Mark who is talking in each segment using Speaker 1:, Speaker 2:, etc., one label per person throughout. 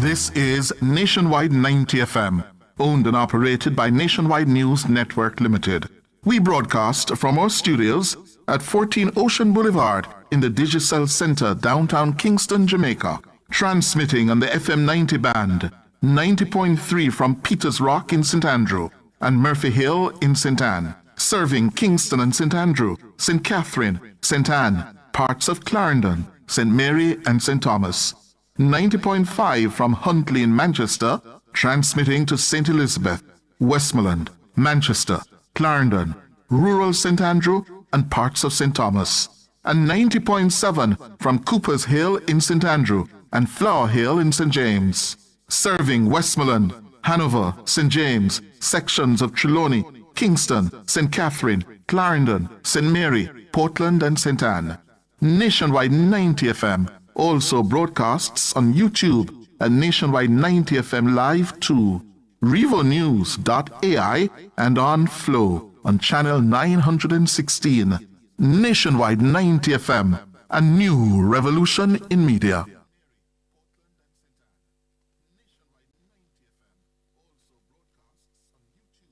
Speaker 1: This is Nationwide 90 FM, owned and operated by Nationwide News Network Limited. We broadcast from our studios at 14 Ocean Boulevard in the Digicel Center, downtown Kingston, Jamaica. Transmitting on the FM 90 band, 90.3 from Peters Rock in St. Andrew and Murphy Hill in St. Anne. Serving Kingston and St. Andrew, St. Catherine, St. Anne, parts of Clarendon, St. Mary and St. Thomas. 90.5 from Huntley in Manchester, transmitting to St. Elizabeth, Westmoreland, Manchester, Clarendon, rural St. Andrew and parts of St. Thomas. And 90.7 from Cooper's Hill in St. Andrew and Flower Hill in St. James. Serving Westmoreland, Hanover, St. James, sections of Trelawney, Kingston, St. Catherine, Clarendon, St. Mary, Portland and St. Anne. Nationwide 90 FM also broadcasts on YouTube at Nationwide 90 FM Live 2, RevoNews.ai and on Flow on channel 916. Nationwide 90 FM, a new revolution in media.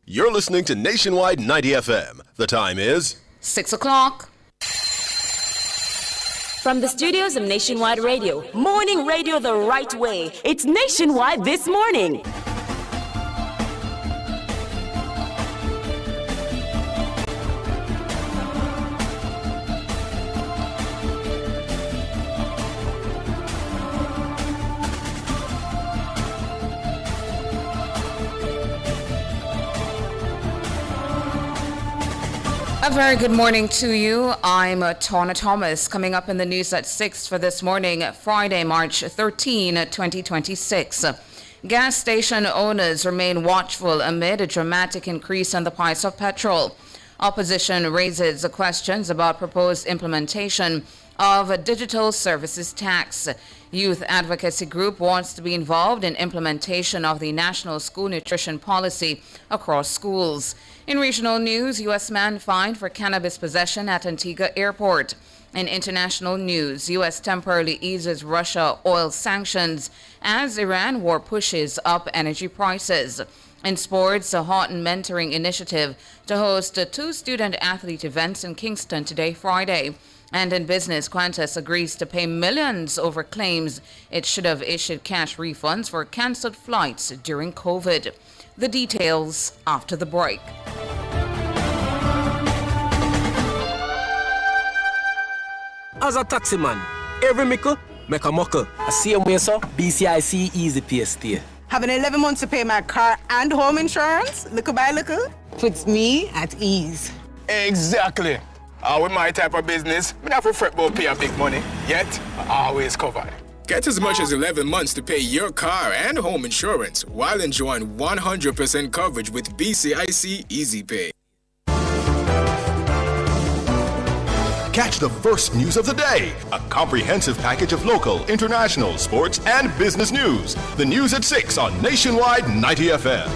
Speaker 2: You're listening to Nationwide 90 FM. The time is
Speaker 3: 6 o'clock.
Speaker 4: From the studios of Nationwide Radio, morning radio the right way. It's Nationwide This Morning.
Speaker 3: A very good morning to you. I'm Tawna Thomas. Coming up in the news at 6 for this morning, Friday, March 13, 2026. Gas station owners remain watchful amid a dramatic increase in the price of petrol. Opposition raises questions about proposed implementation of a digital services tax. Youth Advocacy Group wants to be involved in implementation of the National School Nutrition Policy across schools. In regional news, U.S. man fined for cannabis possession at Antigua Airport. In international news, U.S. temporarily eases Russia oil sanctions as Iran war pushes up energy prices. In sports, a Houghton Mentoring Initiative to host 2 student-athlete events in Kingston today, Friday. And in business, Qantas agrees to pay millions over claims it should have issued cash refunds for cancelled flights during COVID. The details after the break.
Speaker 5: As a taxi man, every mickle make a muckle. I see way, sir. BCIC Easy Pay stay.
Speaker 6: Having 11 months to pay my car and home insurance, little by little, puts me at ease.
Speaker 7: Exactly. With my type of business, I have to fret about pay a big money, yet always covered.
Speaker 8: Get as much as 11 months to pay your car and home insurance while enjoying 100% coverage with BCIC Easy Pay.
Speaker 2: Catch the first news of the day. A comprehensive package of local, international, sports, and business news. The news at 6 on Nationwide 90 FM.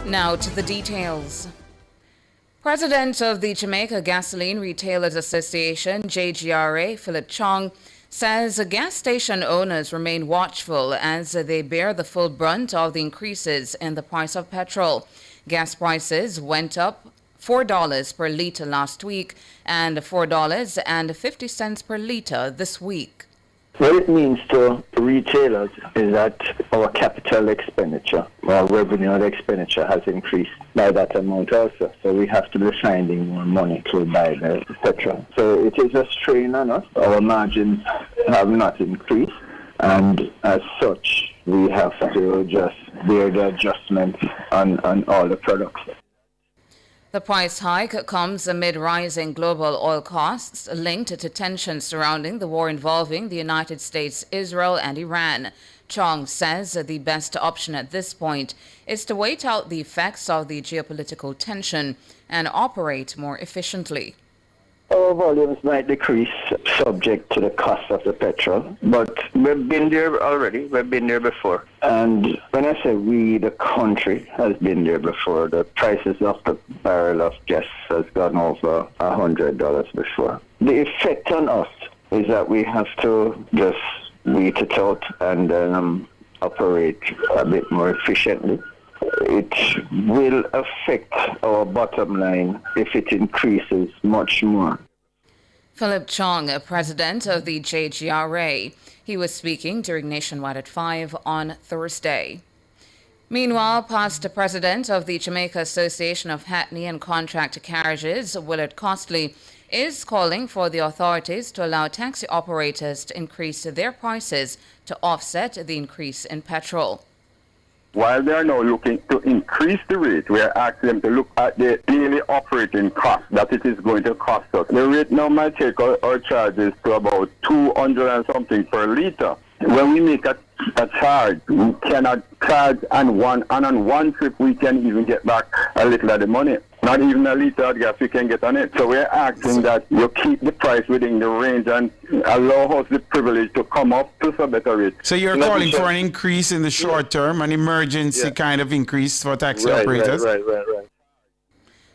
Speaker 3: Now to the details. President of the Jamaica Gasoline Retailers Association, JGRA, Philip Chong, says gas station owners remain watchful as they bear the full brunt of the increases in the price of petrol. Gas prices went up $4 per litre last week and $4.50 per litre this week.
Speaker 9: What it means to retailers is that our capital expenditure, our revenue and expenditure has increased by that amount also. So we have to be finding more money to buy the petrol. So it is a strain on us. Our margins have not increased, and as such, we have to just bear the adjustments on all the products.
Speaker 3: The price hike comes amid rising global oil costs linked to tensions surrounding the war involving the United States, Israel, and Iran. Chong says the best option at this point is to wait out the effects of the geopolitical tension and operate more efficiently.
Speaker 9: Our volumes might decrease subject to the cost of the petrol, but we've been there already. We've been there before. And when I say we, the country has been there before. The prices of the barrel of gas has gone over $100 before. The effect on us is that we have to just wait it out and operate a bit more efficiently. It will affect our bottom line if it increases much more.
Speaker 3: Philip Chong, president of the JGRA. He was speaking during Nationwide at 5 on Thursday. Meanwhile, past president of the Jamaica Association of Hackney and Contract Carriages, Willard Costley, is calling for the authorities to allow taxi operators to increase their prices to offset the increase in petrol.
Speaker 10: While they are now looking to increase the rate, we are asking them to look at the daily operating cost that it is going to cost us. The rate now might take our charges to about 200 and something per litre. When we make a charge, we cannot charge on one trip we can even get back a little of the money. Not even a litre of gas we can get on it. So we're asking that you keep the price within the range and allow us the privilege to come up to some better rate.
Speaker 11: So you're calling for an increase in the short term, an emergency kind of increase for taxi operators?
Speaker 10: Right.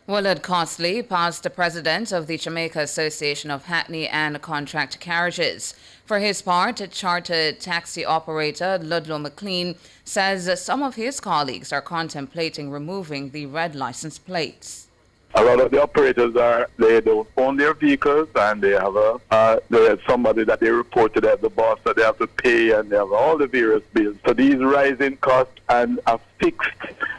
Speaker 3: Willard Costley, past president of the Jamaica Association of Hackney and Contract Carriages. For his part, chartered taxi operator Ludlow McLean says some of his colleagues are contemplating removing the red license plates.
Speaker 10: A lot of the operators they don't own their vehicles, and they have somebody that they report to the boss that they have to pay, and they have all the various bills. So these rising costs and a fixed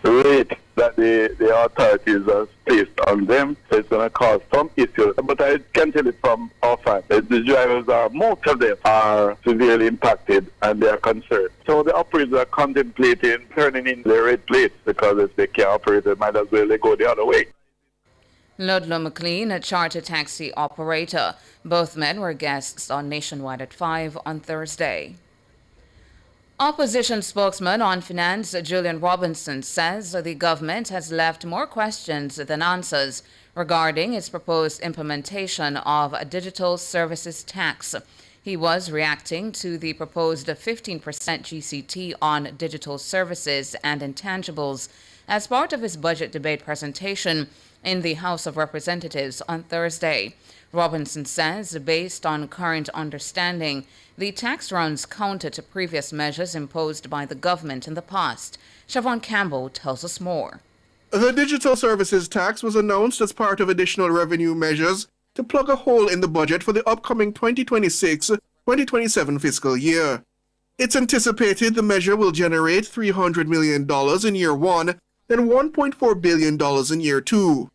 Speaker 10: rate that the authorities have placed on them, so it's going to cause some issues. But I can tell it from our side, the drivers most of them are severely impacted and they are concerned. So the operators are contemplating turning in their red plates, because if they can't operate, they might as well go the other way.
Speaker 3: Ludlow McLean, a chartered taxi operator. Both men were guests on Nationwide at 5 on Thursday. Opposition spokesman on finance Julian Robinson says the government has left more questions than answers regarding its proposed implementation of a digital services tax. He was reacting to the proposed 15% GCT on digital services and intangibles as part of his budget debate presentation in the House of Representatives on Thursday. Robinson says, based on current understanding, the tax runs counter to previous measures imposed by the government in the past. Siobhan Campbell tells us more.
Speaker 12: The digital services tax was announced as part of additional revenue measures to plug a hole in the budget for the upcoming 2026-2027 fiscal year. It's anticipated the measure will generate $300 million in year one, then $1.4 billion in year two.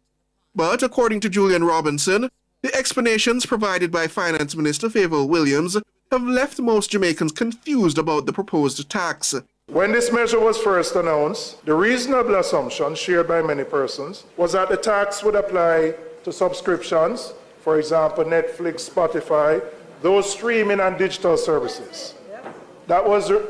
Speaker 12: But according to Julian Robinson, the explanations provided by Finance Minister Favour Williams have left most Jamaicans confused about the proposed tax.
Speaker 13: When this measure was first announced, the reasonable assumption shared by many persons was that the tax would apply to subscriptions, for example, Netflix, Spotify, those streaming and digital services. That was the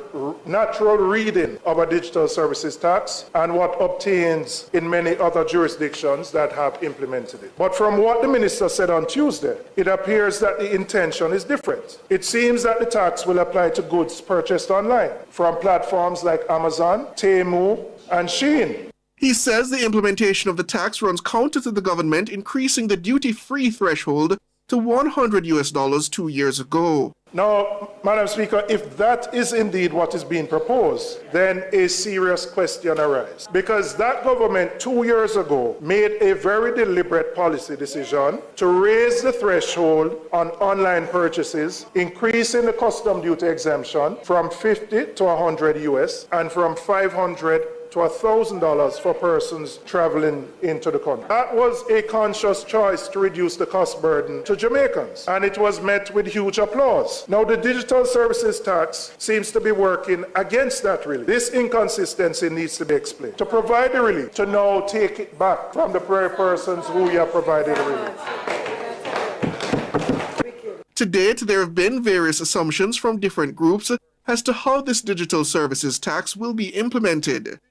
Speaker 13: natural reading of a digital services tax and what obtains in many other jurisdictions that have implemented it. But from what the minister said on Tuesday, it appears that the intention is different. It seems that the tax will apply to goods purchased online from platforms like Amazon, Temu, and Shein.
Speaker 12: He says the implementation of the tax runs counter to the government increasing the duty-free threshold to $100 2 years ago.
Speaker 13: Now, Madam Speaker, if that is indeed what is being proposed, then a serious question arises. Because that government 2 years ago made a very deliberate policy decision to raise the threshold on online purchases, increasing the custom duty exemption from 50 to 100 US and from 500 to $1,000 for persons traveling into the country. That was a conscious choice to reduce the cost burden to Jamaicans, and it was met with huge applause. Now, the digital services tax seems to be working against that relief. This inconsistency needs to be explained. To provide the relief, to now take it back from the very persons who you have provided the relief.
Speaker 12: To date, there have been various assumptions from different groups as to how this digital services tax will be implemented.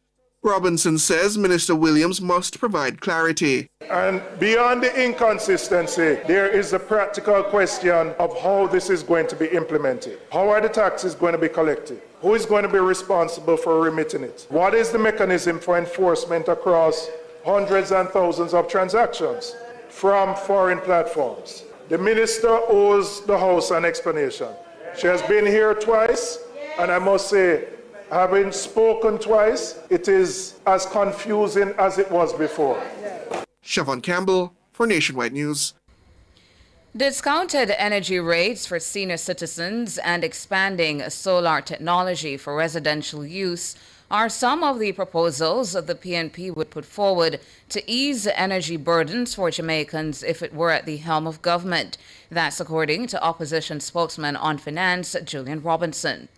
Speaker 12: Robinson says Minister Williams must provide clarity.
Speaker 13: And beyond the inconsistency, there is a practical question of how this is going to be implemented. How are the taxes going to be collected? Who is going to be responsible for remitting it? What is the mechanism for enforcement across hundreds and thousands of transactions from foreign platforms? The minister owes the House an explanation. She has been here twice, and I must say, having spoken twice, it is as confusing as it was before.
Speaker 12: Siobhan Campbell for Nationwide News.
Speaker 3: Discounted energy rates for senior citizens and expanding solar technology for residential use are some of the proposals that the PNP would put forward to ease energy burdens for Jamaicans if it were at the helm of government. That's according to opposition spokesman on finance, Julian Robinson.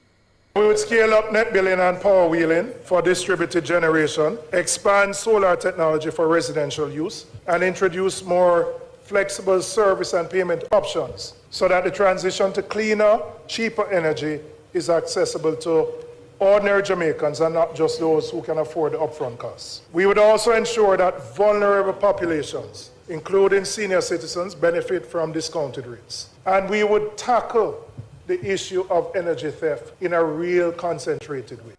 Speaker 13: We would scale up net billing and power wheeling for distributed generation, expand solar technology for residential use, and introduce more flexible service and payment options so that the transition to cleaner, cheaper energy is accessible to ordinary Jamaicans and not just those who can afford the upfront costs. We would also ensure that vulnerable populations, including senior citizens, benefit from discounted rates. And we would tackle the issue of energy theft in a real concentrated way.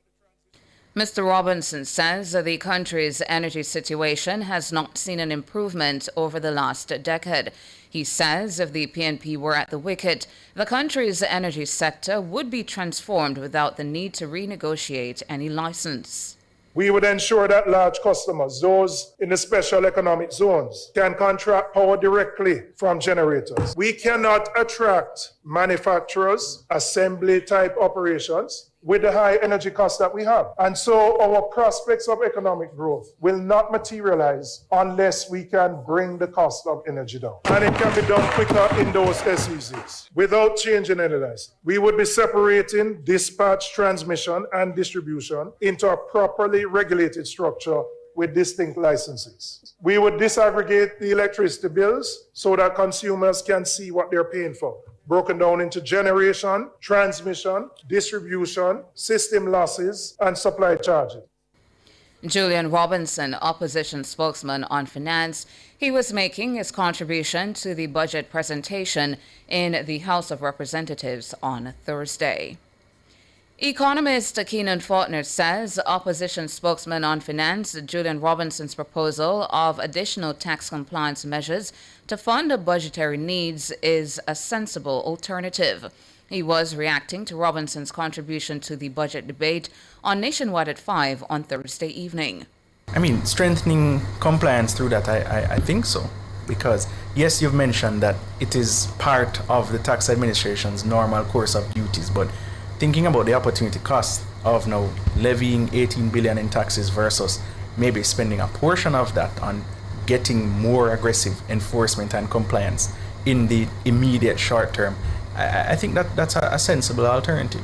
Speaker 3: Mr. Robinson says the country's energy situation has not seen an improvement over the last decade. He says if the PNP were at the wicket, the country's energy sector would be transformed without the need to renegotiate any license.
Speaker 13: We would ensure that large customers, those in the special economic zones, can contract power directly from generators. We cannot attract manufacturers, assembly type operations with the high energy costs that we have. And so our prospects of economic growth will not materialize unless we can bring the cost of energy down. And it can be done quicker in those SEZs without changing any license. We would be separating dispatch, transmission, and distribution into a properly regulated structure with distinct licenses. We would disaggregate the electricity bills so that consumers can see what they're paying for, broken down into generation, transmission, distribution, system losses, and supply charges.
Speaker 3: Julian Robinson, opposition spokesman on finance, he was making his contribution to the budget presentation in the House of Representatives on Thursday. Economist Keenan Faulkner says opposition spokesman on finance Julian Robinson's proposal of additional tax compliance measures to fund budgetary needs is a sensible alternative. He was reacting to Robinson's contribution to the budget debate on Nationwide at 5 on Thursday evening.
Speaker 14: I mean, strengthening compliance through that, I think so. Because, yes, you've mentioned that it is part of the tax administration's normal course of duties, but thinking about the opportunity cost of now levying 18 billion in taxes versus maybe spending a portion of that on getting more aggressive enforcement and compliance in the immediate short term, I think that's a sensible alternative.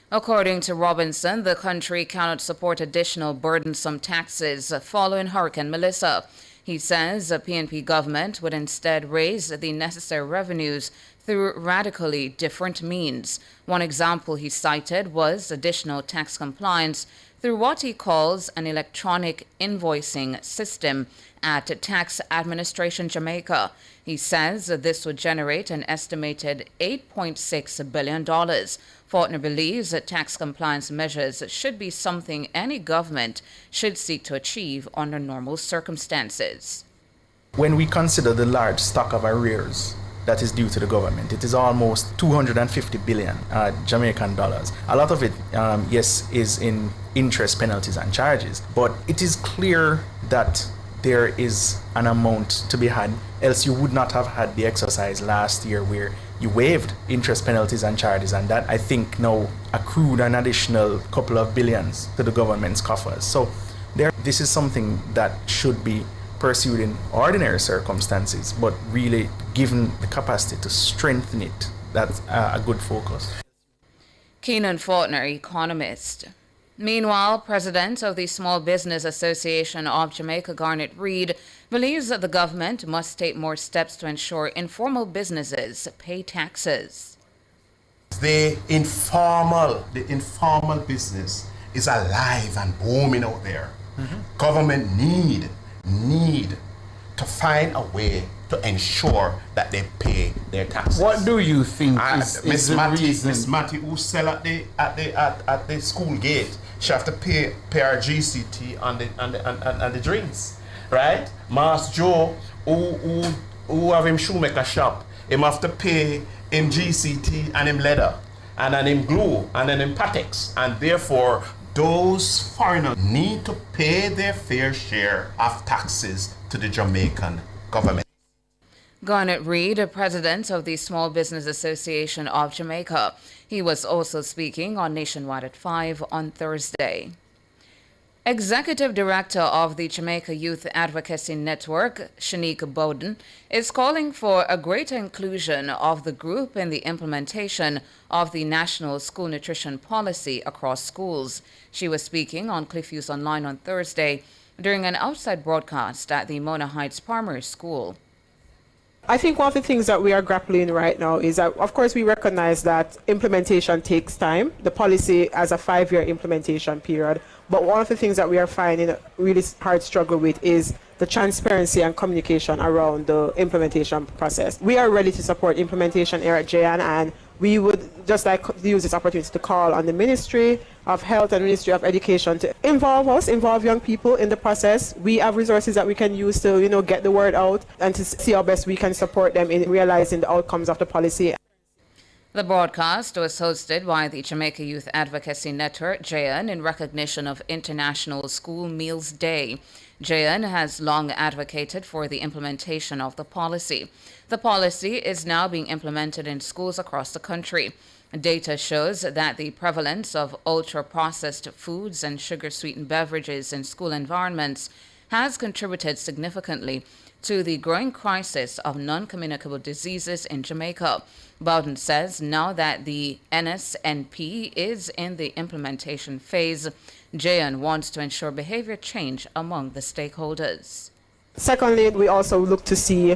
Speaker 3: According to Robinson, the country cannot support additional burdensome taxes following Hurricane Melissa. He says the PNP government would instead raise the necessary revenues through radically different means. One example he cited was additional tax compliance through what he calls an electronic invoicing system at Tax Administration Jamaica. He says this would generate an estimated $8.6 billion. Faulkner believes that tax compliance measures should be something any government should seek to achieve under normal circumstances.
Speaker 14: When we consider the large stock of arrears that is due to the government, it is almost 250 billion Jamaican dollars. A lot of it, yes, is in interest, penalties and charges, but it is clear that there is an amount to be had, else you would not have had the exercise last year where you waived interest, penalties and charges, and that I think now accrued an additional couple of billions to the government's coffers. So this is something that should be pursued in ordinary circumstances, but really given the capacity to strengthen it, that's a good focus.
Speaker 3: Keenan Faulkner, economist. Meanwhile, president of the Small Business Association of Jamaica, Garnet Reid, believes that the government must take more steps to ensure informal businesses pay taxes.
Speaker 15: The informal business is alive and booming out there. Government need to find a way to ensure that they pay their taxes.
Speaker 11: What do you think
Speaker 15: Miss Matty, who sell at the school gate, she have to pay her GCT on the drinks, right? Master Joe, who have him shoemaker shop, him have to pay him GCT and him leather, and then him glue, and then him Patex, and therefore those foreigners need to pay their fair share of taxes to the Jamaican government.
Speaker 3: Garnet Reed, president of the Small Business Association of Jamaica. He was also speaking on Nationwide at 5 on Thursday. Executive Director of the Jamaica Youth Advocacy Network, Shanique Bowden, is calling for a greater inclusion of the group in the implementation of the National School Nutrition Policy across schools. She was speaking on Cliffviews Online on Thursday during an outside broadcast at the Mona Heights Primary School.
Speaker 16: I think one of the things that we are grappling right now is that, of course, we recognize that implementation takes time. The policy has a 5-year implementation period. But one of the things that we are finding a really hard struggle with is the transparency and communication around the implementation process. We are ready to support implementation here at JN, and we would just like to use this opportunity to call on the Ministry of Health and Ministry of Education to involve young people in the process. We have resources that we can use to, get the word out and to see how best we can support them in realizing the outcomes of the policy.
Speaker 3: The broadcast was hosted by the Jamaica Youth Advocacy Network, JN, in recognition of International School Meals Day. JN has long advocated for the implementation of the policy. The policy is now being implemented in schools across the country. Data shows that the prevalence of ultra-processed foods and sugar-sweetened beverages in school environments has contributed significantly to the growing crisis of non-communicable diseases in Jamaica. Bowden says now that the NSNP is in the implementation phase, JN wants to ensure behavior change among the stakeholders.
Speaker 16: Secondly, we also look to see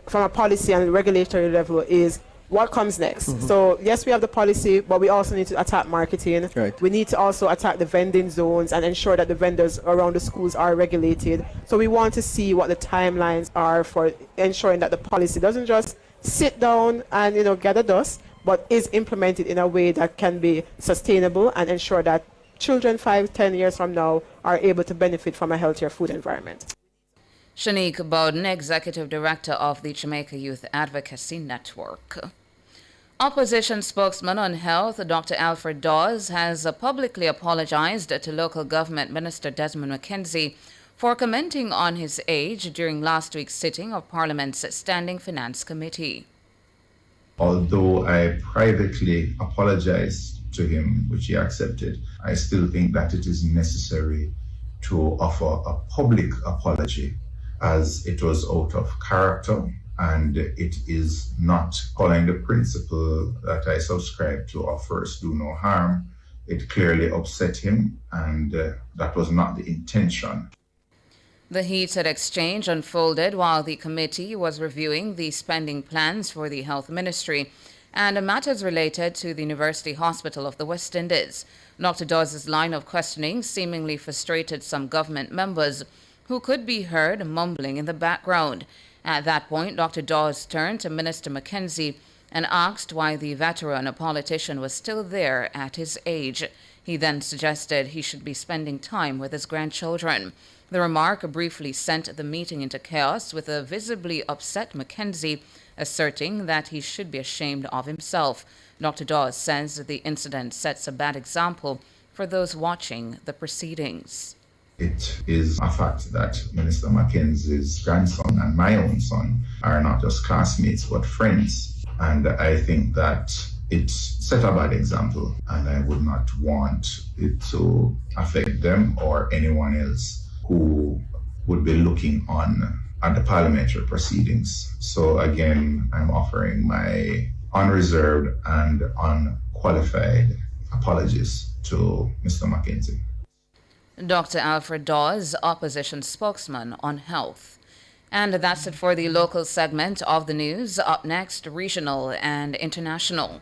Speaker 16: from a policy and regulatory level is what comes next. So yes, we have the policy, but we also need to attack marketing. Right. We need to also attack the vending zones and ensure that the vendors around the schools are regulated. So we want to see what the timelines are for ensuring that the policy doesn't just sit down and gather dust, but is implemented in a way that can be sustainable and ensure that children 5-10 years from now are able to benefit from a healthier food environment.
Speaker 3: Shanique Bowden, Executive Director of the Jamaica Youth Advocacy Network. Opposition spokesman on health, Dr. Alfred Dawes, has publicly apologized to local government Minister Desmond McKenzie for commenting on his age during last week's sitting of Parliament's Standing Finance Committee.
Speaker 17: Although I privately apologized to him, which he accepted, I still think that it is necessary to offer a public apology, as it was out of character and it is not following the principle that I subscribe to of first do no harm. It clearly upset him, and that was not the intention.
Speaker 3: The heated exchange unfolded while the committee was reviewing the spending plans for the health ministry and matters related to the University Hospital of the West Indies. Dr. Dawes' line of questioning seemingly frustrated some government members who could be heard mumbling in the background. At that point, Dr. Dawes turned to Minister McKenzie and asked why the veteran politician was still there at his age. He then suggested he should be spending time with his grandchildren. The remark briefly sent the meeting into chaos, with a visibly upset McKenzie asserting that he should be ashamed of himself. Dr. Dawes says the incident sets a bad example for those watching the proceedings.
Speaker 17: It is a fact that Minister Mackenzie's grandson and my own son are not just classmates but friends. And I think that it set a bad example, and I would not want it to affect them or anyone else who would be looking on at the parliamentary proceedings. So again, I'm offering my unreserved and unqualified apologies to Mr. McKenzie.
Speaker 3: Dr. Alfred Dawes, opposition spokesman on health. And that's it for the local segment of the news. Up next, regional and international.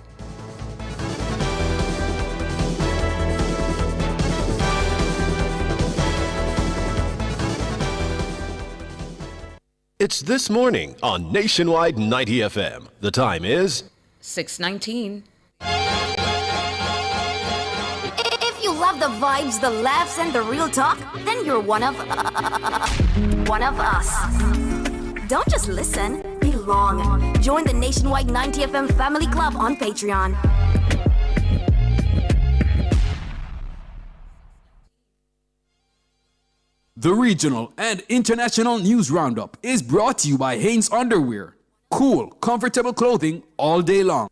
Speaker 2: It's This Morning on Nationwide 90 FM. The time is
Speaker 3: 6:19.
Speaker 18: If you love the vibes, the laughs, and the real talk, then you're one of us. Don't just listen, belong. Join the Nationwide 90 FM Family Club on Patreon.
Speaker 19: The regional and international news roundup is brought to you by Hanes Underwear. Cool, comfortable clothing all day long.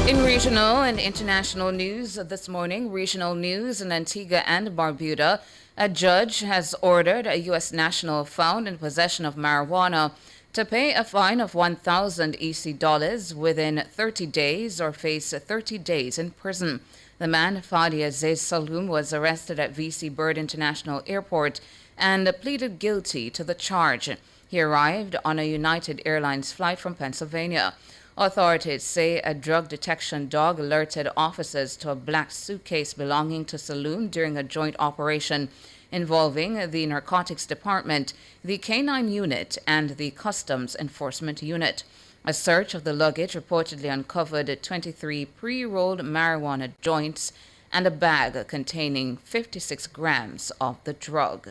Speaker 3: In regional and international news this morning, regional news in Antigua and Barbuda, a judge has ordered a U.S. national found in possession of marijuana to pay a fine of 1,000 EC dollars within 30 days or face 30 days in prison. The man, Fadi Aziz Saloom, was arrested at VC Bird International Airport and pleaded guilty to the charge. He arrived on a United Airlines flight from Pennsylvania. Authorities say a drug detection dog alerted officers to a black suitcase belonging to Saloom during a joint operation involving the Narcotics Department, the K-9 Unit, and the Customs Enforcement Unit. A search of the luggage reportedly uncovered 23 pre-rolled marijuana joints and a bag containing 56 grams of the drug.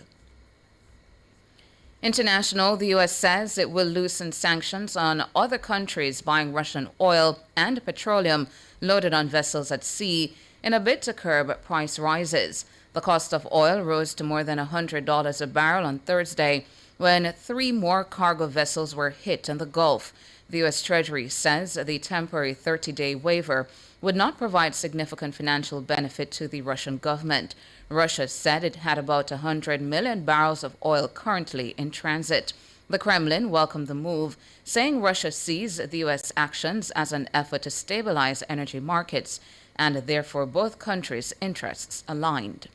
Speaker 3: International, the U.S. says it will loosen sanctions on other countries buying Russian oil and petroleum loaded on vessels at sea in a bid to curb price rises. The cost of oil rose to more than $100 a barrel on Thursday when 3 more cargo vessels were hit in the Gulf. The U.S. Treasury says the temporary 30-day waiver would not provide significant financial benefit to the Russian government. Russia said it had about 100 million barrels of oil currently in transit. The Kremlin welcomed the move, saying Russia sees the U.S. actions as an effort to stabilize energy markets and therefore both countries' interests aligned.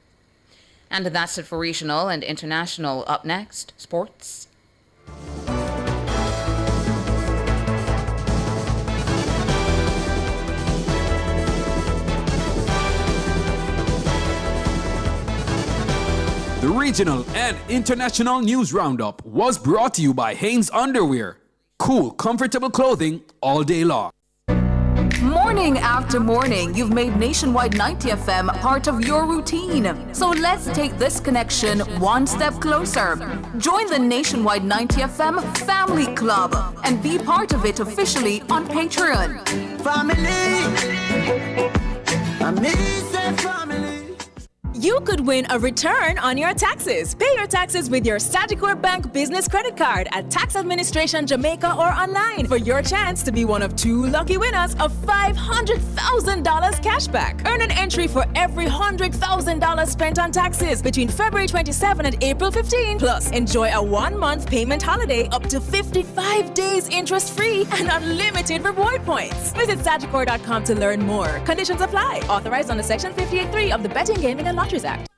Speaker 3: And that's it for regional and international. Up next, sports.
Speaker 19: The regional and international news roundup was brought to you by Hanes Underwear. Cool, comfortable clothing all day long.
Speaker 20: Morning after morning, you've made Nationwide 90 FM part of your routine. So let's take this connection one step closer. Join the Nationwide 90 FM Family Club and be part of it officially on Patreon.
Speaker 4: Family. You could win a return on your taxes. Pay your taxes with your Sagicor Bank Business Credit Card at Tax Administration Jamaica or online for your chance to be one of 2 lucky winners of $500,000 cashback. Earn an entry for every $100,000 spent on taxes between February 27 and April 15. Plus, enjoy a 1-month payment holiday up to 55 days interest-free and unlimited reward points. Visit Sagicor.com to learn more. Conditions apply. Authorized under Section 58.3 of the Betting, Gaming and Lotteries Act.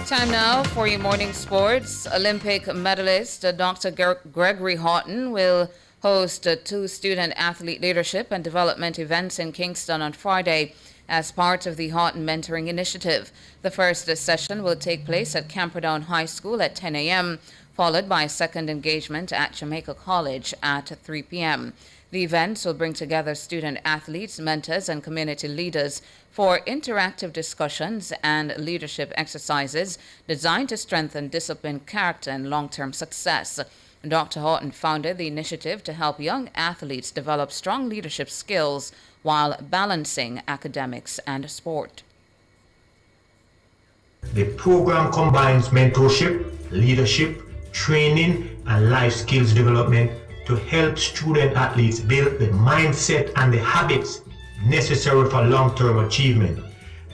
Speaker 3: Time now for your morning sports. Olympic medalist Dr. Gregory Houghton will host 2 student-athlete leadership and development events in Kingston on Friday as part of the Houghton Mentoring Initiative. The first session will take place at Camperdown High School at 10 a.m., followed by a second engagement at Jamaica College at 3 p.m. The events will bring together student-athletes, mentors, and community leaders for interactive discussions and leadership exercises designed to strengthen discipline, character, and long-term success. Dr. Houghton founded the initiative to help young athletes develop strong leadership skills while balancing academics and sport.
Speaker 21: The program combines mentorship, leadership, training, and life skills development to help student athletes build the mindset and the habits necessary for long-term achievement.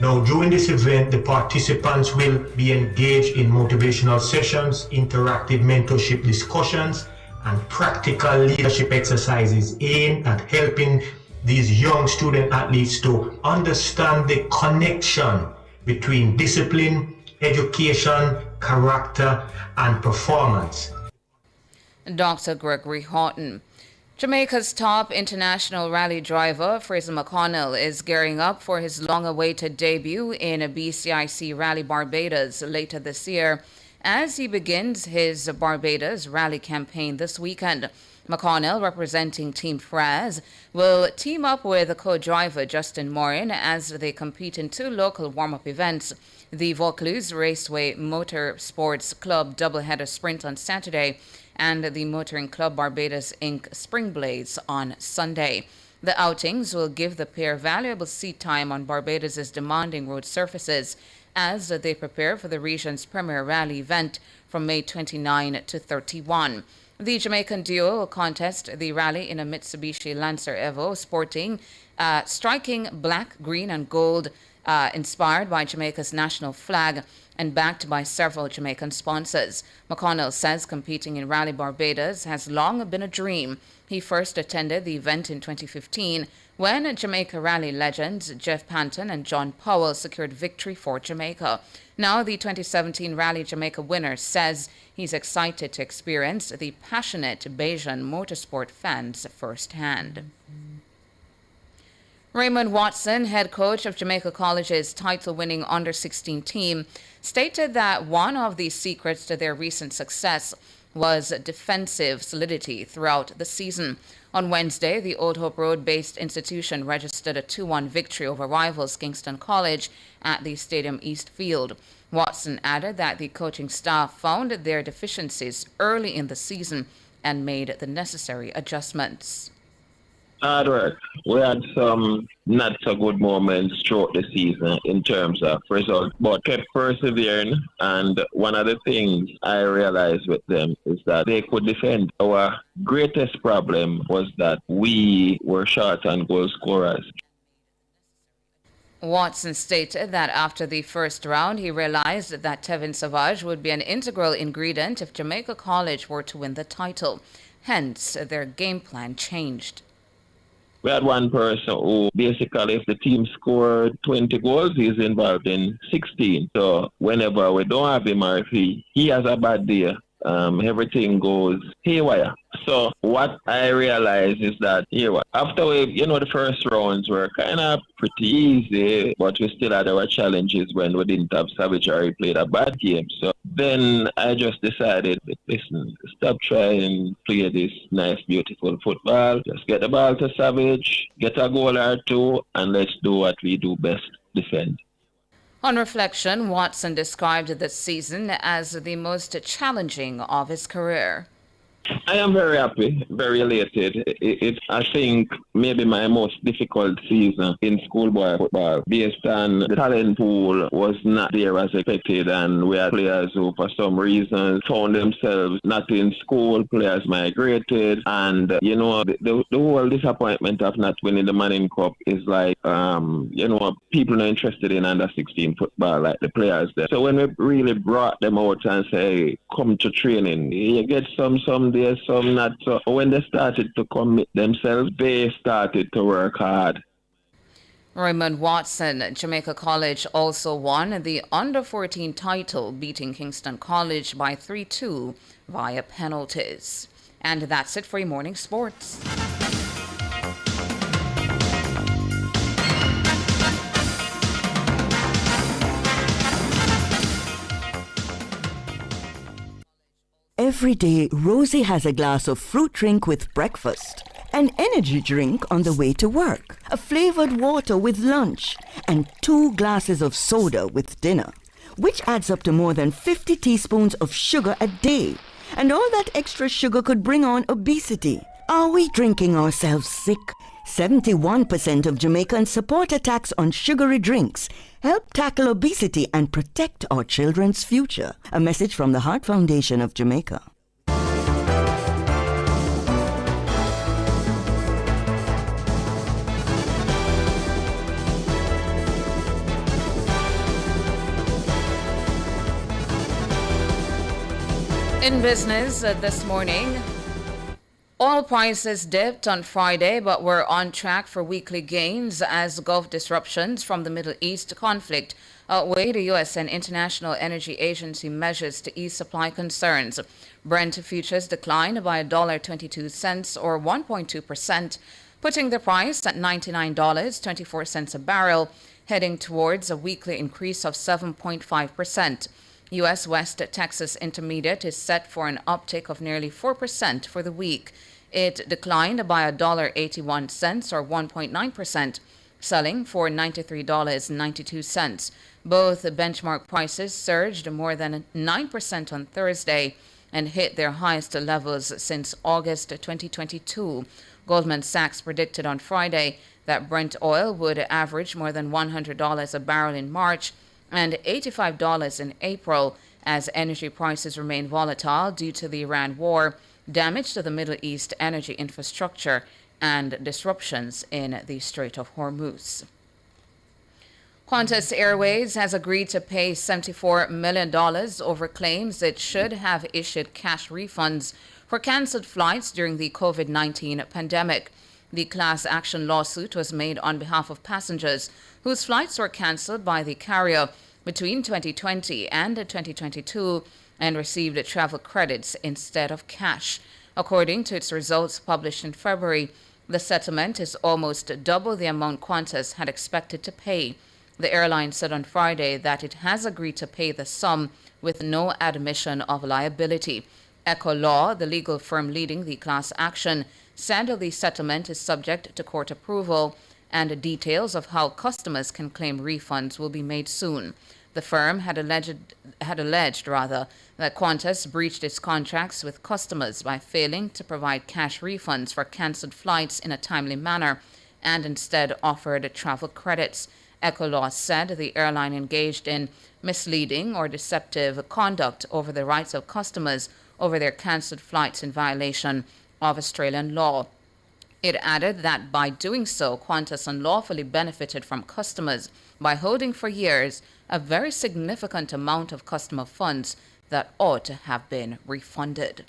Speaker 21: Now, during this event, the participants will be engaged in motivational sessions, interactive mentorship discussions, and practical leadership exercises aimed at helping these young student athletes to understand the connection between discipline, education, character, and performance.
Speaker 3: Dr. Gregory Horton. Jamaica's top international rally driver, Fraser McConnell, is gearing up for his long-awaited debut in a BCIC Rally Barbados later this year as he begins his Barbados rally campaign this weekend. McConnell, representing Team Fraz, will team up with co-driver Justin Morin as they compete in two local warm-up events: the Vaucluse Raceway Motor Sports Club doubleheader sprint on Saturday and the Motoring Club Barbados Inc. Spring Blades on Sunday. The outings will give the pair valuable seat time on Barbados' demanding road surfaces as they prepare for the region's premier rally event from May 29 to 31. The Jamaican duo will contest the rally in a Mitsubishi Lancer Evo sporting striking black, green and gold inspired by Jamaica's national flag and backed by several Jamaican sponsors. McConnell says competing in Rally Barbados has long been a dream. He first attended the event in 2015 when Jamaica Rally legends Jeff Panton and John Powell secured victory for Jamaica. Now the 2017 Rally Jamaica winner says he's excited to experience the passionate Bajan motorsport fans firsthand. Raymond Watson, head coach of Jamaica College's title-winning under-16 team, stated that one of the secrets to their recent success was defensive solidity throughout the season. On Wednesday, the Old Hope Road-based institution registered a 2-1 victory over rivals Kingston College at the Stadium East Field. Watson added that the coaching staff found their deficiencies early in the season and made the necessary adjustments.
Speaker 1: Hard work. We had some not so good moments throughout the season in terms of results, but kept persevering. And one of the things I realized with them is that they could defend. Our greatest problem was that we were short on goal scorers.
Speaker 3: Watson stated that after the first round, he realized that Tevin Savage would be an integral ingredient if Jamaica College were to win the title. Hence, their game plan changed.
Speaker 1: We had one person who basically, if the team scored 20 goals, he's involved in 16. So whenever we don't have him or if he has a bad day, everything goes haywire. So what I realized is that after the first rounds were kind of pretty easy, but we still had our challenges when we didn't have Savage or he played a bad game. So then I just decided, listen, stop trying to play this nice, beautiful football. Just get the ball to Savage, get a goal or two, and let's do what we do best, defend.
Speaker 3: On reflection, Watson described this season as the most challenging of his career.
Speaker 1: I am very happy, very elated. It's, I think, maybe my most difficult season in schoolboy football based on the talent pool was not there as expected, and we had players who, for some reason, found themselves not in school, players migrated, and, the whole disappointment of not winning the Manning Cup is like, people not interested in under-16 football like the players there. So when we really brought them out and say, come to training, you get some days, some not. So when they started to commit themselves, they started to work hard.
Speaker 3: Raymond Watson, Jamaica College also won the under-14 title, beating Kingston College by 3-2 via penalties. And that's it for your morning sports.
Speaker 22: Every day, Rosie has a glass of fruit drink with breakfast, an energy drink on the way to work, a flavored water with lunch, and 2 glasses of soda with dinner, which adds up to more than 50 teaspoons of sugar a day. And all that extra sugar could bring on obesity. Are we drinking ourselves sick? 71% of Jamaicans support a tax on sugary drinks. Help tackle obesity and protect our children's future. A message from the Heart Foundation of Jamaica.
Speaker 3: In business this morning, Oil prices dipped on Friday, but were on track for weekly gains as Gulf disruptions from the Middle East conflict outweigh the U.S. and International Energy Agency measures to ease supply concerns. Brent futures declined by $1.22 or 1.2%, putting the price at $99.24 a barrel, heading towards a weekly increase of 7.5%. U.S. West Texas Intermediate is set for an uptick of nearly 4% for the week. It declined by $1.81 or 1.9%, selling for $93.92. Both benchmark prices surged more than 9% on Thursday and hit their highest levels since August 2022. Goldman Sachs predicted on Friday that Brent oil would average more than $100 a barrel in March and $85 in April as energy prices remain volatile due to the Iran war, damage to the Middle East energy infrastructure, and disruptions in the Strait of Hormuz. Qantas Airways has agreed to pay $74 million over claims it should have issued cash refunds for cancelled flights during the COVID-19 pandemic. The class action lawsuit was made on behalf of passengers whose flights were cancelled by the carrier between 2020 and 2022 and received travel credits instead of cash. According to its results published in February, the settlement is almost double the amount Qantas had expected to pay. The airline said on Friday that it has agreed to pay the sum with no admission of liability. Echo Law, the legal firm leading the class action, said the settlement is subject to court approval and details of how customers can claim refunds will be made soon. The firm had alleged that Qantas breached its contracts with customers by failing to provide cash refunds for cancelled flights in a timely manner and instead offered travel credits. Ecolaw said the airline engaged in misleading or deceptive conduct over the rights of customers over their cancelled flights in violation of Australian law. It added that by doing so, Qantas unlawfully benefited from customers by holding for years a very significant amount of customer funds that ought to have been refunded.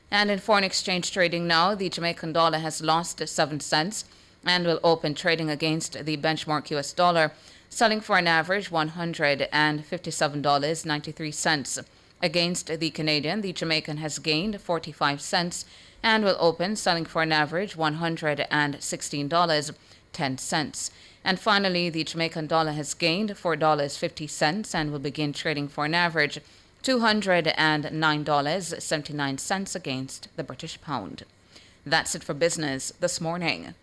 Speaker 3: And in foreign exchange trading now, the Jamaican dollar has lost 7 cents and will open trading against the benchmark US dollar, selling for an average $157.93. Against the Canadian, the Jamaican has gained 45 cents and will open selling for an average $116.10. And finally, the Jamaican dollar has gained $4.50 and will begin trading for an average $209.79 against the British pound. That's it for business this morning.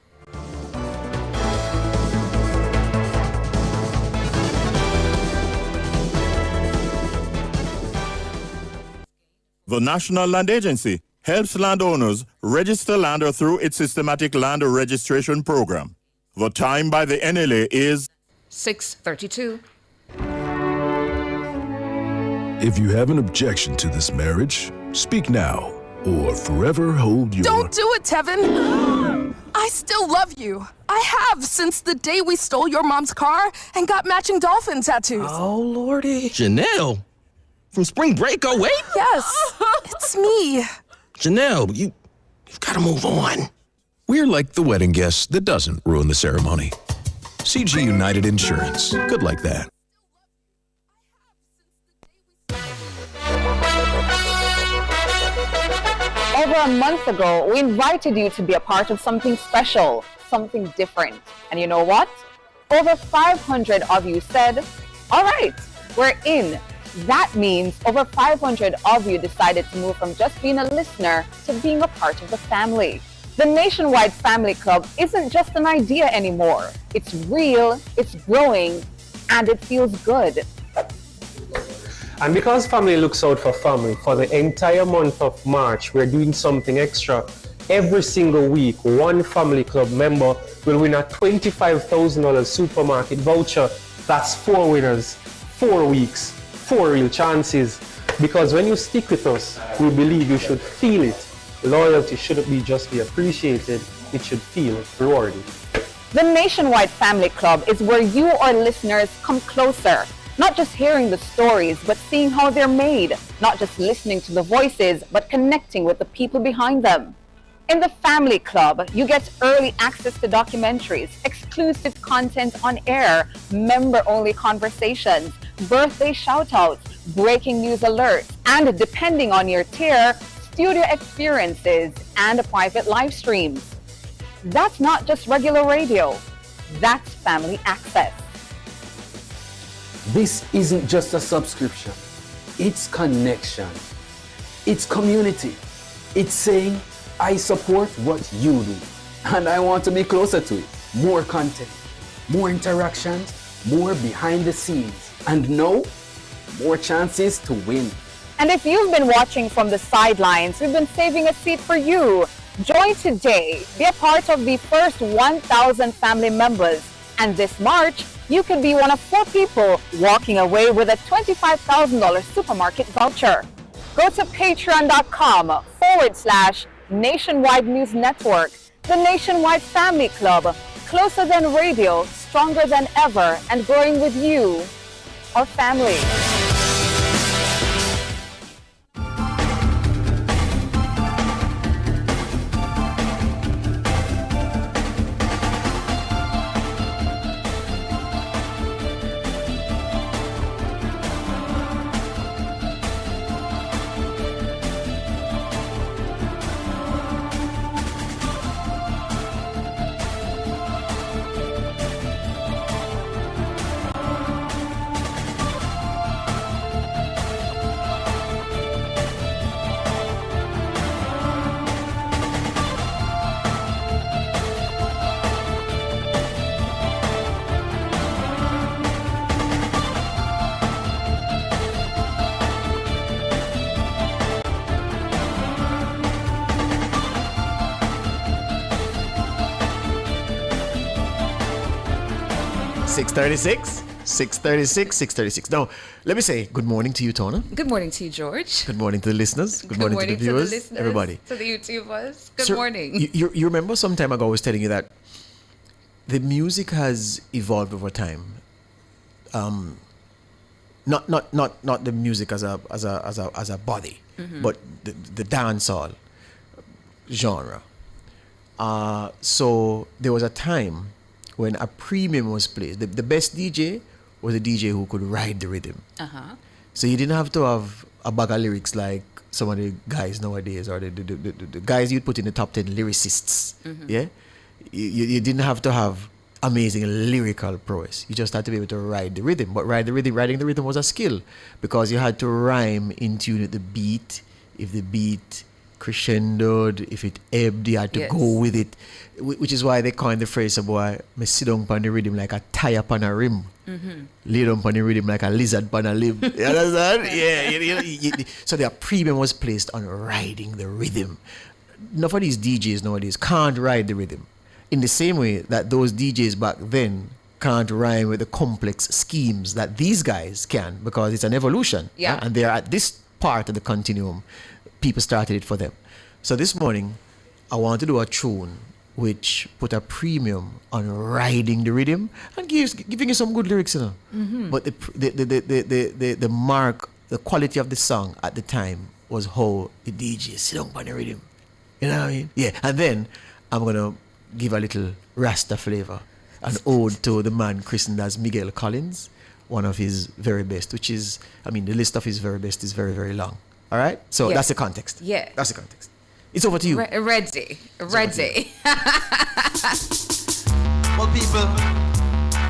Speaker 5: The National Land Agency helps landowners register land through its systematic land registration program. The time by the NLA is
Speaker 3: 6:32.
Speaker 6: If you have an objection to this marriage, speak now or forever hold your...
Speaker 23: Don't do it, Tevin! I still love you. I have since the day we stole your mom's car and got matching dolphin tattoos.
Speaker 24: Oh, Lordy.
Speaker 25: Janelle? From spring break, oh wait?
Speaker 23: Yes, it's me.
Speaker 25: Janelle, you've got to move on.
Speaker 6: We're like the wedding guest that doesn't ruin the ceremony. CG United Insurance. Good like that.
Speaker 26: Over a month ago, we invited you to be a part of something special, something different. And you know what? Over 500 of you said, all right, we're in. That means over 500 of you decided to move from just being a listener to being a part of the family. The Nationwide Family Club isn't just an idea anymore. It's real, it's growing, and it feels good.
Speaker 27: And because Family looks out for family, for the entire month of March, we're doing something extra. Every single week, one Family Club member will win a $25,000 supermarket voucher. That's 4 winners, 4 weeks, 4 real chances. Because when you stick with us, we believe you should feel it. Loyalty shouldn't just be appreciated, it should feel rewarded.
Speaker 26: The Nationwide Family Club is where you, our listeners, come closer. Not just hearing the stories, but seeing how they're made. Not just listening to the voices, but connecting with the people behind them. In the Family Club, you get early access to documentaries, exclusive content on air, member-only conversations, birthday shout-outs, breaking news alerts, and depending on your tier, studio experiences and private live streams. That's not just regular radio. That's Family Access.
Speaker 19: This isn't just a subscription. It's connection. It's community. It's saying, I support what you do, and I want to be closer to it. More content, more interactions, more behind the scenes, and no, more chances to win.
Speaker 26: And if you've been watching from the sidelines, we've been saving a seat for you. Join today. Be a part of the first 1,000 family members. And this March, you could be one of 4 people walking away with a $25,000 supermarket voucher. Go to patreon.com/Nationwide News Network, the Nationwide Family Club, closer than radio, stronger than ever, and growing with you, our family.
Speaker 7: $6:36. Now, let me say good morning to you, Tona.
Speaker 3: Good morning to you, George.
Speaker 7: Good morning to the listeners. Good morning to the viewers. Everybody.
Speaker 3: To the YouTubers. Good morning.
Speaker 7: You remember some time ago I was telling you that the music has evolved over time. Not the music as a body, but the dancehall genre. So there was a time when a premium was placed. The best DJ was a DJ who could ride the rhythm. So you didn't have to have a bag of lyrics like some of the guys nowadays, or the guys you'd put in the top 10 lyricists. Yeah, you didn't have to have amazing lyrical prowess. You just had to be able to ride the rhythm. But riding the rhythm was a skill, because you had to rhyme in tune with the beat. If the beat crescendoed, if it ebbed, you had to go with it, which is why they coined the phrase about me sit down on the rhythm like a tire upon a rim, lay down on the rhythm like a lizard upon a limb. You understand? So their premium was placed on riding the rhythm. Enough of these DJs nowadays can't ride the rhythm in the same way that those DJs back then can't rhyme with the complex schemes that these guys can, because it's an evolution. And they're at this part of the continuum. People started it for them. So this morning, I want to do a tune which put a premium on riding the rhythm and giving you some good lyrics, you know. But the mark, the quality of the song at the time was how the DJ sit down on the rhythm. You know what I mean? Yeah. And then I'm gonna give a little Rasta flavor, an ode to the man christened as Miguel Collins, one of his very best, which is, the list of his very best is very, very long. All right? So that's the context.
Speaker 3: Yeah.
Speaker 7: That's the context. It's over to you.
Speaker 3: Ready.
Speaker 8: Well, people,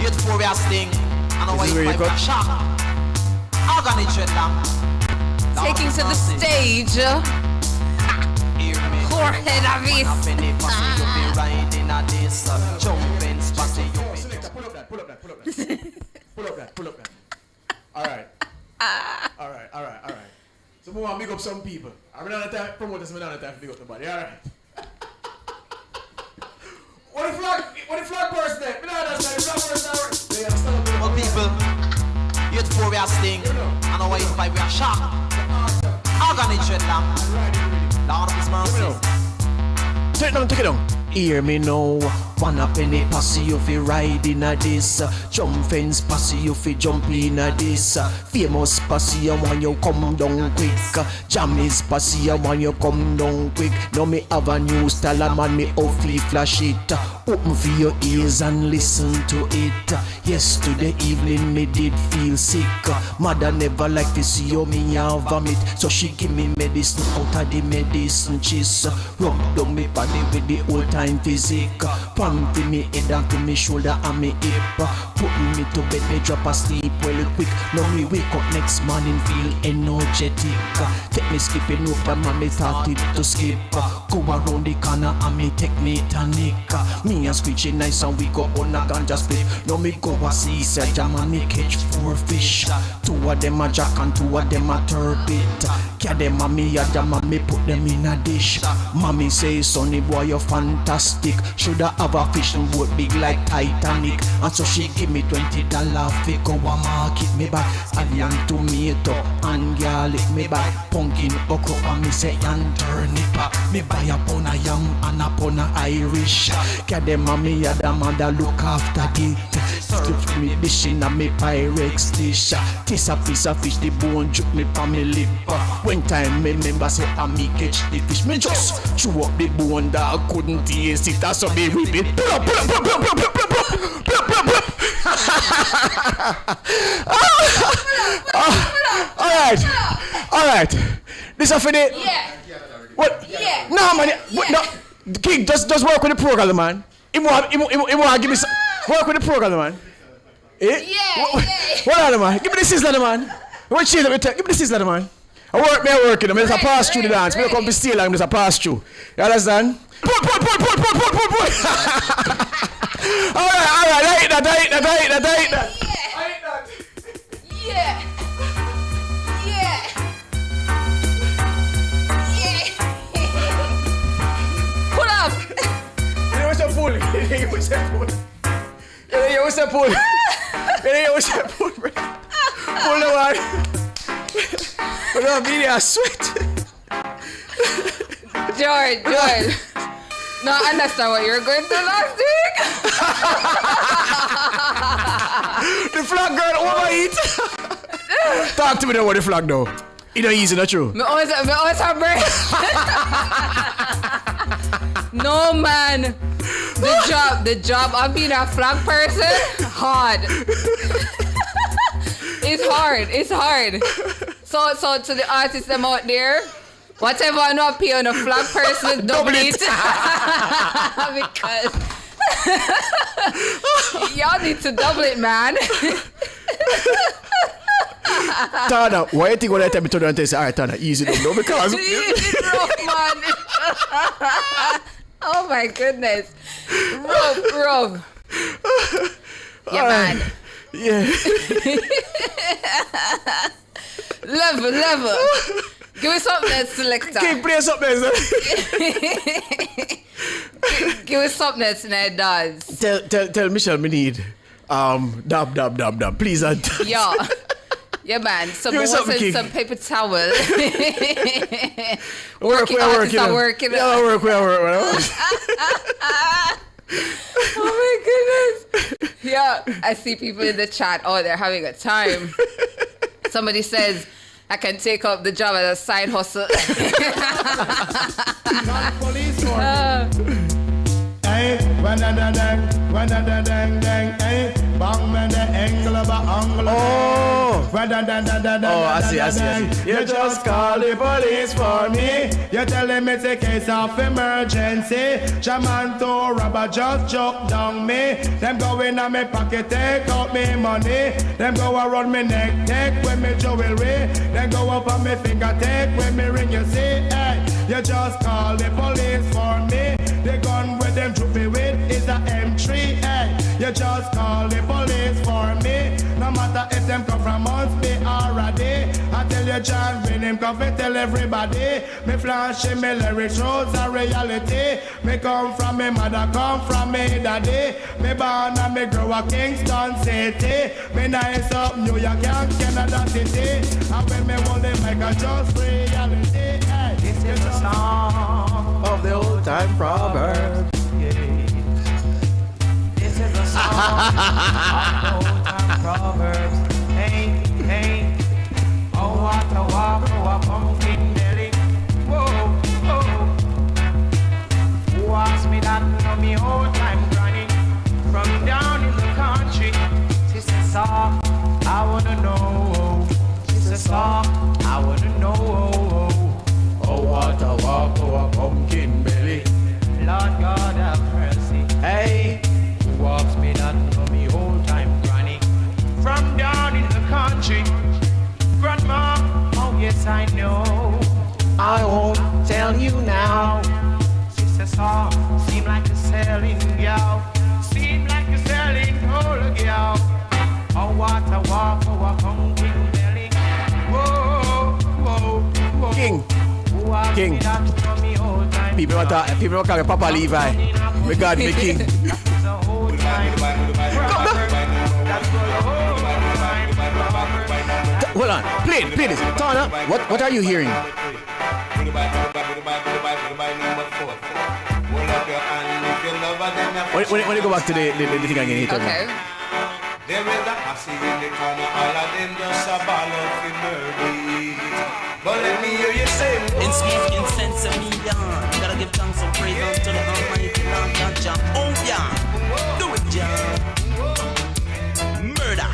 Speaker 8: you're for we are sting. And
Speaker 7: this is where you cut.
Speaker 3: Taking to the stage, Jorge Davis.
Speaker 7: Pull up that. All right. So we want to big up some people. I'm not the time promoters, I'm not the time to big up nobody. All right. What the flag burst there?
Speaker 8: Well, people, you're for we are sting. And away by we are shocked. I'm gonna dreadlock. Lord of His mercies.
Speaker 7: Take it down. Hear me now. Pan a penny posse you fi ride in a this. Jump fence posse you fi jump in a this. Famous posse I want you come down quick. Jammies posse I want you come down quick. Now me have a new style and man me hopefully flash it. Open for your ears and listen to it. Yesterday evening me did feel sick. Mother never like to see how me a vomit, so she give me medicine out of the medicine chest. Rub down me body with the old time physique. Palm to me head and to me shoulder and me hip. Put me to bed, me drop asleep well quick. Now me wake up next morning feel energetic. Take me skipping rope and mommy thought it to skip. Go around the corner and me take me tonic. Me and Screechy nice and we go on a ganja split. Now me go a see jam and me catch 4 fish. 2 of them a jack and 2 of them a turbot. Care them and me a jam and me put them in a dish. Mommy say sonny boy you're fantastic. Shoulda have a fishing boat big like Titanic. And so she give me $20 fi go a market. Me buy onion, tomato and garlic. Me buy pumpkin, okra and me say and turnip. Me buy a pound of yam and a pound of Irish. Care them and me a the mother look after it. Stuff me dish in a me Pyrex dish. Taste a piece of fish, the bone juke me pa me lip. When time me remember say I me catch the fish, me just chew up the bone that I couldn't taste it. That's so me rip it. Pull up. Alright. This is for the...
Speaker 3: Yeah.
Speaker 7: What?
Speaker 3: Yeah.
Speaker 7: No, man. What? No. King, just work with the program, man. He want give me some... Work with the program, man. Eh?
Speaker 3: Yeah.
Speaker 7: What are the man? Give me the sizzler, man. What cheese let me take? Give me the sizzler, man. I work, I'm just a pass through the dance. Me come to steal, I'm just a pass through. You understand? Pull. Alright, I hate that.
Speaker 3: Yeah. Pull up.
Speaker 7: You was a pull. Pull the one. But no, really, I sweat.
Speaker 3: George. No, I understand what you were going through last week.
Speaker 7: The flag girl overeat. Talk to me about the flag though. It don't easy, not true.
Speaker 3: Me always have break. No man. The job of being a flag person, hard. It's hard. So to the artists them out there, whatever I know pay on a flag person, double it. Because y'all need to double it, man.
Speaker 7: Tana, why you think when I tell me to do and say, alright, Tana, easy no, because
Speaker 3: it's rough, man. Oh my goodness. Rough. Yeah, man.
Speaker 7: Yeah.
Speaker 3: Level. Give me something else, selector.
Speaker 7: Keep playing something else.
Speaker 3: Give me something else, Ned does.
Speaker 7: Tell Michelle me need dab. Please.
Speaker 3: Yeah, man. Some
Speaker 7: water
Speaker 3: and some paper towel.
Speaker 7: Work.
Speaker 3: Oh my goodness. Yeah, I see people in the chat. Oh, they're having a time. Somebody says, I can take up the job as a side hustle.
Speaker 7: Oh, I see. You just call the police for me. You tell them it's a case of emergency. Jaman to rubber just choke down me. Them go in on me pocket, take out me money. Them go around me neck, take with me jewelry. Then go up on me finger, take with me ring. You see, hey, you just call the police for me. The gun with them troopy with is a M3, hey. You just call the police for me. No matter if them come from months, me already. I tell you, John, when him come, tell everybody. Me flashing me lyrics, shows a reality. Me come from me mother, come from me daddy. Me born and me grow up Kingston City. Me nice up New York and Canada City. And when me hold the mic, I just reality. Hey, this is the song of the old time proverb.
Speaker 9: Proverbs. Hey, hey. Oh, what a walk, oh, a pumpkin belly. Whoa, oh. Who asked me that? Know me whole time granny. From down in the country. Sister Saw, I wanna know. Sister Saw, I wanna know. Oh, what a walk, oh, a pumpkin belly. Lord God have mercy. Hey, who walks me that? Know me whole time granny. From down in the country. Grandma, oh yes I know. I won't tell you now. Sister Saw, seem like a selling gal. Seem like a selling whole gal. Oh what a walk, oh a pumpkin belly. Whoa, whoa, whoa.
Speaker 7: King. People want to call Papa Levi. We got me King. Hold on, play this. Tana, what are you hearing? When you go back to the thing again,
Speaker 3: okay.
Speaker 9: There is a hussy in the corner, all of them just a ball of murder. But let me hear you say,
Speaker 25: In speaking sense of me, yeah. Gotta give thanks and praise unto the Almighty Lord God, Jah. Oh, yeah. Do it, Jah. Murder.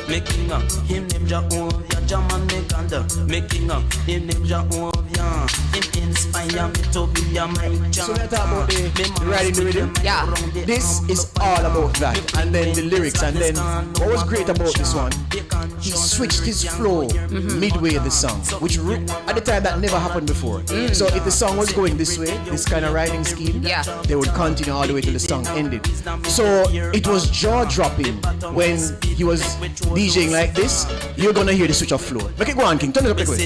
Speaker 25: Make king up, him name Jehovah, Jaman make under, make king up, him name Jehovah, him inspire me to be a mighty.
Speaker 7: So let's talk about the writing the rhythm.
Speaker 3: Yeah.
Speaker 7: This is all about that, and then the lyrics, and then what was great about this one, he switched his flow midway of the song, which at the time that never happened before. So if the song was going this way, this kind of writing scheme, they would continue all the way till the song ended. So it was jaw-dropping when he was DJing like this. You're gonna hear the switch of flow. Make it go on, King. Turn it up, quick.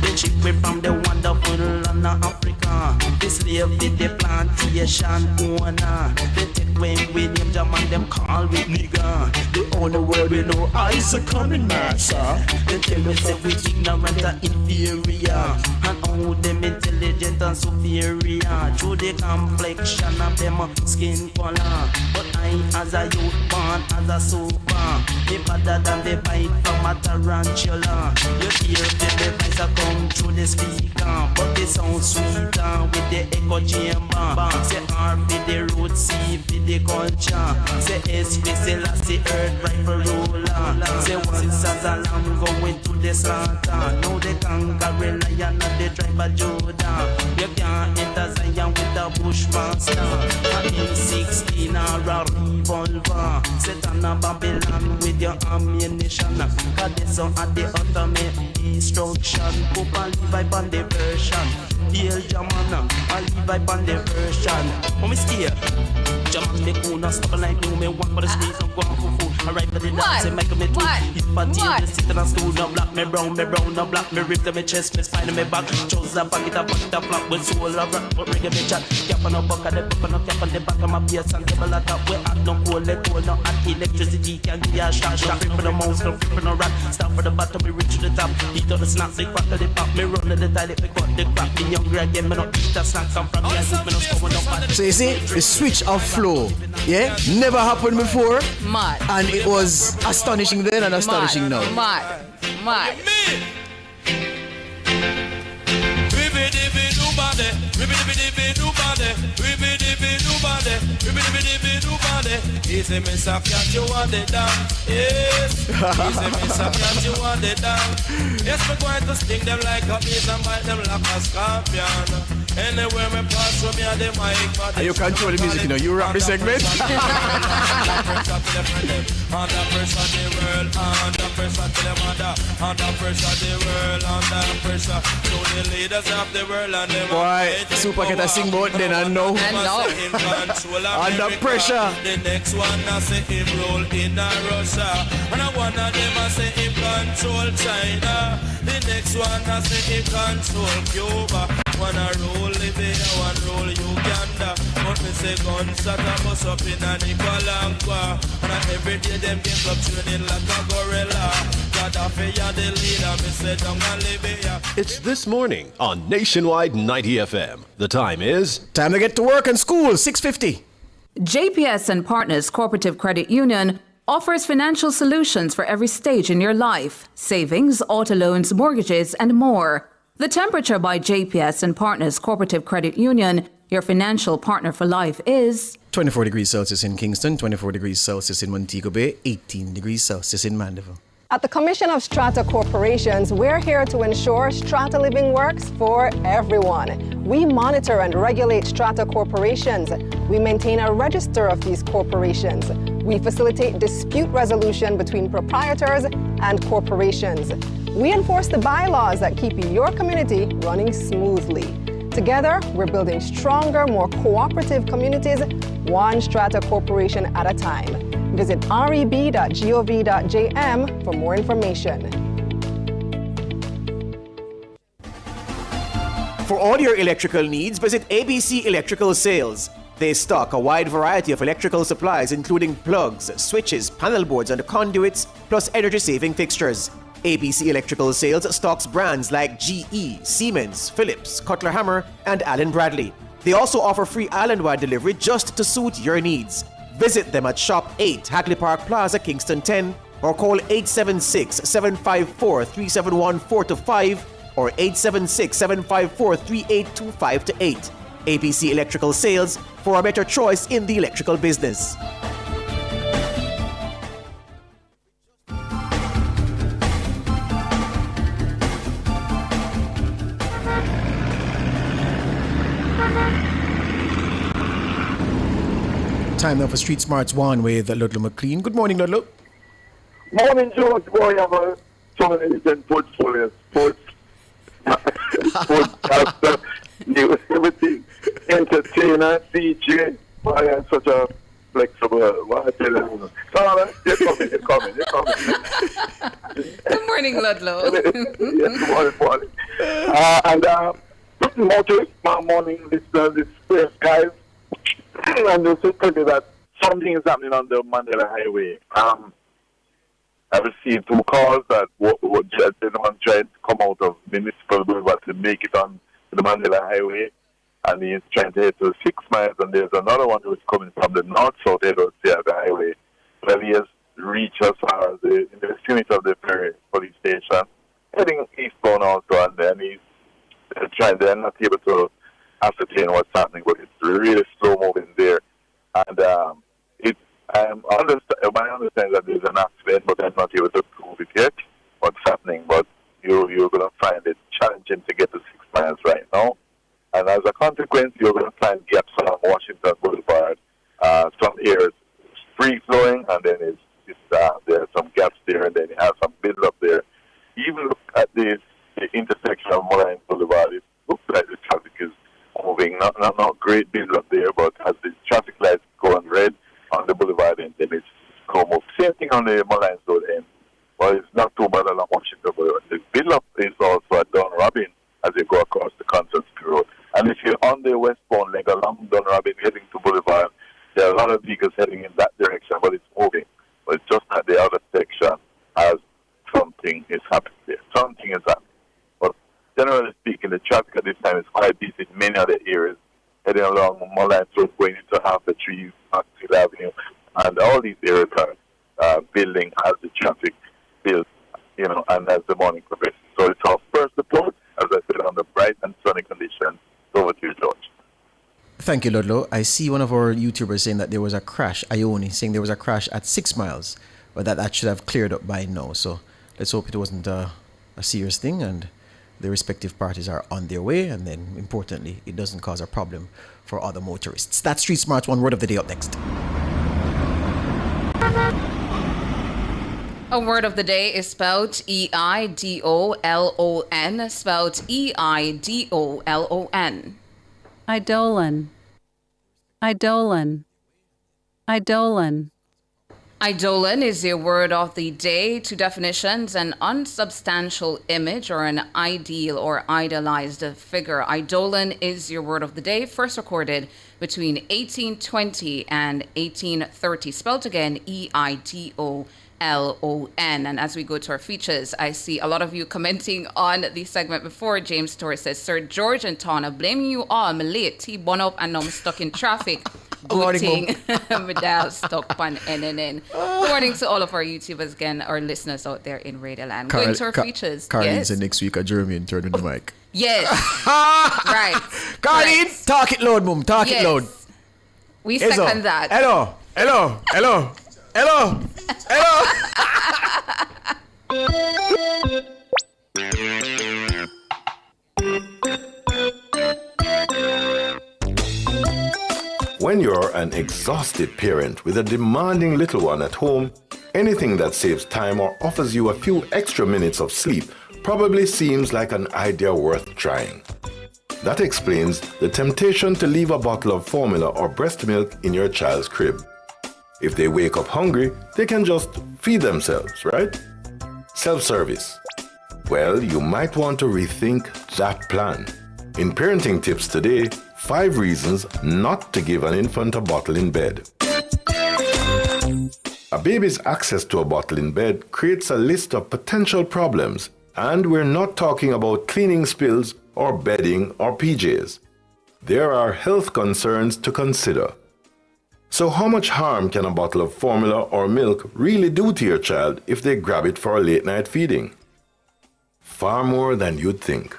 Speaker 25: Then ship me from the wonderful land of Africa. This slave with the plantation owner. They take away with him, jam and them call with nigga. They own the world with no eyes are coming, master. They tell us that we ignorant and inferior, and how them intelligent and superior through the complexion of them skin color. But I, as a youth, born as a super, me better than the bite from a tarantula. You hear the voice a come through the speaker, but it sounds sweeter with the echo chamber. Say R for the root, C for the culture. Say S for Selassie, earth rifle ruler. Say once as a lamb going to the slaughter. Now they conquer lion of the tribe of Judah. You can't enter Zion with a bushmaster. An M16 or a revolver. Set on a Babylon with your ammunition. Cause this one at the ultimate destruction. Pope and Levi on the version. Hail Jamana and Levi on the version. When we steer Jaman me kuna stop like you. Me one for the streets and go on for food. I ride for the dance and make me too. If I deal with sitting on stool, no black me brown, no black me rip to me chest, me spine me back. Chose a pocket up flap with soul of rock, but ring me chat. Cap on a buck at the pop and a cap on the back of my bass and table at top. We act no cold, let cold, no at electricity can give you a shot. Free for the mouse, no free for no rat. Stop for the bottom, we reach to the top. Eat all the snacks, they crack to the pop. Me run to the toilet, we cut the crap. Me younger again, me no eat the snack, come from me and me no score, no fat.
Speaker 7: So you see, the switch of flow, yeah, never happened before.
Speaker 3: Mad.
Speaker 7: And it was astonishing then and astonishing now.
Speaker 3: Mad.
Speaker 9: He say me suck cat you want it down. Yes. He say me suck cat you want it down. Yes, me going to sting them like a bees and bite them like a scorpion. Anywhere me pass from me and the mic.
Speaker 7: And you control the music, you know. You rap the segment.
Speaker 9: Under pressure the world, under pressure to the mother, under pressure the world, under pressure to the leaders of the world and them.
Speaker 7: Boy, Super get a sing about then and now. Under pressure.
Speaker 9: The next one I say him roll in Russia, and one of them I say him control China. The next one I say him control Cuba. One a roll Libya, one roll Uganda. But me say gunshot a bust up in a Nicaragua. And every day them get up training like a gorilla. God
Speaker 2: It's This Morning on Nationwide 90 FM. The time is...
Speaker 7: Time to get to work and school, 6:50.
Speaker 20: JPS and Partners Cooperative Credit Union offers financial solutions for every stage in your life: savings, auto loans, mortgages, and more. The Temperature by JPS and Partners Cooperative Credit Union, your financial partner for life, is
Speaker 7: 24 degrees Celsius in Kingston, 24 degrees Celsius in Montego Bay, 18 degrees Celsius in Mandeville.
Speaker 10: At the Commission of Strata Corporations, we're here to ensure strata living works for everyone. We monitor and regulate strata corporations. We maintain a register of these corporations. We facilitate dispute resolution between proprietors and corporations. We enforce the bylaws that keep your community running smoothly. Together, we're building stronger, more cooperative communities, one strata corporation at a time. Visit reb.gov.jm for more information.
Speaker 11: For all your electrical needs, visit ABC Electrical Sales. They stock a wide variety of electrical supplies, including plugs, switches, panel boards, and conduits, plus energy-saving fixtures. ABC Electrical Sales stocks brands like GE, Siemens, Philips, Cutler Hammer, and Allen Bradley. They also offer free island-wide delivery just to suit your needs. Visit them at Shop 8, Hagley Park Plaza, Kingston 10, or call 876-754-3714-5 or 876-754-3825-8. ABC Electrical Sales, for a better choice in the electrical business.
Speaker 7: Time now for Street Smarts 1 with Ludlow McLean. Good morning, Ludlow.
Speaker 12: Morning, George. Boy, I'm a journalist portfolio, sports, sportscaster, news, everything, entertainer, DJ. Why I'm such a flexible, what I tell you. They're coming.
Speaker 3: Good morning, Ludlow.
Speaker 12: Yes, morning. Motorists, my morning, this guys. And also tell you that something is happening on the Mandela Highway. I received 2 calls that gentleman tried to come out of Municipal Boulevard to make it on the Mandela Highway, and he's trying to head to 6 miles, and there's another one who's coming from the north-south end of the highway. Well, he has reached as far as in the vicinity of the Perry police station, heading eastbound also, and then he's they're not able to ascertain what's happening, but it's really slow moving there. And my understanding that there's an accident, but I'm not able to prove it yet, what's happening. But you're going to find it challenging to get to 6 miles right now. And as a consequence, you're going to find gaps on Washington Boulevard. Some areas free flowing, and then there are some gaps there, and then you have some build up there. Even look at the intersection of Moline Boulevard, it looks like the traffic is moving, not great build up there, but as the traffic lights go on red on the boulevard end, then it's go move. Same thing on the Moline Road end. Well, it's not too bad along Washington Boulevard. The build up is also at Don Robin as you go across the Constance Road. And if you're on the westbound leg along Don Robin heading to Boulevard, there are a lot of vehicles heading in that direction, but it's moving. But it's just at the other section as something is happening there. Something is happening. But generally speaking, the traffic at this time is quite busy in many other areas, heading along Moline Road, going into Half the Trees, Maxfield Avenue, and all these areas are building as the traffic builds, and as the morning progresses. So it's our first report, as I said, on the bright and sunny conditions. Over to you, George.
Speaker 7: Thank you, Ludlow. I see one of our YouTubers saying that there was a crash, Ione, saying there was a crash at 6 miles, but that should have cleared up by now. So let's hope it wasn't a serious thing and the respective parties are on their way, and then importantly, it doesn't cause a problem for other motorists. That's Street Smart 1 word of the day up next.
Speaker 3: A word of the day is spelled E-I-D-O-L-O-N, spelled E-I-D-O-L-O-N.
Speaker 13: Eidolon. Eidolon. Eidolon.
Speaker 3: Eidolon is your word of the day. Two definitions: an unsubstantial image or an ideal or idolized figure. Eidolon is your word of the day. First recorded between 1820 and 1830. Spelled again, Eidolon. And as we go to our features, I see a lot of you commenting on the segment before. James Torres says, Sir George and Tana, blaming you all. I'm late. T-bun up and now I'm stuck in traffic. Good thing. Medal stuck on NNN. Good morning to all of our YouTubers again, our listeners out there in Radio Land. Going to our features.
Speaker 7: Carleen said next week a Jeremy turn on the mic.
Speaker 3: Yes. Right.
Speaker 7: Carleen, right. Talk it loud, mum. Talk it loud.
Speaker 3: We second that.
Speaker 7: Hello.
Speaker 13: When you're an exhausted parent with a demanding little one at home, anything that saves time or offers you a few extra minutes of sleep probably seems like an idea worth trying. That explains the temptation to leave a bottle of formula or breast milk in your child's crib. If they wake up hungry, they can just feed themselves, right? Self-service. Well, you might want to rethink that plan. In Parenting Tips today, 5 reasons not to give an infant a bottle in bed. A baby's access to a bottle in bed creates a list of potential problems, and we're not talking about cleaning spills or bedding or PJs. There are health concerns to consider. So how much harm can a bottle of formula or milk really do to your child if they grab it for a late night feeding? Far more than you'd think.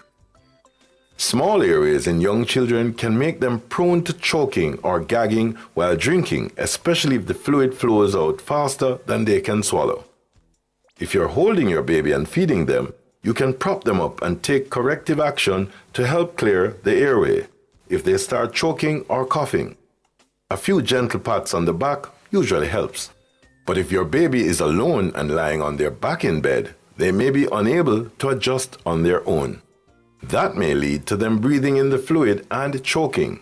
Speaker 13: Small areas in young children can make them prone to choking or gagging while drinking, especially if the fluid flows out faster than they can swallow. If you're holding your baby and feeding them, you can prop them up and take corrective action to help clear the airway if they start choking or coughing. A few gentle pats on the back usually helps. But if your baby is alone and lying on their back in bed, they may be unable to adjust on their own. That may lead to them breathing in the fluid and choking.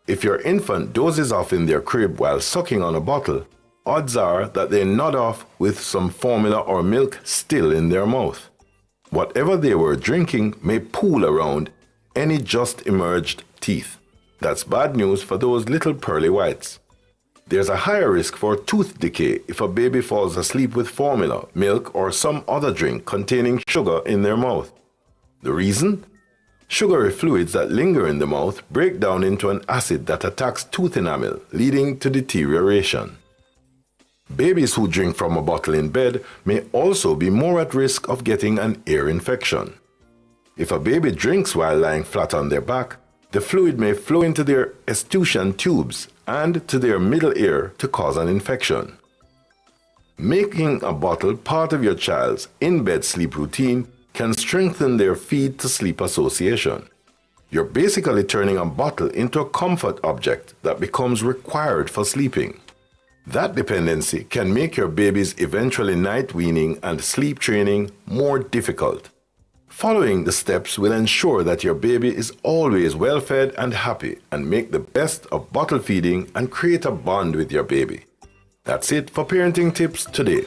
Speaker 13: If your infant dozes off in their crib while sucking on a bottle, odds are that they nod off with some formula or milk still in their mouth. Whatever they were drinking may pool around any just emerged teeth. That's bad news for those little pearly whites. There's a higher risk for tooth decay if a baby falls asleep with formula, milk, or some other drink containing sugar in their mouth. The reason? Sugary fluids that linger in the mouth break down into an acid that attacks tooth enamel, leading to deterioration. Babies who drink from a bottle in bed may also be more at risk of getting an ear infection. If a baby drinks while lying flat on their back, the fluid may flow into their escutcheon tubes and to their middle ear to cause an infection. Making a bottle part of your child's in-bed sleep routine can strengthen their feed-to-sleep association. You're basically turning a bottle into a comfort object that becomes required for sleeping. That dependency can make your baby's eventually night weaning and sleep training more difficult. Following the steps will ensure that your baby is always well-fed and happy, and make the best of bottle feeding and create a bond with your baby. That's it for Parenting Tips today.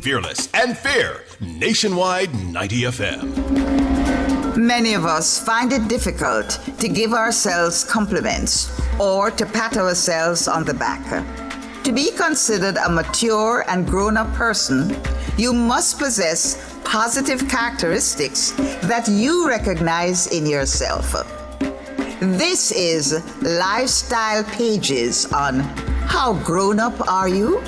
Speaker 2: Fearless and fair. Nationwide 90 FM.
Speaker 14: Many of us find it difficult to give ourselves compliments or to pat ourselves on the back. To be considered a mature and grown-up person, you must possess positive characteristics that you recognize in yourself. This is Lifestyle Pages on How Grown Up Are You?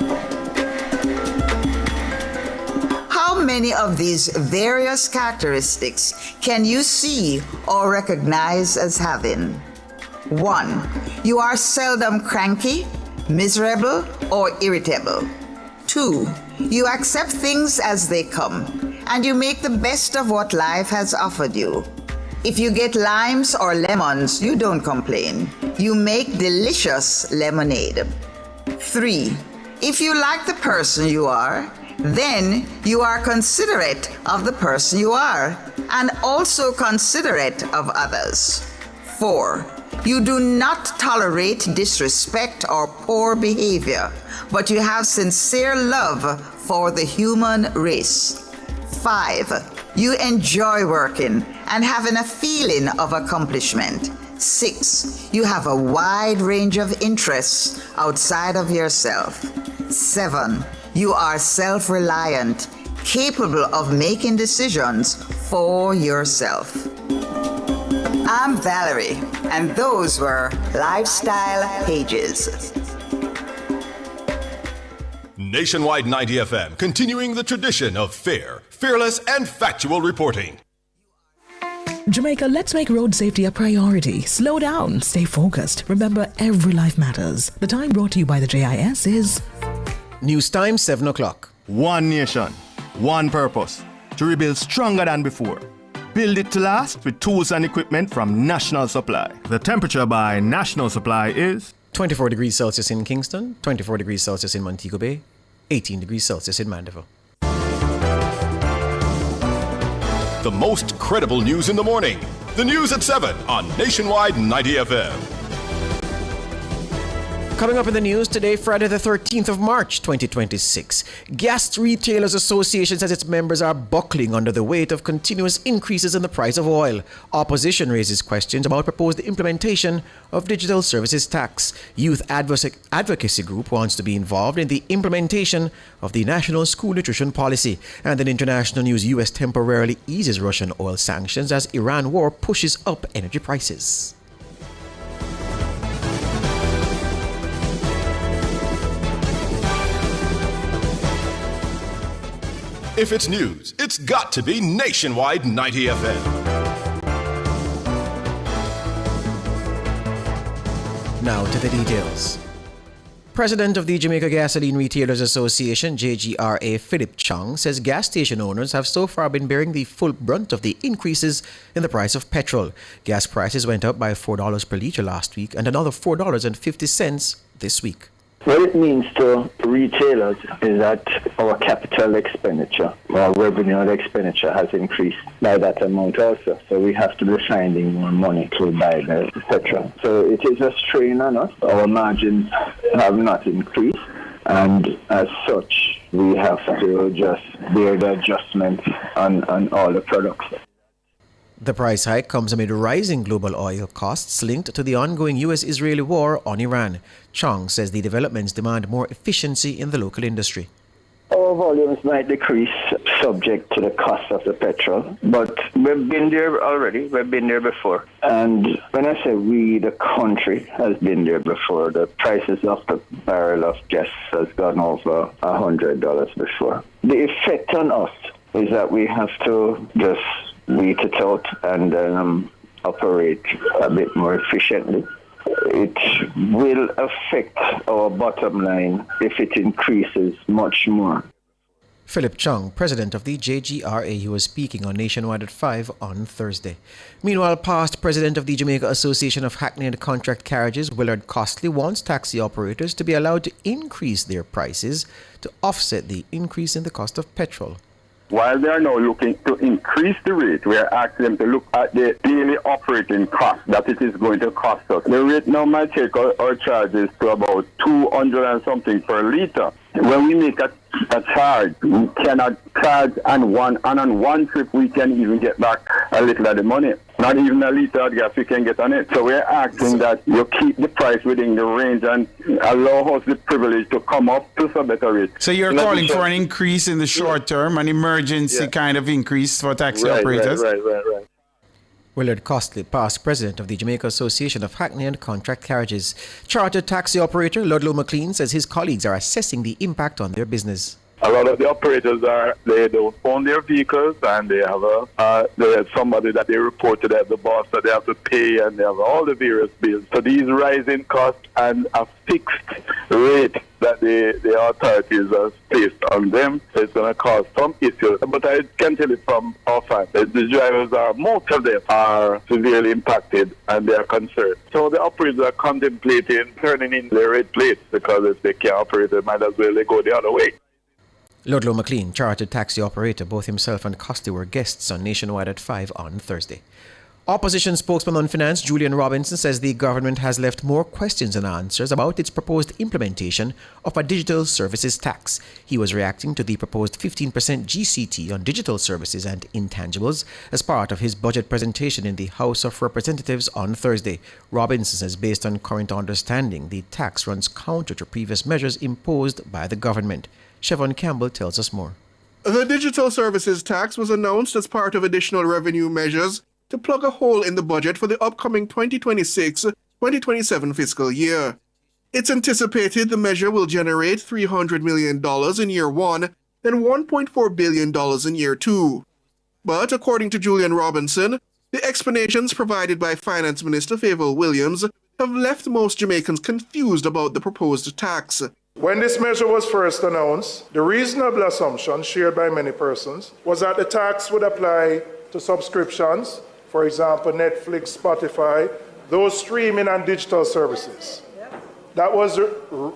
Speaker 14: How many of these various characteristics can you see or recognize as having? 1. You are seldom cranky, miserable, or irritable. 2. You accept things as they come, and you make the best of what life has offered you. If you get limes or lemons, you don't complain. You make delicious lemonade. 3. If you like the person you are, then you are considerate of the person you are, and also considerate of others. 4. You do not tolerate disrespect or poor behavior, but you have sincere love for the human race. 5. You enjoy working and having a feeling of accomplishment. 6. You have a wide range of interests outside of yourself. 7. You are self-reliant, capable of making decisions for yourself. I'm Valerie, and those were Lifestyle Pages.
Speaker 2: Nationwide 90 FM, continuing the tradition of fair, fearless, and factual reporting.
Speaker 4: Jamaica, let's make road safety a priority. Slow down, stay focused. Remember, every life matters. The time brought to you by the JIS is...
Speaker 7: News time, 7 o'clock.
Speaker 15: One nation, one purpose, to rebuild stronger than before. Build it to last with tools and equipment from National Supply. The temperature by National Supply is...
Speaker 7: 24 degrees Celsius in Kingston, 24 degrees Celsius in Montego Bay, 18 degrees Celsius in Mandeville.
Speaker 2: The most credible news in the morning. The news at 7 on Nationwide 90 FM.
Speaker 7: Coming up in the news today, Friday the 13th of March, 2026. Gas Retailers Association says its members are buckling under the weight of continuous increases in the price of oil. Opposition raises questions about proposed implementation of digital services tax. Youth Advocacy Group wants to be involved in the implementation of the National School Nutrition Policy. And in international news, U.S. temporarily eases Russian oil sanctions as Iran war pushes up energy prices.
Speaker 2: If it's news, it's got to be Nationwide 90 FM.
Speaker 7: Now to the details. President of the Jamaica Gasoline Retailers Association, JGRA, Philip Chung, says gas station owners have so far been bearing the full brunt of the increases in the price of petrol. Gas prices went up by $4 per litre last week and another $4.50 this week.
Speaker 16: What it means to retailers is that our capital expenditure, our revenue expenditure has increased by that amount also. So we have to be finding more money to buy the petrol. So it is a strain on us. Our margins have not increased. And as such, we have to just bear the adjustment on all the products.
Speaker 7: The price hike comes amid rising global oil costs linked to the ongoing U.S.-Israeli war on Iran. Chong says the developments demand more efficiency in the local industry.
Speaker 16: Our volumes might decrease subject to the cost of the petrol, but we've been there already. We've been there before. And when I say we, the country has been there before. The prices of the barrel of gas has gone over $100 before. The effect on us is that we have to just wait it out and operate a bit more efficiently. It will affect our bottom line if it increases much more.
Speaker 7: Philip Chung, president of the JGRA, who was speaking on Nationwide at 5 on Thursday. Meanwhile, past president of the Jamaica Association of Hackney and Contract Carriages, Willard Costley, wants taxi operators to be allowed to increase their prices to offset the increase in the cost of petrol.
Speaker 17: While they are now looking to increase the rate, we are asking them to look at the daily operating cost that it is going to cost us. The rate now might take our charges to about 200 and something per litre. When we make a charge, we cannot charge on one trip we can even get back a little of the money. Not even a litre of gas we can get on it. So we're asking that you keep the price within the range and allow us the privilege to come up to some better rate.
Speaker 18: So you're calling for an increase in the short term, an emergency kind of increase for taxi operators?
Speaker 16: Right.
Speaker 7: Willard Costley, past president of the Jamaica Association of Hackney and Contract Carriages. Chartered taxi operator Ludlow McLean says his colleagues are assessing the impact on their business.
Speaker 12: A lot of the operators they don't own their vehicles, and they have somebody that they report to the boss that they have to pay, and they have all the various bills. So these rising costs and a fixed rate that the authorities have placed on them is going to cause some issues. But I can tell you from our fact that the drivers most of them are severely impacted and they are concerned. So the operators are contemplating turning in their red plates, because if they can't operate, they might as well go the other way.
Speaker 7: Ludlow McLean, chartered taxi operator, both himself and Costley were guests on Nationwide at 5 on Thursday. Opposition spokesman on finance Julian Robinson says the government has left more questions than answers about its proposed implementation of a digital services tax. He was reacting to the proposed 15% GCT on digital services and intangibles as part of his budget presentation in the House of Representatives on Thursday. Robinson says based on current understanding, the tax runs counter to previous measures imposed by the government. Siobhan Campbell tells us more.
Speaker 1: The digital services tax was announced as part of additional revenue measures to plug a hole in the budget for the upcoming 2026-2027 fiscal year. It's anticipated the measure will generate $300 million in year one, then $1.4 billion in year two. But according to Julian Robinson, the explanations provided by Finance Minister Favour Williams have left most Jamaicans confused about the proposed tax.
Speaker 5: When this measure was first announced, the reasonable assumption shared by many persons was that the tax would apply to subscriptions, for example, Netflix, Spotify, those streaming and digital services. That was a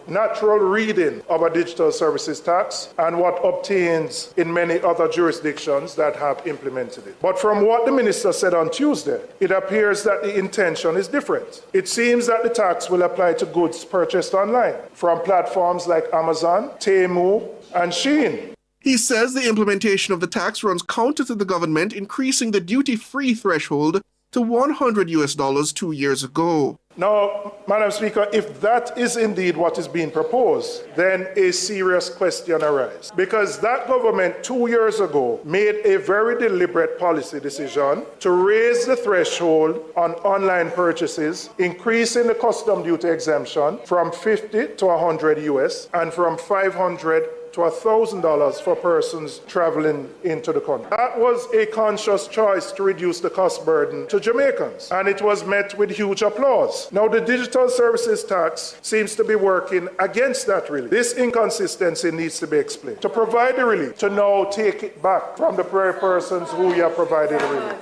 Speaker 5: natural reading of a digital services tax and what obtains in many other jurisdictions that have implemented it. But from what the minister said on Tuesday, it appears that the intention is different. It seems that the tax will apply to goods purchased online from platforms like Amazon, Temu, and Shein.
Speaker 1: He says the implementation of the tax runs counter to the government increasing the duty-free threshold to $100 2 years ago.
Speaker 5: Now, Madam Speaker, if that is indeed what is being proposed, then a serious question arises. Because that government 2 years ago made a very deliberate policy decision to raise the threshold on online purchases, increasing the custom duty exemption from 50 to 100 US and from 500 to $1,000 for persons traveling into the country. That was a conscious choice to reduce the cost burden to Jamaicans, and it was met with huge applause. Now, the digital services tax seems to be working against that relief. This inconsistency needs to be explained. To provide the relief, to now take it back from the very persons who you have provided the relief.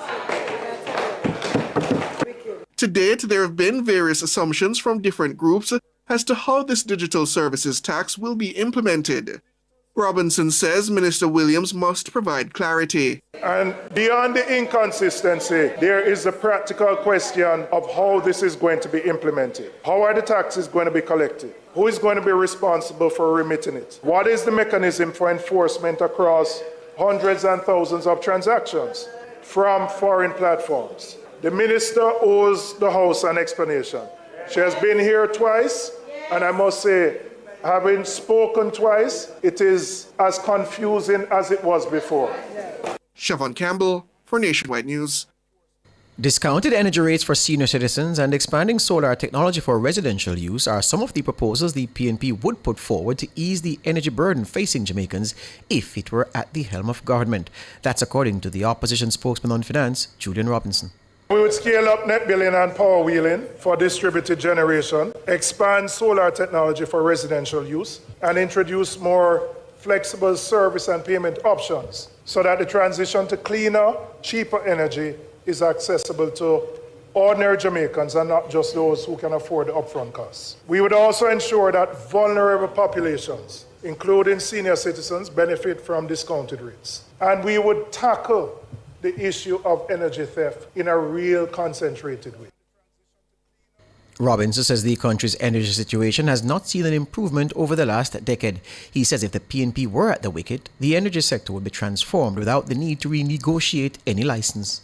Speaker 1: To date, there have been various assumptions from different groups as to how this digital services tax will be implemented. Robinson says Minister Williams must provide clarity.
Speaker 5: And beyond the inconsistency, there is a practical question of how this is going to be implemented. How are the taxes going to be collected? Who is going to be responsible for remitting it? What is the mechanism for enforcement across hundreds and thousands of transactions from foreign platforms? The minister owes the House an explanation. She has been here twice, and I must say, having spoken twice, it is as confusing as it was before.
Speaker 1: Siobhan Campbell for Nationwide News.
Speaker 7: Discounted energy rates for senior citizens and expanding solar technology for residential use are some of the proposals the PNP would put forward to ease the energy burden facing Jamaicans if it were at the helm of government. That's according to the opposition spokesman on finance, Julian Robinson.
Speaker 5: We would scale up net billing and power wheeling for distributed generation, expand solar technology for residential use, and introduce more flexible service and payment options so that the transition to cleaner, cheaper energy is accessible to ordinary Jamaicans and not just those who can afford the upfront costs. We would also ensure that vulnerable populations, including senior citizens, benefit from discounted rates. And we would tackle the issue of energy theft in a real concentrated way.
Speaker 7: Robinson says the country's energy situation has not seen an improvement over the last decade. He says if the PNP were at the wicket, the energy sector would be transformed without the need to renegotiate any license.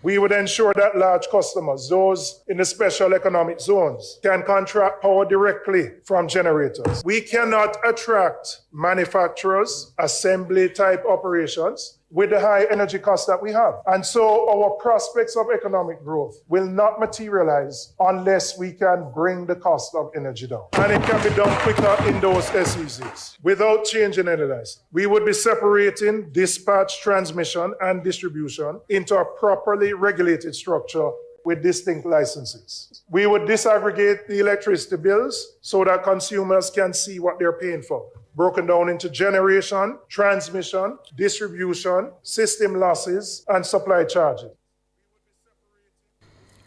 Speaker 5: We would ensure that large customers, those in the special economic zones, can contract power directly from generators. We cannot attract manufacturers, assembly type operations with the high energy costs that we have. And so our prospects of economic growth will not materialize unless we can bring the cost of energy down. And it can be done quicker in those SEZs without changing any license. We would be separating dispatch, transmission, and distribution into a properly regulated structure with distinct licenses. We would disaggregate the electricity bills so that consumers can see what they're paying for, broken down into generation, transmission, distribution, system losses, and supply charges.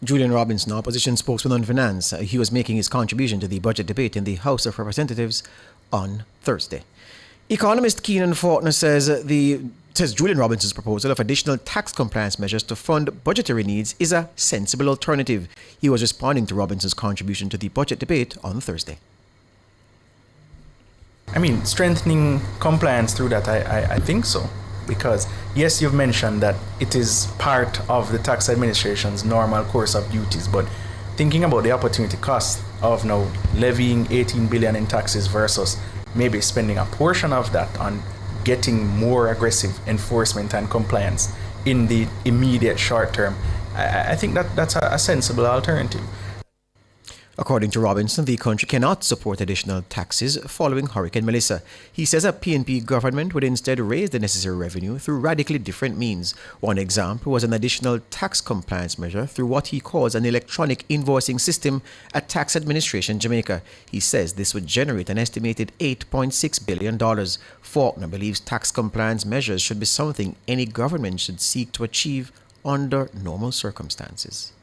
Speaker 7: Julian Robinson, opposition spokesman on finance, he was making his contribution to the budget debate in the House of Representatives on Thursday. Economist Keenan Faulkner says the Says Julian Robinson's proposal of additional tax compliance measures to fund budgetary needs is a sensible alternative. He was responding to Robinson's contribution to the budget debate on Thursday.
Speaker 6: I mean, strengthening compliance through that, I think so. Because, yes, you've mentioned that it is part of the tax administration's normal course of duties, but thinking about the opportunity cost of now levying 18 billion in taxes versus maybe spending a portion of that on getting more aggressive enforcement and compliance in the immediate short term, I think that's a sensible alternative.
Speaker 7: According to Robinson, the country cannot support additional taxes following Hurricane Melissa. He says a PNP government would instead raise the necessary revenue through radically different means. One example was an additional tax compliance measure through what he calls an electronic invoicing system at Tax Administration Jamaica. He says this would generate an estimated $8.6 billion. Faulkner believes tax compliance measures should be something any government should seek to achieve under normal circumstances.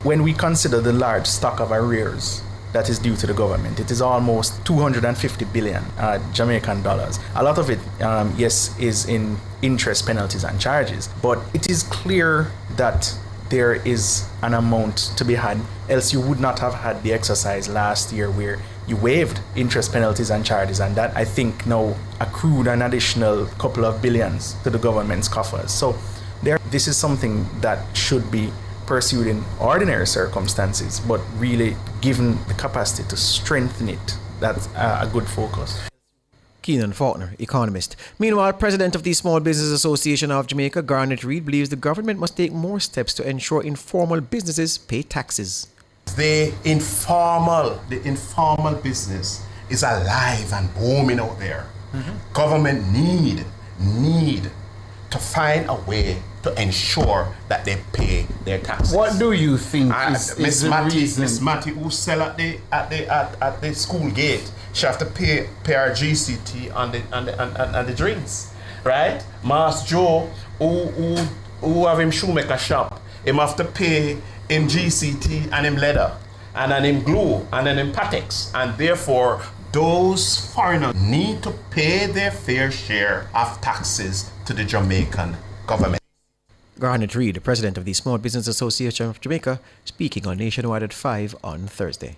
Speaker 6: When we consider the large stock of arrears that is due to the government, it is almost 250 billion Jamaican dollars. A lot of it, yes, is in interest, penalties and charges, but it is clear that there is an amount to be had, else you would not have had the exercise last year where you waived interest, penalties and charges, and that, I think, now accrued an additional couple of billions to the government's coffers. So this is something that should be pursued in ordinary circumstances, but really given the capacity to strengthen it, that's a good focus.
Speaker 7: Keenan Faulkner, economist. Meanwhile, President of the Small Business Association of Jamaica, Garnet Reid, believes the government must take more steps to ensure informal businesses pay taxes.
Speaker 19: The informal business is alive and booming out there. Mm-hmm. Government need to find a way to ensure that they pay their taxes.
Speaker 18: What do you think is the reason?
Speaker 19: Miss Matty, who sell at the school gate, she have to pay her GCT on the drinks, right? Mas Joe, who have him shoemaker shop, him have to pay him GCT and him leather, and then him glue, and then him Patex, and therefore those foreigners need to pay their fair share of taxes to the Jamaican government.
Speaker 7: Garnet Reid, the president of the Small Business Association of Jamaica, speaking on Nationwide at 5 on Thursday.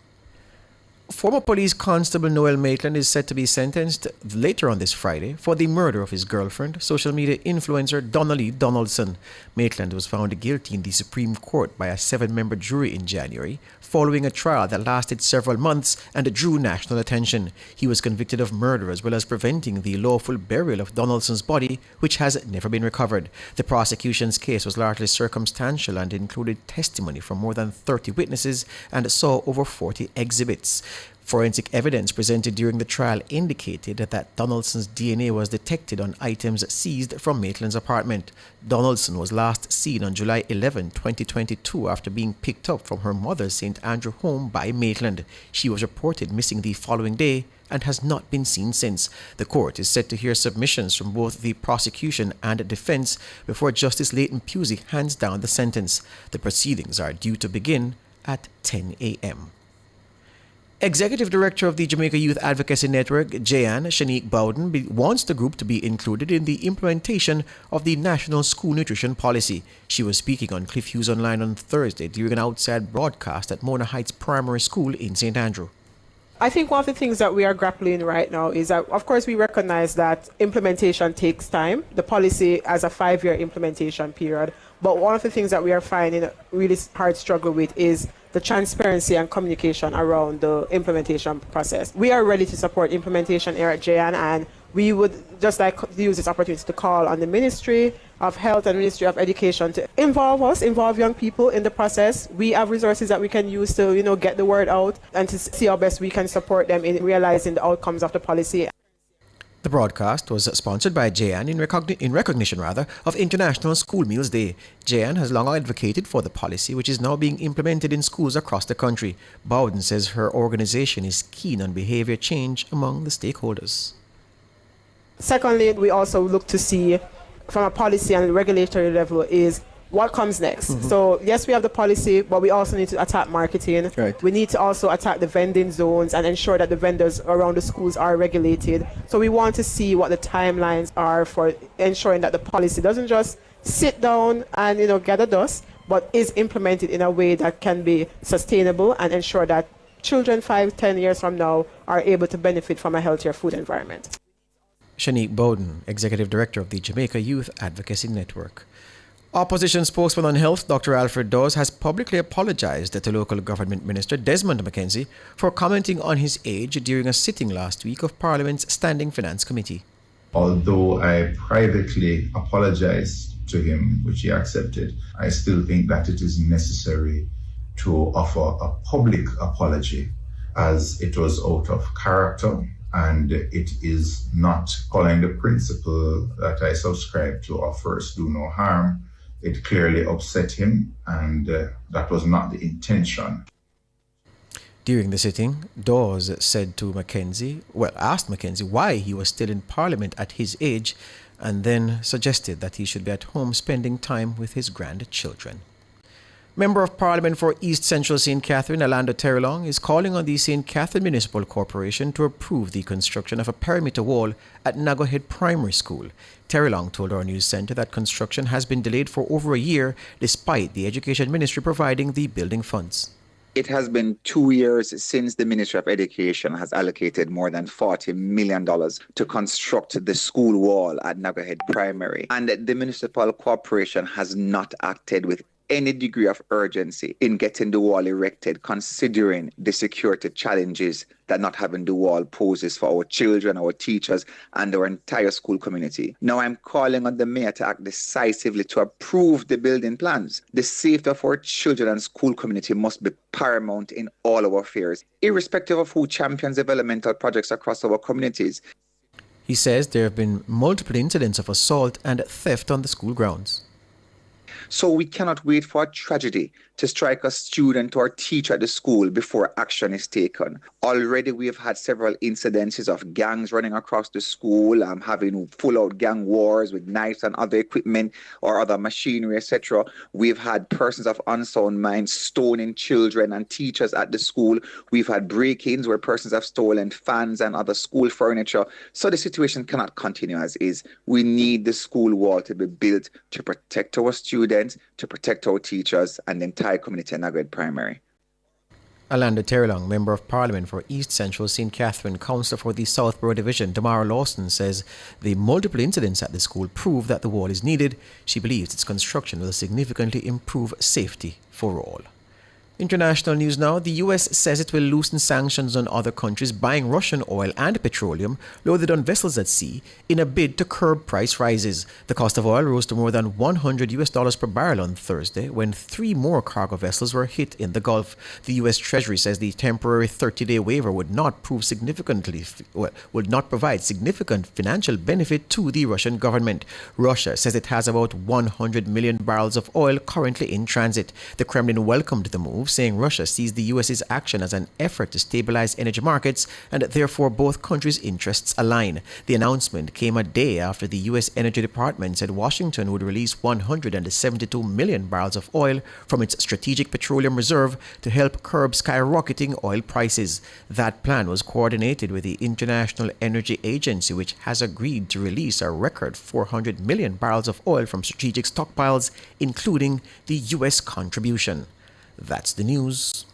Speaker 7: Former police constable Noel Maitland is set to be sentenced later on this Friday for the murder of his girlfriend, social media influencer Donnelly Donaldson. Maitland was found guilty in the Supreme Court by a 7-member jury in January, following a trial that lasted several months and drew national attention. He was convicted of murder as well as preventing the lawful burial of Donaldson's body, which has never been recovered. The prosecution's case was largely circumstantial and included testimony from more than 30 witnesses and saw over 40 exhibits. Forensic evidence presented during the trial indicated that Donaldson's DNA was detected on items seized from Maitland's apartment. Donaldson was last seen on July 11, 2022 after being picked up from her mother's St. Andrew home by Maitland. She was reported missing the following day and has not been seen since. The court is set to hear submissions from both the prosecution and defense before Justice Leighton Pusey hands down the sentence. The proceedings are due to begin at 10 a.m. Executive Director of the Jamaica Youth Advocacy Network, Jayan Shanique Bowden, wants the group to be included in the implementation of the National School Nutrition Policy. She was speaking on Cliff Hughes Online on Thursday during an outside broadcast at Mona Heights Primary School in St. Andrew.
Speaker 21: I think one of the things that we are grappling right now is that, of course, we recognize that implementation takes time. The policy has a 5-year implementation period. But one of the things that we are finding a really hard struggle with is the transparency and communication around the implementation process. We are ready to support implementation here at JAN, and we would just like to use this opportunity to call on the Ministry of Health and Ministry of Education to involve young people in the process. We have resources that we can use to, get the word out and to see how best we can support them in realizing the outcomes of the policy.
Speaker 7: The broadcast was sponsored by JAN in recognition of International School Meals Day. JAN has long advocated for the policy, which is now being implemented in schools across the country. Bowden says her organization is keen on behavior change among the stakeholders.
Speaker 21: Secondly, we also look to see from a policy and regulatory level is what comes next? So yes, we have the policy, but we also need to attack marketing.
Speaker 7: Right.
Speaker 21: We need to also attack the vending zones and ensure that the vendors around the schools are regulated. So we want to see what the timelines are for ensuring that the policy doesn't just sit down and gather dust, but is implemented in a way that can be sustainable and ensure that children 5-10 years from now are able to benefit from a healthier food environment.
Speaker 7: Shanique Bowden, Executive Director of the Jamaica Youth Advocacy Network. Opposition spokesman on health, Dr. Alfred Dawes, has publicly apologized to local government minister Desmond McKenzie for commenting on his age during a sitting last week of Parliament's Standing Finance Committee.
Speaker 8: Although I privately apologized to him, which he accepted, I still think that it is necessary to offer a public apology, as it was out of character and it is not following the principle that I subscribe to of first do no harm. It clearly upset him, and that was not the intention.
Speaker 7: During the sitting, Dawes said to asked McKenzie why he was still in Parliament at his age, and then suggested that he should be at home spending time with his grandchildren. Member of Parliament for East Central St. Catherine, Orlando Terrelong, is calling on the St. Catherine Municipal Corporation to approve the construction of a perimeter wall at Nagohead Primary School. Terrelong told our news centre that construction has been delayed for over a year, despite the Education Ministry providing the building funds.
Speaker 22: It has been 2 years since the Ministry of Education has allocated more than $40 million to construct the school wall at Nagohead Primary, and the municipal corporation has not acted with any degree of urgency in getting the wall erected, considering the security challenges that not having the wall poses for our children, our teachers, and our entire school community. Now I'm calling on the mayor to act decisively to approve the building plans. The safety of our children and school community must be paramount in all our affairs, irrespective of who champions developmental projects across our communities.
Speaker 7: He says there have been multiple incidents of assault and theft on the school grounds.
Speaker 22: So we cannot wait for a tragedy to strike a student or teacher at the school before action is taken. Already we have had several incidences of gangs running across the school, having full-out gang wars with knives and other equipment or other machinery, etc. We've had persons of unsound minds stoning children and teachers at the school. We've had break-ins where persons have stolen fans and other school furniture. So the situation cannot continue as is. We need the school wall to be built to protect our students, to protect our teachers, and the entire community in Nagohead Primary.
Speaker 7: Orlando Terrelong, Member of Parliament for East Central St. Catherine, Councillor for the Southborough Division, Damara Lawson, says the multiple incidents at the school prove that the wall is needed. She believes its construction will significantly improve safety for all. International news now. The US says it will loosen sanctions on other countries buying Russian oil and petroleum loaded on vessels at sea in a bid to curb price rises. The cost of oil rose to more than $100 per barrel on Thursday when 3 more cargo vessels were hit in the Gulf. The US Treasury says the temporary 30-day waiver would not provide significant financial benefit to the Russian government. Russia says it has about 100 million barrels of oil currently in transit. The Kremlin welcomed the move, saying Russia sees the US's action as an effort to stabilize energy markets and therefore both countries' interests align. The announcement came a day after the US Energy Department said Washington would release 172 million barrels of oil from its strategic petroleum reserve to help curb skyrocketing oil prices. That plan was coordinated with the International Energy Agency, which has agreed to release a record 400 million barrels of oil from strategic stockpiles, including the US contribution. That's the news.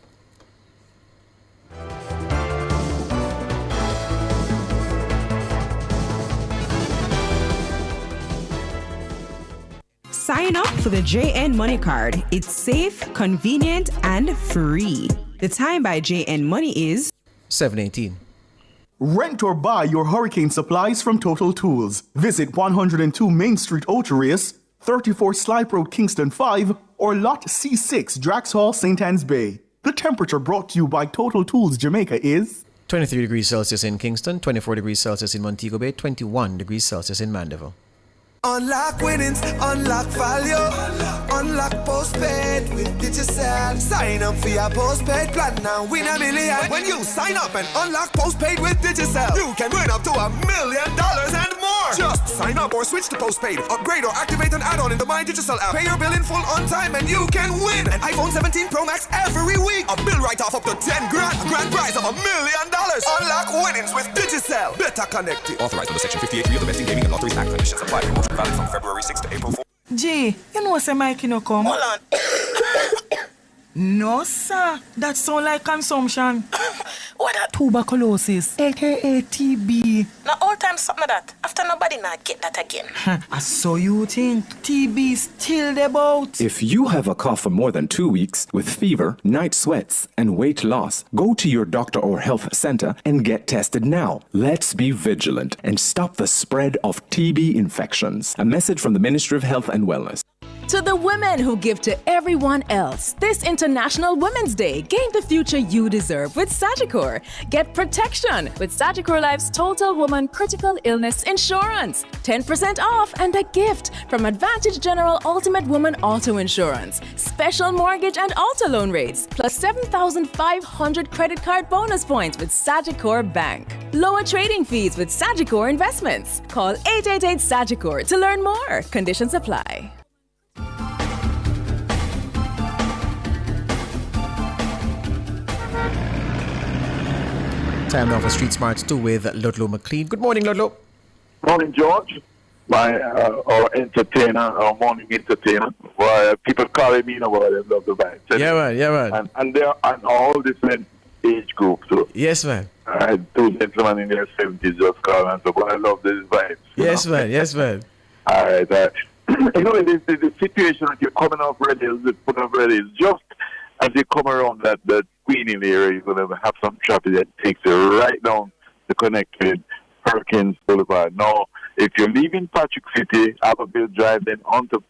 Speaker 23: Sign up for the JN Money Card. It's safe, convenient, and free. The time by JN Money is
Speaker 7: 7:18.
Speaker 24: Rent or buy your hurricane supplies from Total Tools. Visit 102 Main Street, Outaris, 34 Slipe Road, Kingston 5, or Lot C6, Drax Hall, St. Anne's Bay. The temperature brought to you by Total Tools Jamaica is
Speaker 7: 23 degrees Celsius in Kingston, 24 degrees Celsius in Montego Bay, 21 degrees Celsius in Mandeville.
Speaker 9: Unlock winnings, unlock value, unlock postpaid with Digicel. Sign up for your postpaid plan now, win $1 million. When you sign up and unlock postpaid with Digicel, you can win up to $1 million and more. Just sign up or switch to postpaid, upgrade or activate an add-on in the My Digicel app. Pay your bill in full on time and you can win an iPhone 17 Pro Max every week. A bill write-off up to $10 grand, a grand prize of $1 million. Unlock winnings with Digicel. Better connected.
Speaker 10: Authorized under Section 58 of the Betting, Gaming and Lotteries Act. Conditions apply. Promotion valid from February 6 to April 4.
Speaker 11: Gee, you know say Mikey no come.
Speaker 20: Hold on.
Speaker 11: No, sir. That sound like consumption.
Speaker 20: What that?
Speaker 11: Tuberculosis, aka TB.
Speaker 20: Now all time something like that. After nobody now get that again.
Speaker 11: So you think TB still about?
Speaker 25: If you have a cough for more than 2 weeks with fever, night sweats, and weight loss, go to your doctor or health center and get tested now. Let's be vigilant and stop the spread of TB infections. A message from the Ministry of Health and Wellness.
Speaker 26: To the women who give to everyone else, this International Women's Day, gain the future you deserve with Sagicor. Get protection with Sagicor Life's Total Woman Critical Illness Insurance. 10% off and a gift from Advantage General Ultimate Woman Auto Insurance. Special mortgage and auto loan rates, plus 7,500 credit card bonus points with Sagicor Bank. Lower trading fees with Sagicor Investments. Call 888-SAGICOR to learn more. Conditions apply.
Speaker 7: Time now for Street Smarts 2 with Ludlow McLean. Good morning, Ludlow.
Speaker 12: Morning, George. Our entertainer, our morning entertainer. Well, people calling me now, I love the vibes.
Speaker 7: Yeah, man.
Speaker 12: And they're on all different age groups. So.
Speaker 7: Yes, man.
Speaker 12: I had two gentlemen in their 70s just calling and so, but I love these vibes.
Speaker 7: Yes, man.
Speaker 12: All right. You know, the situation that you're coming off ready, is just as you come around that Queenie area, you're going to have some traffic that takes you right down the connected Perkins Boulevard. Now, if you're leaving Patrick City, Abbeville Drive, then onto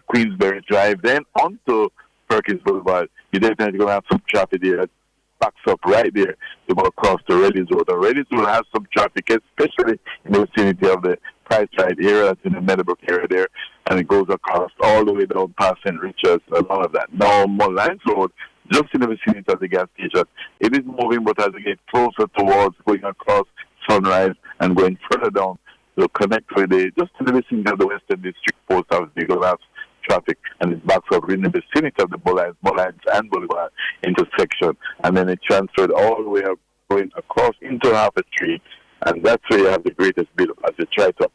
Speaker 12: Queensbury Drive, then onto Perkins Boulevard, you're definitely going to have some traffic there that backs up right there to go across the Reddy's Road. The Reddy's Road has some traffic, especially in the vicinity of the Price Right area, that's in the Meadowbrook area there, and it goes across all the way down past St. Richard's and all of that. Now, Mullines Road, just in the vicinity of the gas station, it is moving, but as you get closer towards going across Sunrise and going further down to connect with just in the vicinity of the Western District Post Office, you're going to have traffic, and it backs up in the vicinity of the Mullines and Boulevard intersection, and then it transferred all the way up, going across into Harper Street, and that's where you have the greatest build-up as you try to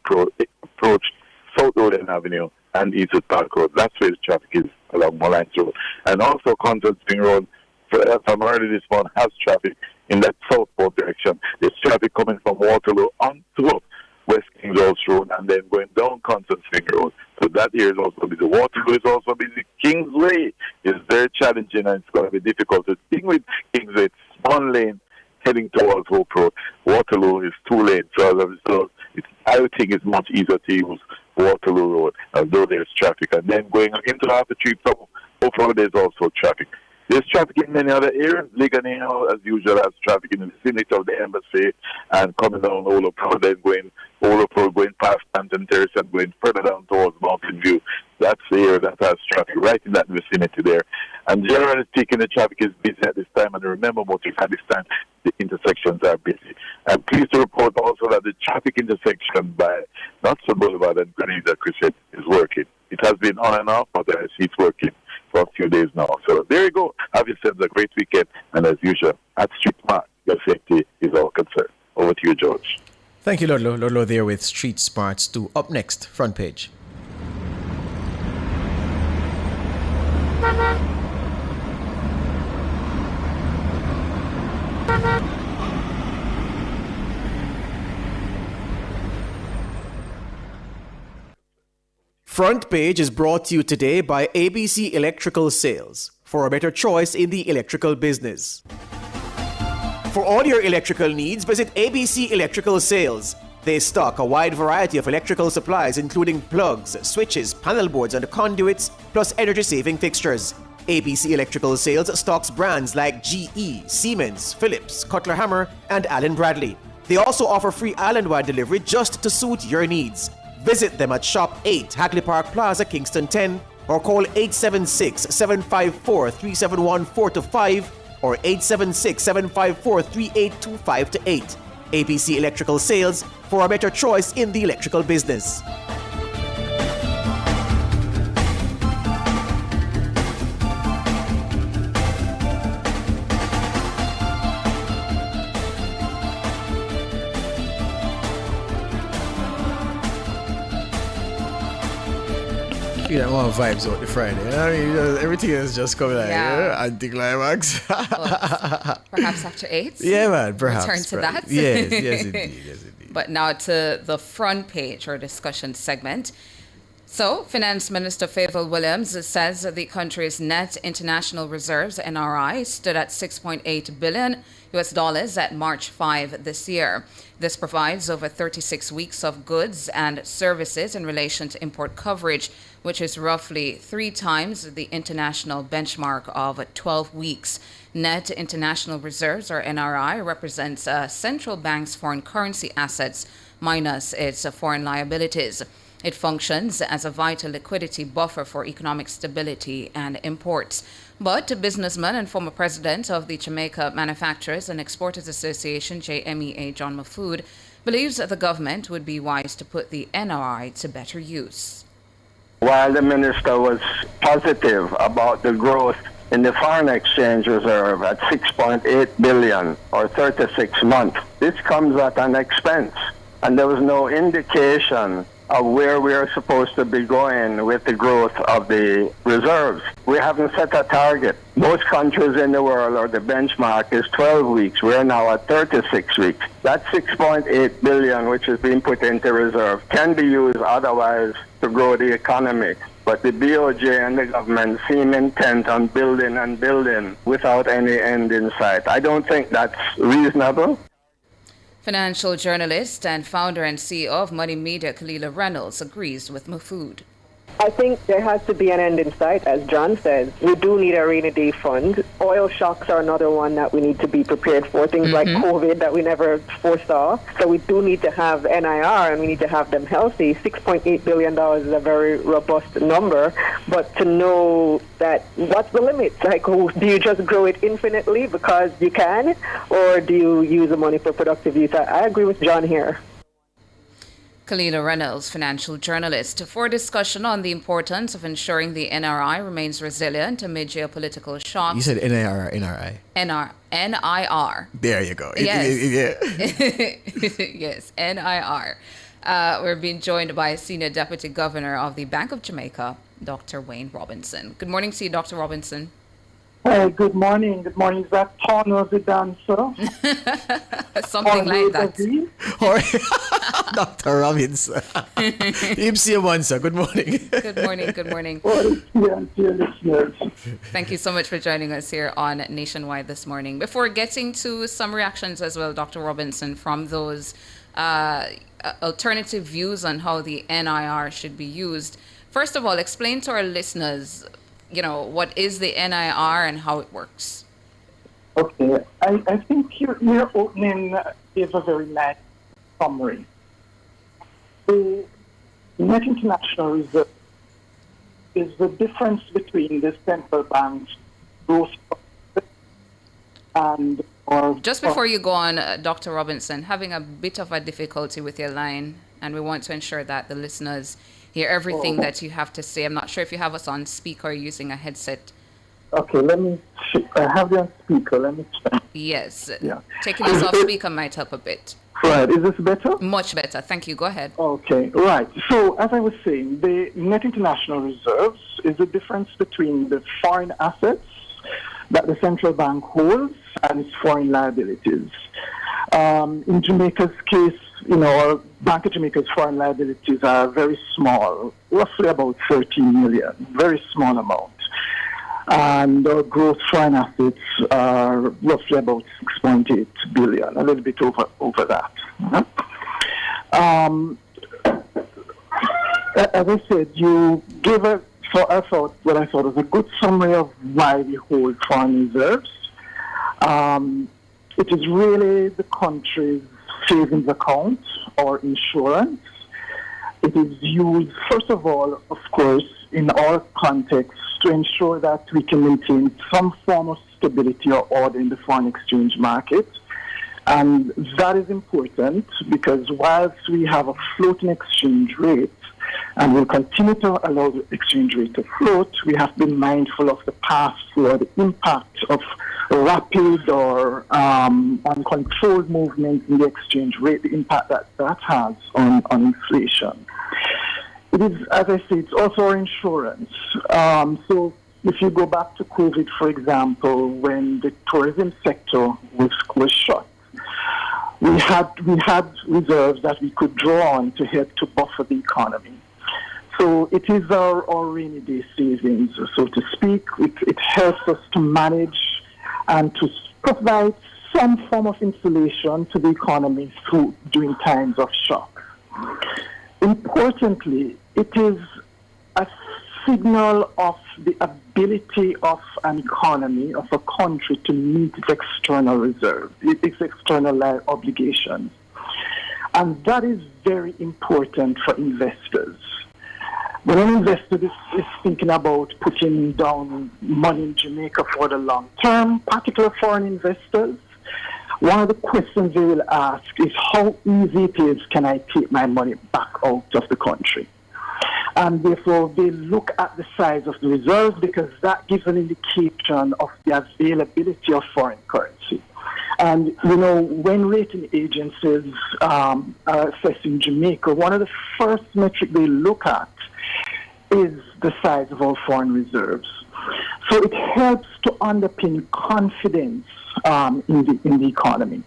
Speaker 12: approach South Road Avenue and Eastwood Park Road. That's where the traffic is along Mullines Road. And also Constance Spring Road, from early this morning, has traffic in that southbound direction. There's traffic coming from Waterloo onto West Kings Road and then going down Constance Spring Road. So that area is also busy. Waterloo is also busy. Kingsway is very challenging and it's going to be difficult. The thing with Kingsway, it's one lane heading towards Hope Road. Waterloo is 2 lanes. So I would think it's much easier to use Waterloo Road, although there's traffic. And then going into Harper Street from Hope Road, there's also traffic. There's traffic in many other areas. Liganeo, as usual, has traffic in the vicinity of the embassy and coming down Olop Road, then going past Hampton Terrace and going further down towards Mountain View. That's the area that has traffic right in that vicinity there. And generally speaking, the traffic is busy at this time. And remember, motorists at this time, the intersections are busy. I'm pleased to report also that the traffic intersection by Knoxville Boulevard and Grenada Crescent is working. It has been on and off, but I see it's working for a few days now. So there you go. Have yourselves a great weekend. And as usual, at Street Smart, your safety is our concern. Over to you, George.
Speaker 7: Thank you, Ludlow. Ludlow there with Street Smarts 2. Up next, front page. Front Page is brought to you today by ABC Electrical Sales, for a better choice in the electrical business. For all your electrical needs, visit ABC Electrical Sales. They stock a wide variety of electrical supplies including plugs, switches, panel boards and conduits, plus energy-saving fixtures. ABC Electrical Sales stocks brands like GE, Siemens, Philips, Cutler Hammer and Allen Bradley. They also offer free island-wide delivery just to suit your needs.
Speaker 2: Visit them at Shop 8, Hagley Park Plaza, Kingston 10, or call 876-754-3714-5 or 876-754-3825-8. APC Electrical Sales, for a better choice in the electrical business.
Speaker 7: You know, more vibes out the Friday. I mean, everything is just coming like anticlimax.
Speaker 3: Perhaps after 8.
Speaker 7: Yeah, man. Perhaps.
Speaker 3: Return to that.
Speaker 7: Yes, indeed. Yes, indeed.
Speaker 3: But now to the front page or discussion segment. So, Finance Minister Fayval Williams says the country's net international reserves, NRI, stood at $6.8 billion at March 5 this year. This provides over 36 weeks of goods and services in relation to import coverage, which is roughly 3 times the international benchmark of 12 weeks. Net international reserves, or NRI, represents a central bank's foreign currency assets minus its foreign liabilities. It functions as a vital liquidity buffer for economic stability and imports. But businessman and former president of the Jamaica Manufacturers and Exporters Association, JMEA, John Mahfood, believes that the government would be wise to put the NRI to better use.
Speaker 16: While the minister was positive about the growth in the foreign exchange reserve at $6.8 billion or 36 months, this comes at an expense. And there was no indication of where we are supposed to be going with the growth of the reserves. We haven't set a target. Most countries in the world, or the benchmark, is 12 weeks. We're now at 36 weeks. That $6.8 billion, which is being put into reserve, can be used otherwise to grow the economy. But the BOJ and the government seem intent on building and building without any end in sight. I don't think that's reasonable.
Speaker 3: Financial journalist and founder and CEO of Money Media, Kalila Reynolds, agrees with Mahfood.
Speaker 4: I think there has to be an end in sight, as John says. We do need a rainy day fund. Oil shocks are another one that we need to be prepared for, things like COVID that we never foresaw. So we do need to have NIR, and we need to have them healthy. $6.8 billion is a very robust number, but to know that what's the limit? Like, do you just grow it infinitely because you can, or do you use the money for productive use? I agree with John here.
Speaker 3: Kalila Reynolds, financial journalist, for discussion on the importance of ensuring the NRI remains resilient amid geopolitical shocks.
Speaker 7: You said NIR or NRI?
Speaker 3: NIR.
Speaker 7: There you go.
Speaker 3: Yes. Yes, NIR. We're being joined by Senior Deputy Governor of the Bank of Jamaica, Dr. Wayne Robinson. Good morning to you, Dr. Robinson.
Speaker 13: Good morning. Good morning. Is that Tano the dancer?
Speaker 3: Something like that.
Speaker 7: Or Dr. Robinson. Ipsy Amansa. Good morning.
Speaker 3: Good morning. Good morning. Thank you so much for joining us here on Nationwide this morning. Before getting to some reactions as well, Dr. Robinson, from those alternative views on how the NIR should be used, first of all, explain to our listeners, what is the NIR and how it works?
Speaker 13: Okay, I think your opening is a very nice summary. The net international reserve is the difference between the central bank's growth and...
Speaker 3: Just before you go on, Dr. Robinson, having a bit of a difficulty with your line, and we want to ensure that the listeners hear everything that you have to say. I'm not sure if you have us on speaker or using a headset.
Speaker 13: Okay, I have you on speaker. Let me check.
Speaker 3: Yes. Yeah. Taking us off speaker might help a bit.
Speaker 13: Right. Is this better?
Speaker 3: Much better. Thank you. Go ahead.
Speaker 13: Okay. Right. So, as I was saying, the net international reserves is the difference between the foreign assets that the central bank holds and its foreign liabilities. In Jamaica's case, Bank of Jamaica's foreign liabilities are very small, roughly about 13 million, very small amount. And our gross foreign assets are roughly about 6.8 billion, a little bit over that. As I said, you gave what I thought was a good summary of why we hold foreign reserves. It is really the country's savings account or insurance. It is used, first of all, of course, in our context to ensure that we can maintain some form of stability or order in the foreign exchange market. And that is important because whilst we have a floating exchange rate and will continue to allow the exchange rate to float, we have been mindful of the pass-through or the impact of rapid or uncontrolled movement in the exchange rate, the impact that has on inflation. It is, as I say, it's also our insurance. So if you go back to COVID, for example, when the tourism sector was shut, we had reserves that we could draw on to help to buffer the economy. So it is our rainy day savings, so to speak. It helps us to manage and to provide some form of insulation to the economy during times of shock. Importantly, it is a signal of the ability of an economy, of a country, to meet its external reserve, its external obligations. And that is very important for investors. When an investor is thinking about putting down money in Jamaica for the long term, particularly foreign investors, one of the questions they will ask is how easy it is, can I take my money back out of the country? And therefore, they look at the size of the reserves because that gives an indication of the availability of foreign currency. And, you know, when rating agencies are assessing Jamaica, one of the first metrics they look at is the size of our foreign reserves. So it helps to underpin confidence in the economy.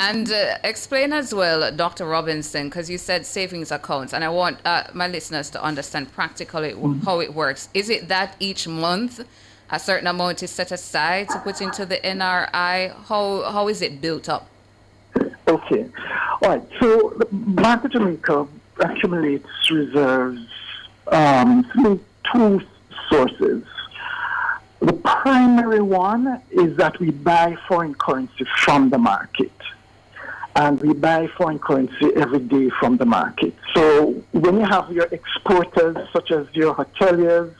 Speaker 3: And explain as well, Dr. Robinson, because you said savings accounts, and I want my listeners to understand practically how it works. Is it that each month a certain amount is set aside to put into the NRI? How is it built up?
Speaker 13: Okay. All right. So the Bank of Jamaica accumulates reserves through two sources. The primary one is that we buy foreign currency from the market. And we buy foreign currency every day from the market. So when you have your exporters, such as your hoteliers,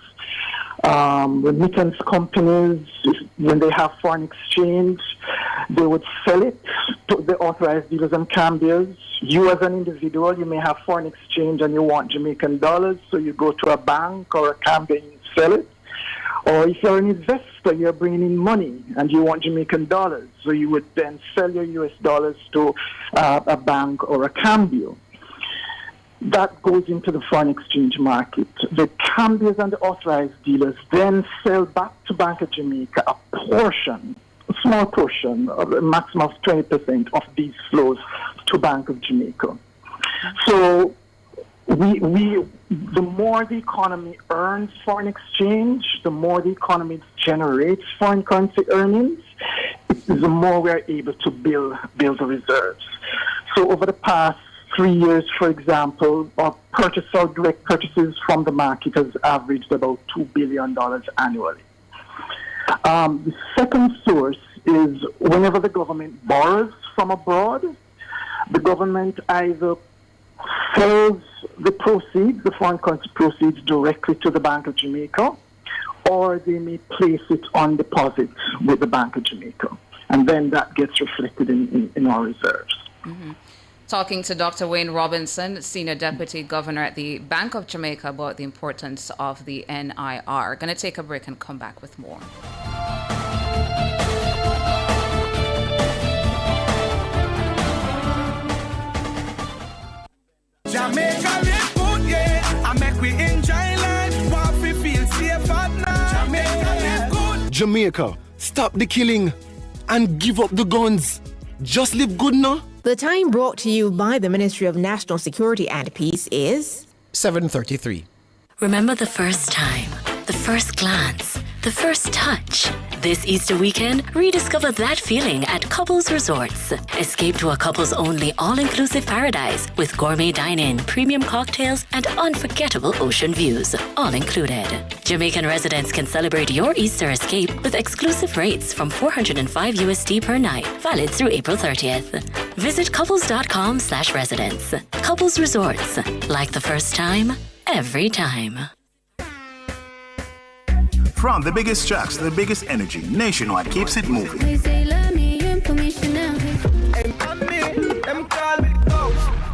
Speaker 13: remittance companies, when they have foreign exchange, they would sell it to the authorized dealers and cambiers. You as an individual, you may have foreign exchange and you want Jamaican dollars, so you go to a bank or a cambier and you sell it. Or if you're an investor, you're bringing in money and you want Jamaican dollars, so you would then sell your US dollars to a bank or a cambio. That goes into the foreign exchange market. The cambiers and the authorized dealers then sell back to Bank of Jamaica a portion, a small portion, of a maximum of 20% of these flows to Bank of Jamaica. So the more the economy earns foreign exchange, the more the economy generates foreign currency earnings, the more we are able to build the reserves. So over the past 3 years, for example, our direct purchases from the market has averaged about $2 billion annually. The second source is whenever the government borrows from abroad, the government either sells the proceeds, the foreign currency proceeds, directly to the Bank of Jamaica, or they may place it on deposit with the Bank of Jamaica. And then that gets reflected in our reserves.
Speaker 3: Mm-hmm. Talking to Dr. Wayne Robinson, Senior Deputy Governor at the Bank of Jamaica, about the importance of the NIR. Going to take a break and come back with more.
Speaker 9: Jamaica live good, yeah. I make we enjoy life, while we feel safe at night. Jamaica live good.
Speaker 1: Jamaica, stop the killing and give up the guns. Just live good now.
Speaker 5: The time brought to you by the Ministry of National Security and Peace is
Speaker 7: 7:33.
Speaker 6: Remember the first time, the first glance, the the first touch. This Easter weekend, rediscover that feeling at Couples Resorts. Escape to a couples-only all-inclusive paradise with gourmet dine-in, premium cocktails, and unforgettable ocean views, all included. Jamaican residents can celebrate your Easter escape with exclusive rates from $405 USD per night, valid through April 30th. Visit couples.com/residents. Couples Resorts, like the first time, every time.
Speaker 14: From the biggest tracks to the biggest energy, Nationwide keeps it moving.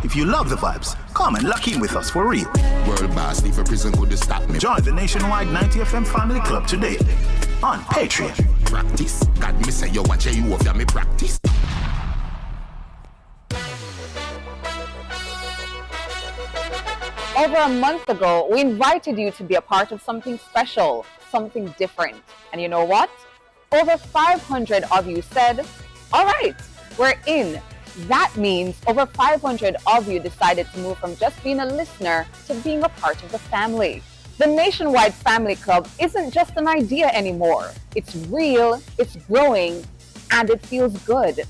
Speaker 14: If you love the vibes, come and lock in with us for real.
Speaker 15: World boss, leave a prison could stop me.
Speaker 14: Join the Nationwide 90 FM Family Club today on Patreon.
Speaker 15: Practice. God me say you watch you over me practice.
Speaker 17: Over a month ago, we invited you to be a part of something special, something different. And you know what? Over 500 of you said, all right, we're in. That means over 500 of you decided to move from just being a listener to being a part of the family. The Nationwide Family Club isn't just an idea anymore. It's real, it's growing, and it feels good.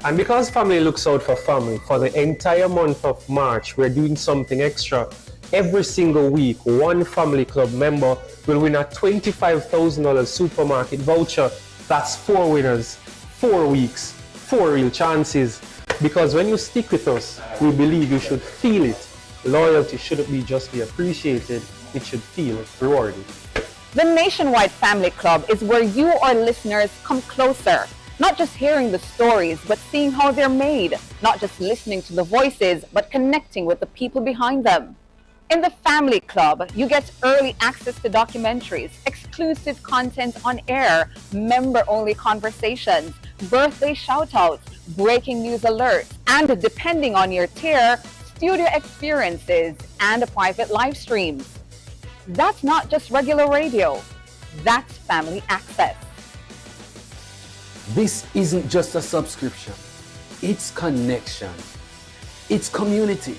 Speaker 18: And because family looks out for family, for the entire month of March, we're doing something extra. Every single week, one family club member will win a $25,000 supermarket voucher. That's 4 winners, 4 weeks, 4 real chances. Because when you stick with us, we believe you should feel it. Loyalty shouldn't just be appreciated, it should feel rewarded.
Speaker 17: The Nationwide Family Club is where you, our listeners, come closer. Not just hearing the stories, but seeing how they're made. Not just listening to the voices, but connecting with the people behind them. In the Family Club, you get early access to documentaries, exclusive content on air, member-only conversations, birthday shout-outs, breaking news alerts, and depending on your tier, studio experiences and private live streams. That's not just regular radio. That's family access.
Speaker 19: This isn't just a subscription. It's connection. It's community.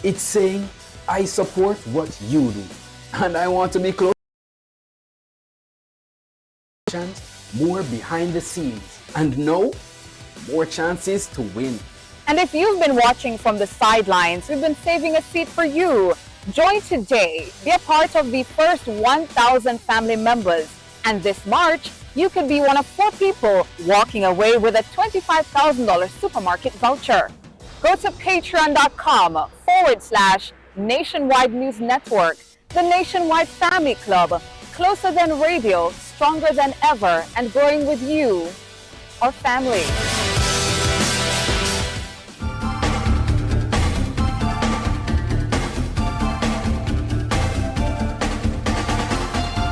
Speaker 19: It's saying, I support what you do. And I want to be close. More behind the scenes. And no, more chances to win.
Speaker 17: And if you've been watching from the sidelines, we've been saving a seat for you. Join today. Be a part of the first 1,000 family members. And this March, you could be one of 4 people walking away with a $25,000 supermarket voucher. Go to patreon.com/Nationwide News Network, the Nationwide Family Club, closer than radio, stronger than ever, and growing with you, our family.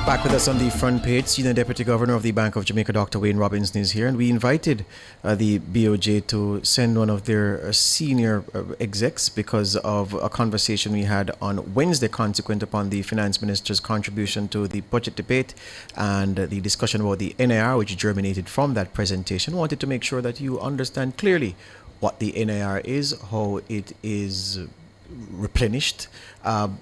Speaker 7: Back with us on the front page, Senior Deputy Governor of the Bank of Jamaica, Dr. Wayne Robinson, is here, and we invited the BOJ to send one of their senior execs because of a conversation we had on Wednesday consequent upon the Finance Minister's contribution to the budget debate and the discussion about the NIR, which germinated from that presentation. Wanted to make sure that you understand clearly what the NIR is, how it is replenished,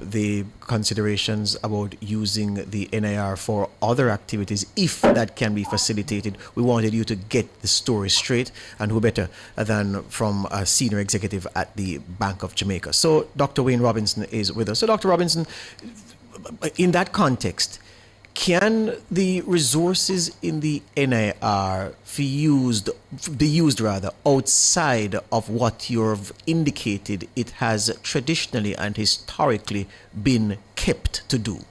Speaker 7: the considerations about using the NIR for other activities, if that can be facilitated. We wanted you to get the story straight, and who better than from a senior executive at the Bank of Jamaica. So Dr. Wayne Robinson is with us. So Dr. Robinson, in that context, can the resources in the NIR be used outside of what you've indicated it has traditionally and historically been kept to do?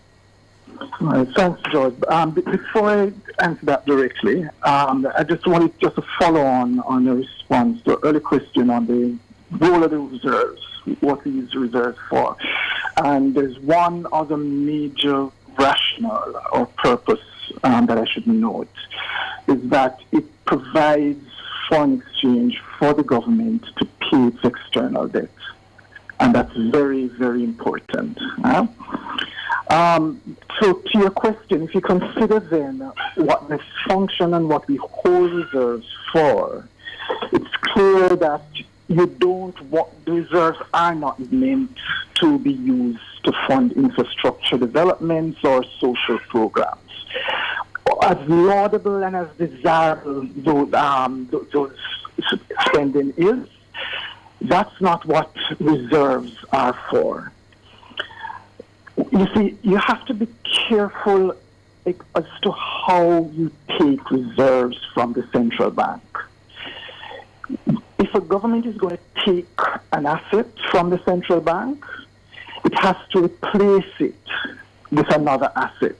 Speaker 13: Thanks, George. Before I answer that directly, I just wanted to follow on a response to the early question on the role of the reserves, what we use reserves for. And there's one other major rationale or purpose that I should note, is that it provides foreign exchange for the government to pay its external debt. And that's very, very important. So to your question, if you consider then what the function and what we hold reserves for, it's clear that you don't want, the reserves are not meant to be used to fund infrastructure developments or social programs. As laudable and as desirable those spending is, that's not what reserves are for. You see, you have to be careful as to how you take reserves from the central bank. If a government is going to take an asset from the central bank, it has to replace it with another asset.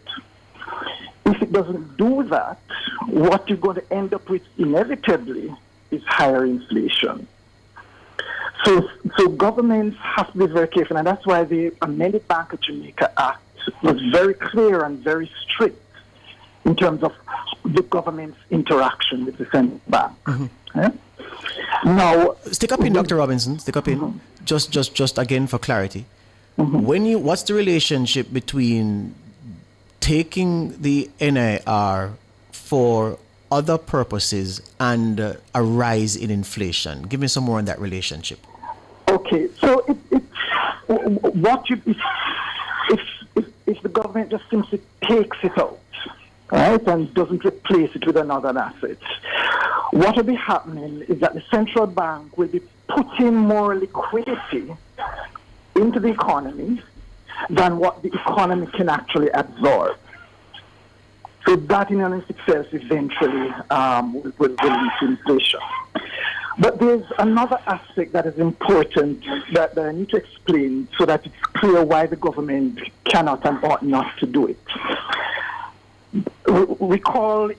Speaker 13: If it doesn't do that, what you're going to end up with inevitably is higher inflation. So governments have to be very careful, and that's why the amended Bank of Jamaica Act was very clear and very strict in terms of the government's interaction with the central bank. Yeah? Now,
Speaker 7: stick up in, Dr. Robinson. Stick up in. Just again for clarity. What's the relationship between taking the NIR for other purposes and a rise in inflation? Give me some more on that relationship.
Speaker 13: Okay, so if the government just simply takes it out, right, and doesn't replace it with another asset, what will be happening is that the central bank will be putting more liquidity into the economy than what the economy can actually absorb. So that in and of itself eventually will lead to inflation. But there's another aspect that is important that I need to explain so that it's clear why the government cannot and ought not to do it. Recall,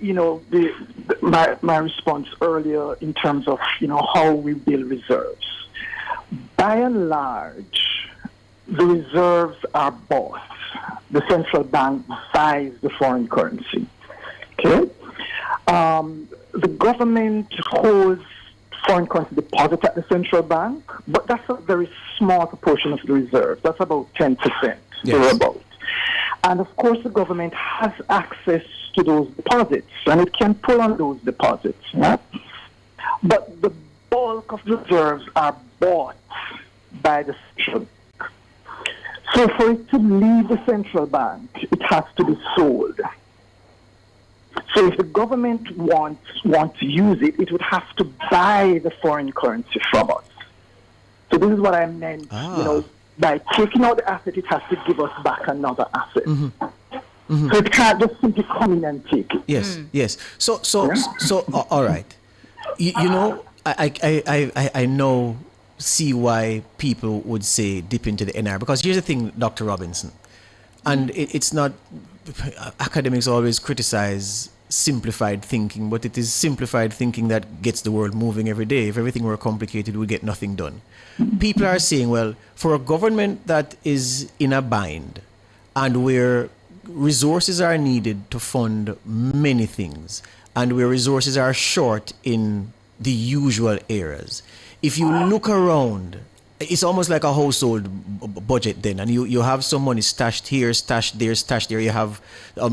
Speaker 13: my response earlier in terms of, how we build reserves. By and large, the reserves are bought. The central bank buys the foreign currency. Okay? The government holds foreign currency deposit at the central bank, but that's a very small proportion of the reserve. That's about 10%. Yes. About. And of course, the government has access to those deposits, and it can pull on those deposits. Yeah? But the bulk of the reserves are bought by the central bank. So for it to leave the central bank, it has to be sold. So if the government wants to use it, it would have to buy the foreign currency from us. So this is what I meant, by taking out the asset, it has to give us back another asset. So it can't just simply come in and take it.
Speaker 7: Yes. So all right. I know, see why people would say dip into the NR, because here's the thing, Dr. Robinson, and it's not, academics always criticize simplified thinking, but it is simplified thinking that gets the world moving every day. If everything were complicated, we get nothing done. People are saying, well, for a government that is in a bind and where resources are needed to fund many things and where resources are short in the usual areas, if you look around, it's almost like a household budget then, and you have some money stashed here, stashed there, you have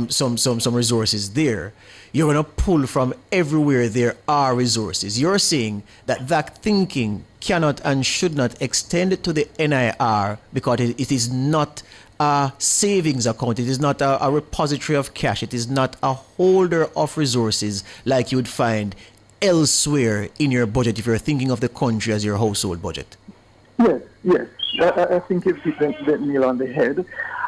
Speaker 7: some resources there. You're going to pull from everywhere there are resources. You're saying that thinking cannot and should not extend to the NIR because it is not a savings account, it is not a repository of cash, it is not a holder of resources like you would find elsewhere in your budget if you're thinking of the country as your household budget.
Speaker 13: Yes. I think you've hit the nail on the head.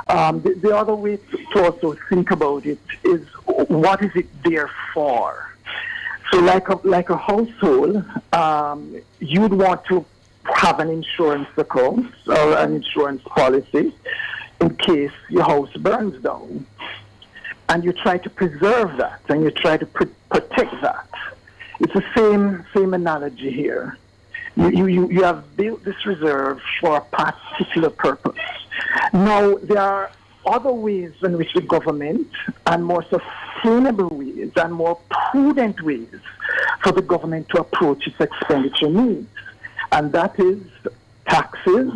Speaker 13: The other way to also think about it is, what is it there for? So like a household, you'd want to have an insurance account or an insurance policy in case your house burns down. And you try to preserve that, and you try to protect that. It's the same analogy here. You have built this reserve for a particular purpose. Now, there are other ways in which the government, and more sustainable ways and more prudent ways for the government to approach its expenditure needs. And that is taxes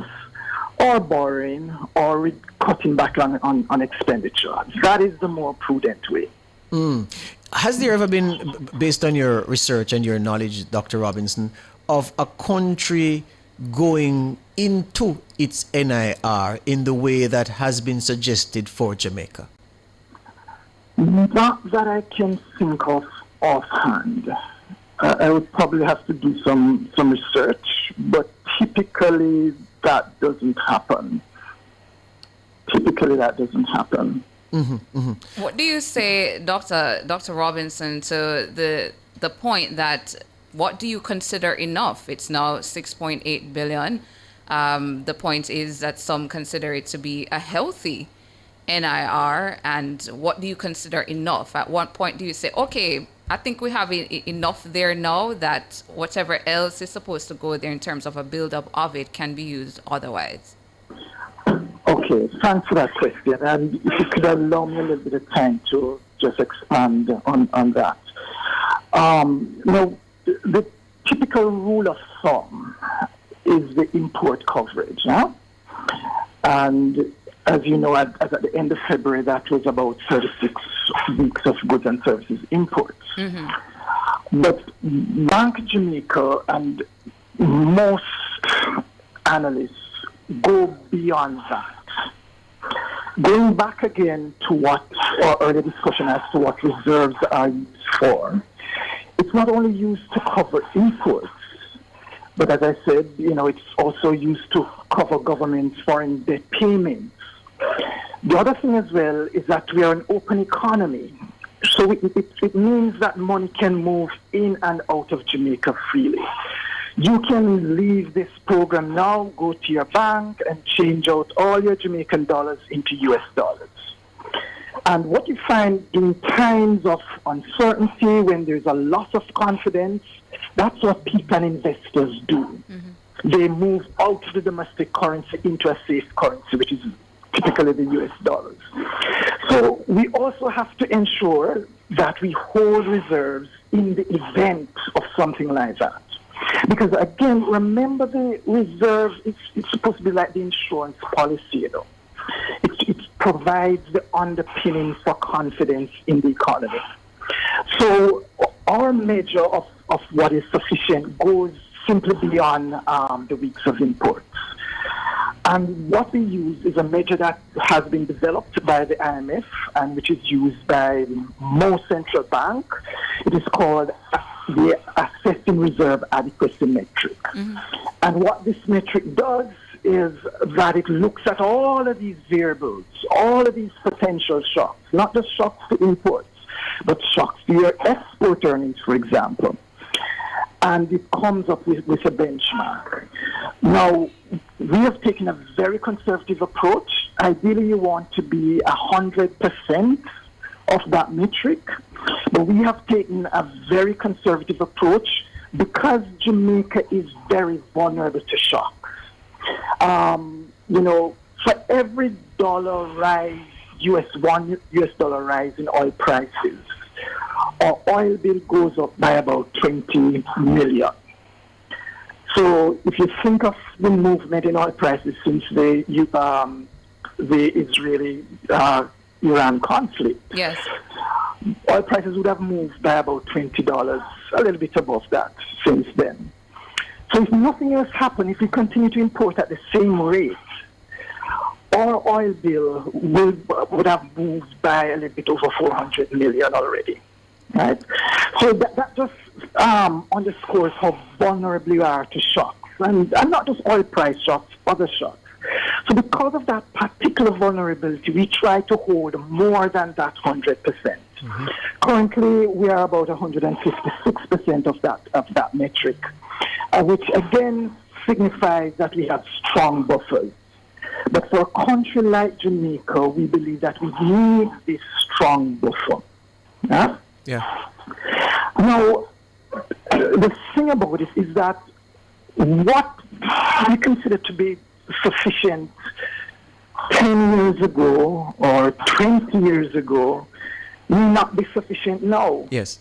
Speaker 13: or borrowing or cutting back on expenditure. That is the more prudent way.
Speaker 7: Has there ever been, based on your research and your knowledge, Dr. Robinson, of a country going into its NIR in the way that has been suggested for Jamaica?
Speaker 13: Not that I can think of offhand. I would probably have to do some research, but typically that doesn't happen.
Speaker 3: What do you say, Dr. Robinson, to the point that what do you consider enough? It's now 6.8 billion. The point is that some consider it to be a healthy NIR, and what do you consider enough? At what point do you say, okay, I think we have enough there now that whatever else is supposed to go there in terms of a build-up of it can be used otherwise?
Speaker 13: Okay, thanks for that question. And if you could allow me a little bit of time to just expand on that. Now, the typical rule of thumb is the import coverage. Huh? And as you know, at the end of February, that was about 36 weeks of goods and services imports. Mm-hmm. But Bank of Jamaica and most analysts go beyond that. Going back again to what our earlier discussion as to what reserves are used for, it's not only used to cover imports, but as I said, it's also used to cover government's foreign debt payments. The other thing as well is that we are an open economy. So it means that money can move in and out of Jamaica freely. You can leave this program now, go to your bank and change out all your Jamaican dollars into US dollars. And what you find in times of uncertainty, when there's a loss of confidence, that's what people and investors do. Mm-hmm. They move out of the domestic currency into a safe currency, which is typically the US dollars. So we also have to ensure that we hold reserves in the event of something like that. Because again, remember the reserve, it's supposed to be like the insurance policy, It provides the underpinning for confidence in the economy. So our measure of what is sufficient goes simply beyond the weeks of imports. And what we use is a measure that has been developed by the IMF and which is used by most central banks. It is called the Assessing Reserve Adequacy Metric. Mm-hmm. And what this metric does is that it looks at all of these variables, all of these potential shocks, not just shocks to imports, but shocks to your export earnings, for example. And it comes up with a benchmark. Now, we have taken a very conservative approach. Ideally, you want to be 100% of that metric, but we have taken a very conservative approach because Jamaica is very vulnerable to shocks. For every dollar rise, US dollar rise in oil prices, our oil bill goes up by about 20 million. So if you think of the movement in oil prices since the Israeli-Iran conflict,
Speaker 3: yes,
Speaker 13: oil prices would have moved by about $20, a little bit above that since then. So if nothing else happened, if we continue to import at the same rate, our oil bill would have moved by a little bit over 400 million already. Right? So that just underscores how vulnerable we are to shocks. And not just oil price shocks, other shocks. So because of that particular vulnerability, we try to hold more than that 100%. Mm-hmm. Currently, we are about 156% of that metric, which again signifies that we have strong buffers. But for a country like Jamaica, we believe that we need this strong buffer. Yeah?
Speaker 7: Yeah.
Speaker 13: Now, the thing about it is that what we consider to be sufficient 10 years ago or 20 years ago may not be sufficient now.
Speaker 7: Yes.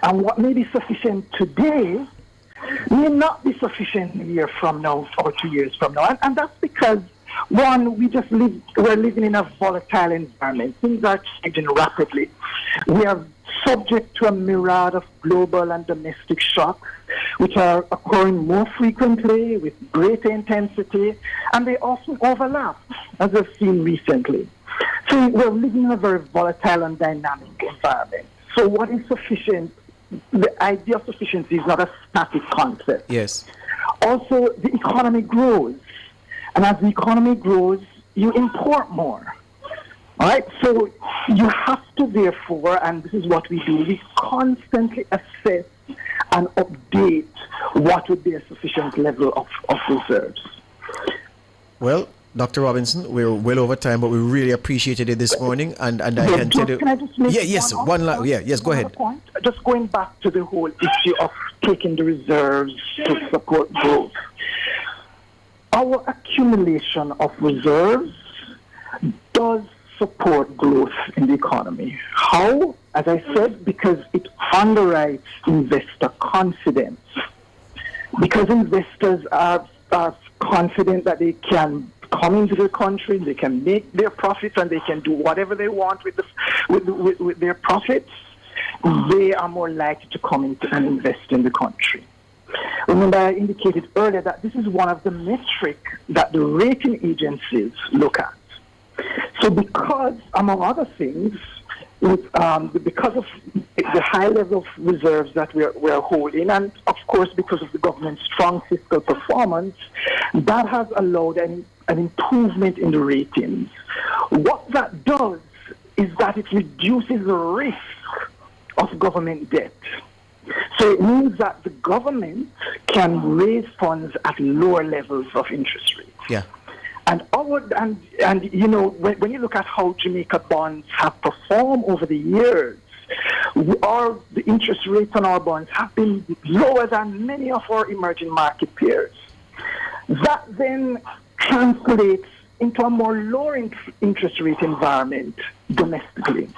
Speaker 13: And what may be sufficient today may not be sufficient a year from now or 2 years from now. And that's because, one, we're living in a volatile environment. Things are changing rapidly. We are subject to a myriad of global and domestic shocks. which are occurring more frequently with greater intensity, and they often overlap, as we've seen recently. So we're living in a very volatile and dynamic environment. So what is sufficient? The idea of sufficiency is not a static concept.
Speaker 7: Yes.
Speaker 13: Also, the economy grows. And as the economy grows, you import more. All right? So you have to, therefore, and this is what we do, we constantly assess and update what would be a sufficient level of reserves.
Speaker 7: Well, Dr. Robinson, we're well over time, but we really appreciated it this morning, and I can tell you.
Speaker 13: Can I just make
Speaker 7: go ahead.
Speaker 13: Point? Just going back to the whole issue of taking the reserves to support growth. Our accumulation of reserves does support growth in the economy. How? As I said, because it underwrites investor confidence. Because investors are confident that they can come into the country, they can make their profits, and they can do whatever they want with their profits, they are more likely to come into and invest in the country. Remember, I indicated earlier that this is one of the metrics that the rating agencies look at. So because, among other things, because of the high level of reserves that we're holding, and of course because of the government's strong fiscal performance, that has allowed an improvement in the ratings. What that does is that it reduces the risk of government debt. So it means that the government can raise funds at lower levels of interest rates.
Speaker 7: Yeah.
Speaker 13: And you know, when you look at how Jamaica bonds have performed over the years, the interest rates on our bonds have been lower than many of our emerging market peers. That then translates into a more lower interest rate environment domestically,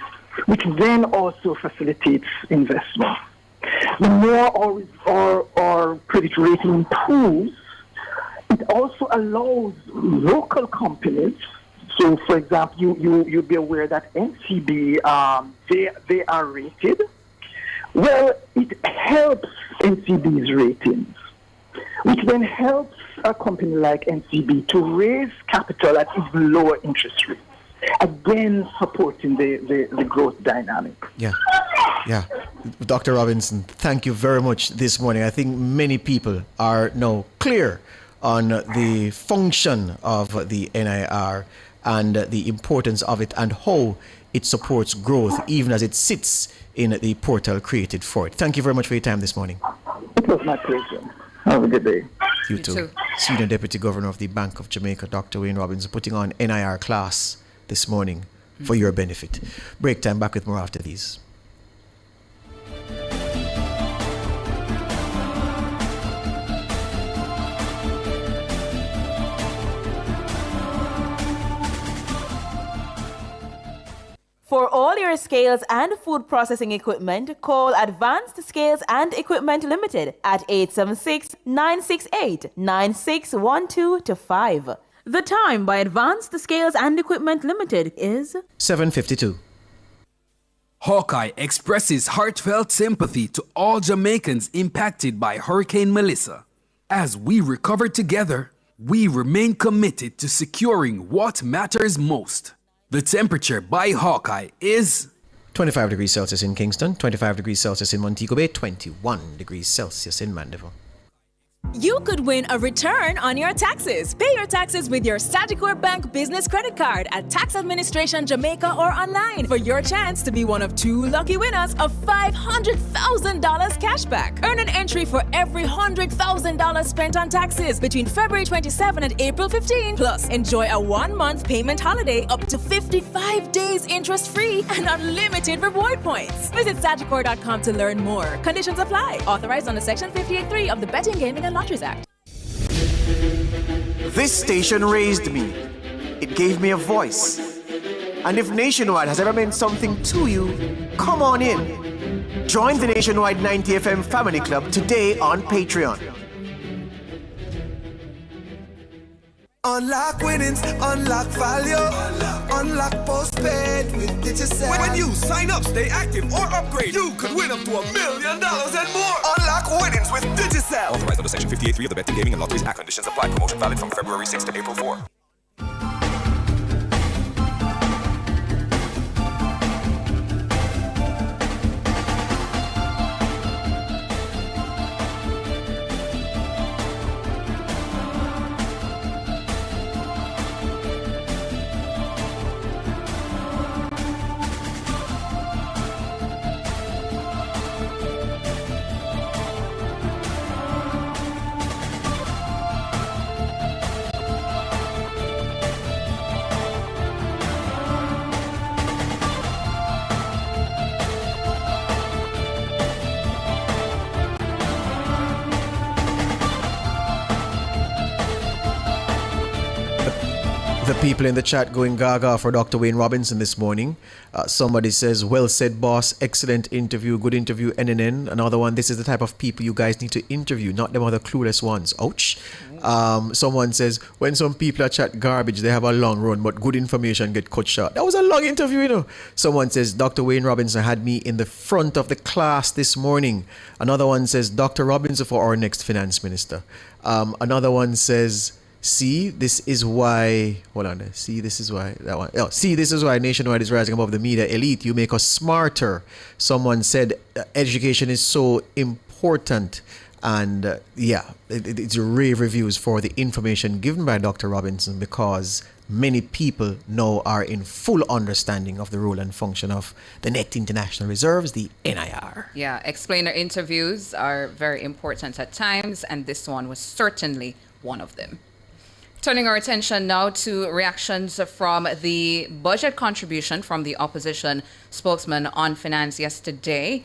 Speaker 13: which then also facilitates investment. The more our credit rating improves, it also allows local companies. So, for example, you'll be aware that NCB, they are rated. Well, it helps NCB's ratings, which then helps a company like NCB to raise capital at even lower interest rates, again supporting the growth dynamic.
Speaker 7: Yeah. Dr. Robinson, thank you very much this morning. I think many people are now clear on the function of the NIR and the importance of it and how it supports growth even as it sits in the portal created for it. Thank you very much for your time this morning.
Speaker 13: It was my pleasure. Have a good day.
Speaker 7: You too. Senior Deputy Governor of the Bank of Jamaica, Dr. Wayne Robinson, putting on NIR class this morning for your benefit. Break time, back with more after these.
Speaker 8: For all your scales and food processing equipment, call Advanced Scales and Equipment Limited at 876-968-9612-5. The time by Advanced Scales and Equipment Limited is
Speaker 7: 7:52.
Speaker 19: Hawkeye expresses heartfelt sympathy to all Jamaicans impacted by Hurricane Melissa. As we recover together, we remain committed to securing what matters most. The temperature by Hawkeye is
Speaker 7: 25 degrees Celsius in Kingston, 25 degrees Celsius in Montego Bay, 21 degrees Celsius in Mandeville.
Speaker 26: You could win a return on your taxes. Pay your taxes with your Sagicor Bank Business Credit Card at Tax Administration Jamaica or online for your chance to be one of 2 lucky winners of $500,000 cashback. Earn an entry for every $100,000 spent on taxes between February 27 and April 15. Plus, enjoy a 1-month payment holiday up to 55 days interest-free and unlimited reward points. Visit Sagicor.com to learn more. Conditions apply. Authorized under Section 58.3 of the Betting, Gaming and Lotteries Act.
Speaker 2: This station raised me. It gave me a voice. And if Nationwide has ever meant something to you, come on in. Join the Nationwide 90 FM Family Club today on Patreon.
Speaker 9: Unlock winnings, unlock value, unlock postpaid with Digicel.
Speaker 10: When you sign up, stay active, or upgrade, you could win up to $1 million and more.
Speaker 9: Unlock winnings with Digicel.
Speaker 10: Authorized under Section 58.3 of the Betting, Gaming and Lotteries Act. Conditions apply. Promotion valid from February 6 to April 4.
Speaker 7: The people in the chat going gaga for Dr. Wayne Robinson this morning. Somebody says, well said, boss. Excellent interview. Good interview, NNN. Another one, this is the type of people you guys need to interview, not them other clueless ones. Ouch. Someone says, when some people are chat garbage, they have a long run, but good information get cut short. That was a long interview, you know. Someone says, Dr. Wayne Robinson had me in the front of the class this morning. Another one says, Dr. Robinson for our next finance minister. Another one says, see, this is why. Hold on. See, this is why. That one. Oh, see, this is why Nationwide is rising above the media elite. You make us smarter. Someone said education is so important. And it's rave reviews for the information given by Dr. Robinson, because many people now are in full understanding of the role and function of the Net International Reserves, the NIR.
Speaker 3: Yeah, explainer interviews are very important at times, and this one was certainly one of them. Turning our attention now to reactions from the budget contribution from the opposition spokesman on finance yesterday.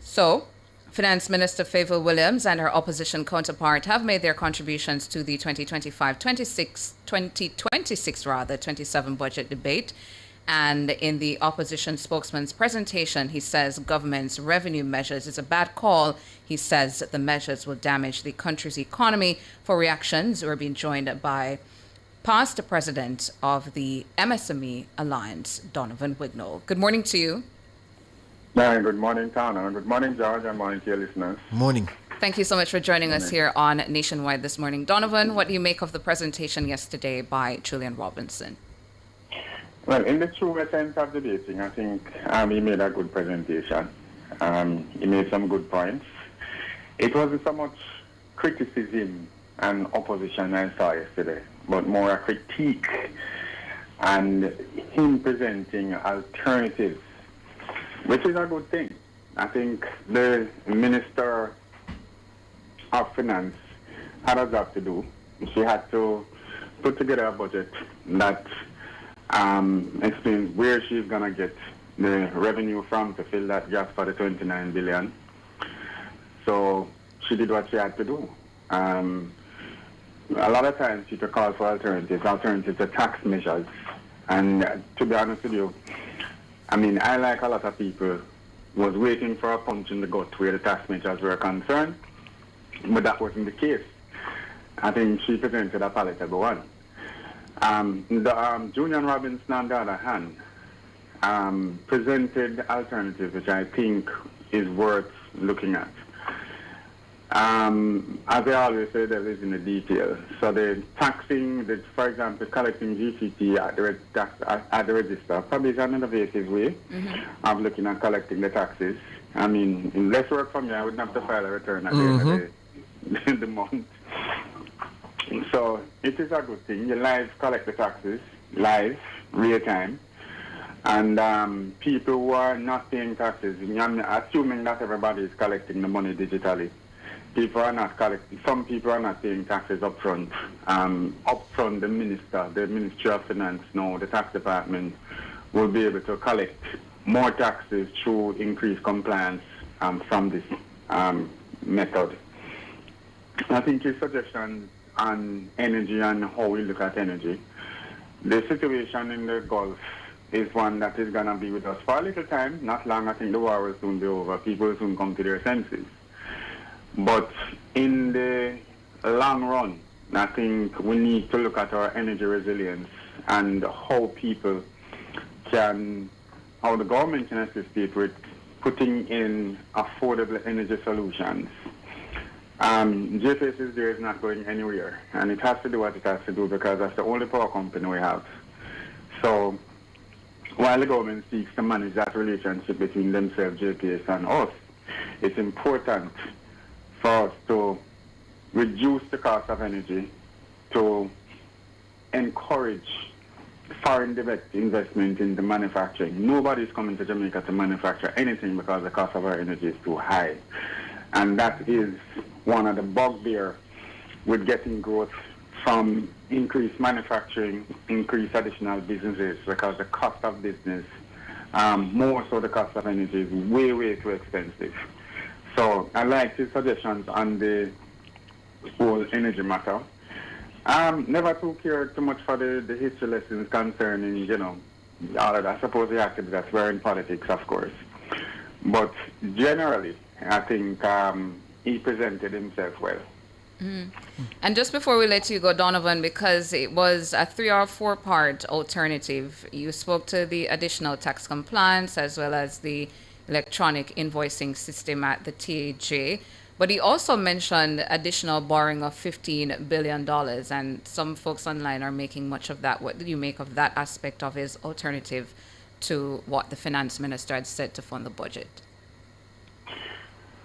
Speaker 3: So, Finance Minister Favour Williams and her opposition counterpart have made their contributions to the 2026-27 budget debate. And in the opposition spokesman's presentation, he says government's revenue measures is a bad call. He says the measures will damage the country's economy. For reactions, we're being joined by past president of the MSME Alliance, Donovan Wignall. Good morning to you.
Speaker 20: Good morning, Tana. Good morning, George, and morning to your listeners.
Speaker 7: Morning.
Speaker 3: Thank you so much for joining us here on Nationwide this morning. Donovan, what do you make of the presentation yesterday by Julian Robinson?
Speaker 20: Well, in the true essence of debating, I think he made a good presentation. He made some good points. It wasn't so much criticism and opposition I saw yesterday, but more a critique and him presenting alternatives, which is a good thing. I think the Minister of Finance had a job to do. She had to put together a budget that explains where she's going to get the revenue from to fill that gap for the 29 billion. So she did what she had to do. A lot of times people call for alternatives to tax measures. And to be honest with you, I mean, I, like a lot of people, was waiting for a punch in the gut where the tax measures were concerned, but that wasn't the case. I think she presented a palatable one. Julian Robinson, on the other hand, presented alternatives which I think is worth looking at. As I always say, there is in the detail. So the taxing, for example, collecting GCT at the register probably is an innovative way of looking at collecting the taxes. I mean, less work for me, I wouldn't have to file a return at the end of the month. So it is a good thing. You live collect the taxes, live, real time. And people who are not paying taxes, I'm assuming that everybody is collecting the money digitally. People are not collecting, some people are not paying taxes up front. The Ministry of Finance, now the tax department, will be able to collect more taxes through increased compliance from this method. I think his suggestion on energy and how we look at energy, the situation in the Gulf is one that is going to be with us for a little time. Not long. I think the war will soon be over. People will soon come to their senses. But in the long run, I think we need to look at our energy resilience and how the government can assist it with putting in affordable energy solutions. JPS is not going anywhere, and it has to do what it has to do because that's the only power company we have. So while the government seeks to manage that relationship between themselves, JPS, and us, it's important for us to reduce the cost of energy, to encourage foreign direct investment in the manufacturing. Nobody's coming to Jamaica to manufacture anything because the cost of our energy is too high. And that is one of the bugbear with getting growth from increased manufacturing, increased additional businesses, because the cost of business, more so the cost of energy, is way, way too expensive. So I like his suggestions on the whole energy matter. Never too care too much for the history lessons concerning, all of that. I suppose the activities that's were in politics, of course. But generally, I think he presented himself well.
Speaker 3: And just before we let you go, Donovan, because it was a 3 or 4 part alternative, you spoke to the additional tax compliance as well as the electronic invoicing system at the TAJ. But he also mentioned additional borrowing of $15 billion, and some folks online are making much of that. What did you make of that aspect of his alternative to what the finance minister had said to fund the budget?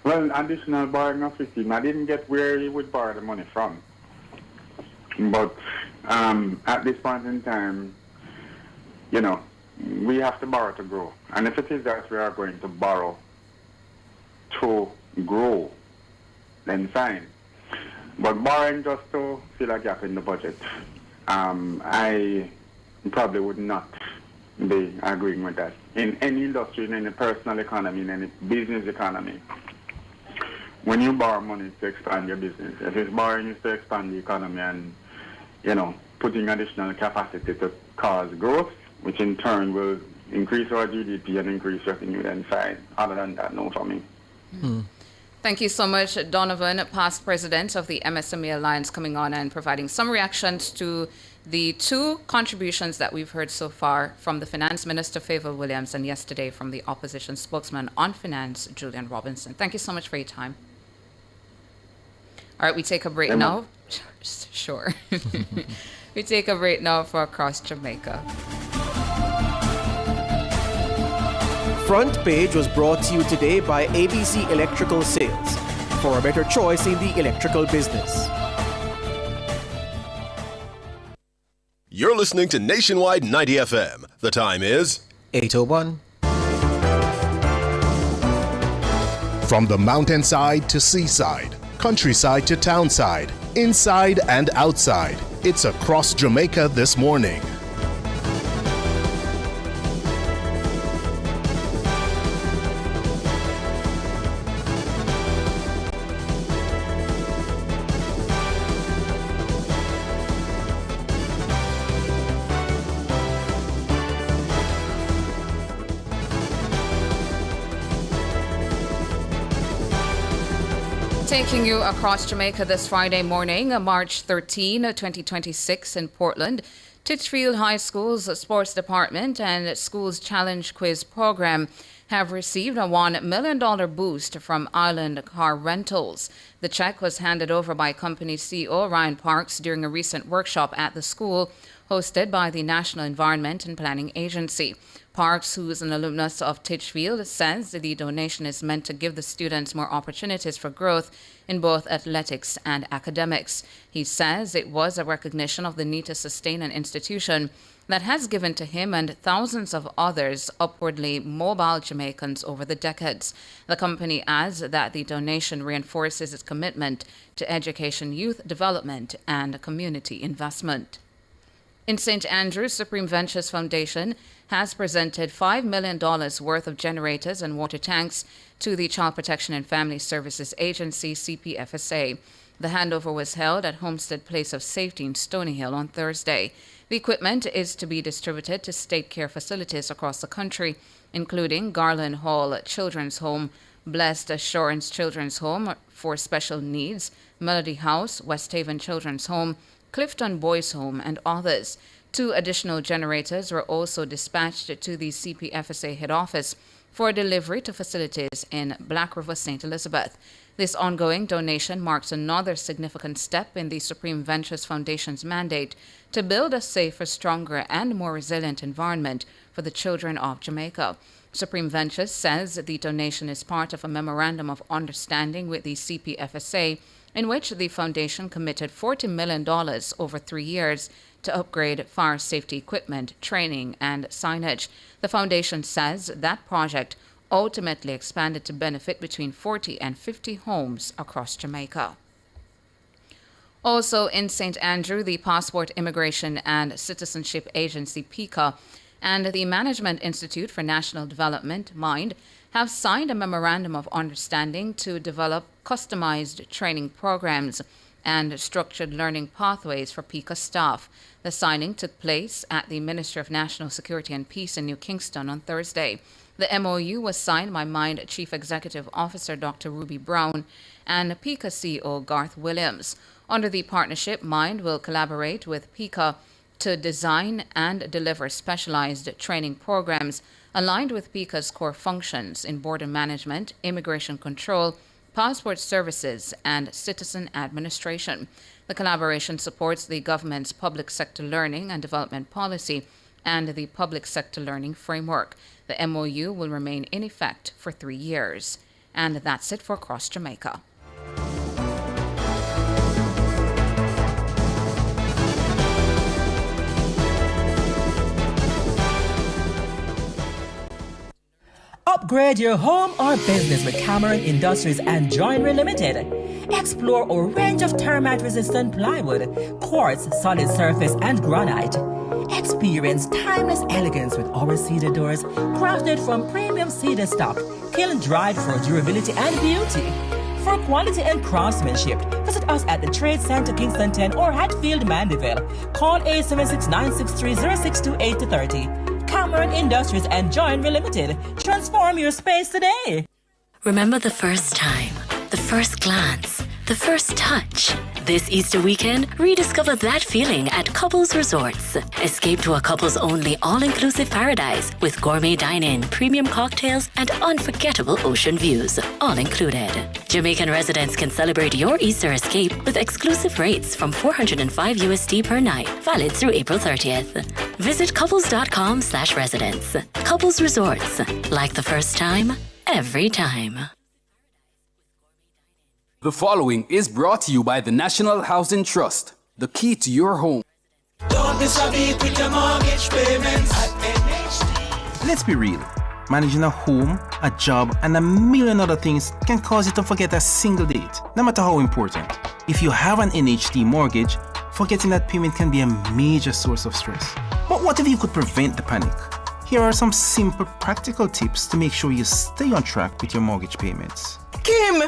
Speaker 20: Well, additional borrowing of 15, I didn't get where he would borrow the money from. But at this point in time, we have to borrow to grow. And if it is that we are going to borrow to grow, then fine. But borrowing just to fill a gap in the budget, I probably would not be agreeing with that. In any industry, in any personal economy, in any business economy, when you borrow money to expand your business, if it's borrowing is to expand the economy and, putting additional capacity to cause growth, which in turn will increase our GDP and increase revenue, then fine. Other than that, no for me.
Speaker 3: Thank you so much, Donovan, past president of the MSME Alliance, coming on and providing some reactions to the 2 contributions that we've heard so far from the Finance Minister, Favour Williams, and yesterday from the opposition spokesman on finance, Julian Robinson. Thank you so much for your time. All right, we take a break now. Sure. We take a break now for Across Jamaica.
Speaker 2: Front Page was brought to you today by ABC Electrical Sales, for a better choice in the electrical business.
Speaker 11: You're listening to Nationwide 90 FM. The time is
Speaker 7: 8:01.
Speaker 11: From the mountainside to seaside, countryside to townside, inside and outside, it's Across Jamaica this morning.
Speaker 3: Taking you across Jamaica this Friday morning, March 13, 2026 in Portland. Titchfield High School's sports department and school's challenge quiz program have received a $1 million boost from Island Car Rentals. The check was handed over by company CEO Ryan Parks during a recent workshop at the school hosted by the National Environment and Planning Agency. Parks, who is an alumnus of Titchfield, says the donation is meant to give the students more opportunities for growth in both athletics and academics. He says it was a recognition of the need to sustain an institution that has given to him and thousands of others upwardly mobile Jamaicans over the decades. The company adds that the donation reinforces its commitment to education, youth development, and community investment. In St. Andrews, Supreme Ventures Foundation has presented $5 million worth of generators and water tanks to the Child Protection and Family Services Agency, CPFSA. The handover was held at Homestead Place of Safety in Stony Hill on Thursday. The equipment is to be distributed to state care facilities across the country, including Garland Hall Children's Home, Blessed Assurance Children's Home for Special Needs, Melody House, West Haven Children's Home, Clifton Boys Home, and others. 2 additional generators were also dispatched to the CPFSA head office for delivery to facilities in Black River, St. Elizabeth. This ongoing donation marks another significant step in the Supreme Ventures Foundation's mandate to build a safer, stronger, and more resilient environment for the children of Jamaica. Supreme Ventures says the donation is part of a memorandum of understanding with the CPFSA, in which the foundation committed $40 million over 3 years to upgrade fire safety equipment, training, and signage. The foundation says that project ultimately expanded to benefit between 40 and 50 homes across Jamaica. Also in St. Andrew, the Passport, Immigration and Citizenship Agency, PICA, and the Management Institute for National Development, MIND, have signed a memorandum of understanding to develop customized training programs and structured learning pathways for PICA staff. The signing took place at the Ministry of National Security and Peace in New Kingston on Thursday. The MOU was signed by MIND Chief Executive Officer Dr. Ruby Brown and PICA CEO Garth Williams. Under the partnership, MIND will collaborate with PICA to design and deliver specialized training programs aligned with PICA's core functions in border management, immigration control, passport services, and citizen administration. The collaboration supports the government's public sector learning and development policy and the public sector learning framework. The MOU will remain in effect for 3 years. And that's it for Across Jamaica.
Speaker 12: Upgrade your home or business with Cameron Industries and Joinery Limited. Explore a range of termite-resistant plywood, quartz, solid surface, and granite. Experience timeless elegance with our cedar doors, crafted from premium cedar stock, kiln-dried for durability and beauty. For quality and craftsmanship, visit us at the Trade Center Kingston 10 or Hatfield, Mandeville. Call 876-963-062-8-30. Cameron Industries and Joinery Limited. Transform your space today.
Speaker 6: Remember the first time, the first glance, the first touch. This Easter weekend, rediscover that feeling at Couples Resorts. Escape to a couples-only all-inclusive paradise with gourmet dine-in, premium cocktails, and unforgettable ocean views, all included. Jamaican residents can celebrate your Easter escape with exclusive rates from $405 USD per night, valid through April 30th. Visit couples.com/residents. Couples Resorts. Like the first time, every time.
Speaker 19: The following is brought to you by the National Housing Trust, the key to your home.
Speaker 9: Don't miss a beat with your mortgage payments at NHD.
Speaker 21: Let's be real. Managing a home, a job, and a million other things can cause you to forget a single date, no matter how important. If you have an NHD mortgage, forgetting that payment can be a major source of stress. But what if you could prevent the panic? Here are some simple, practical tips to make sure you stay on track with your mortgage payments.
Speaker 5: Kim!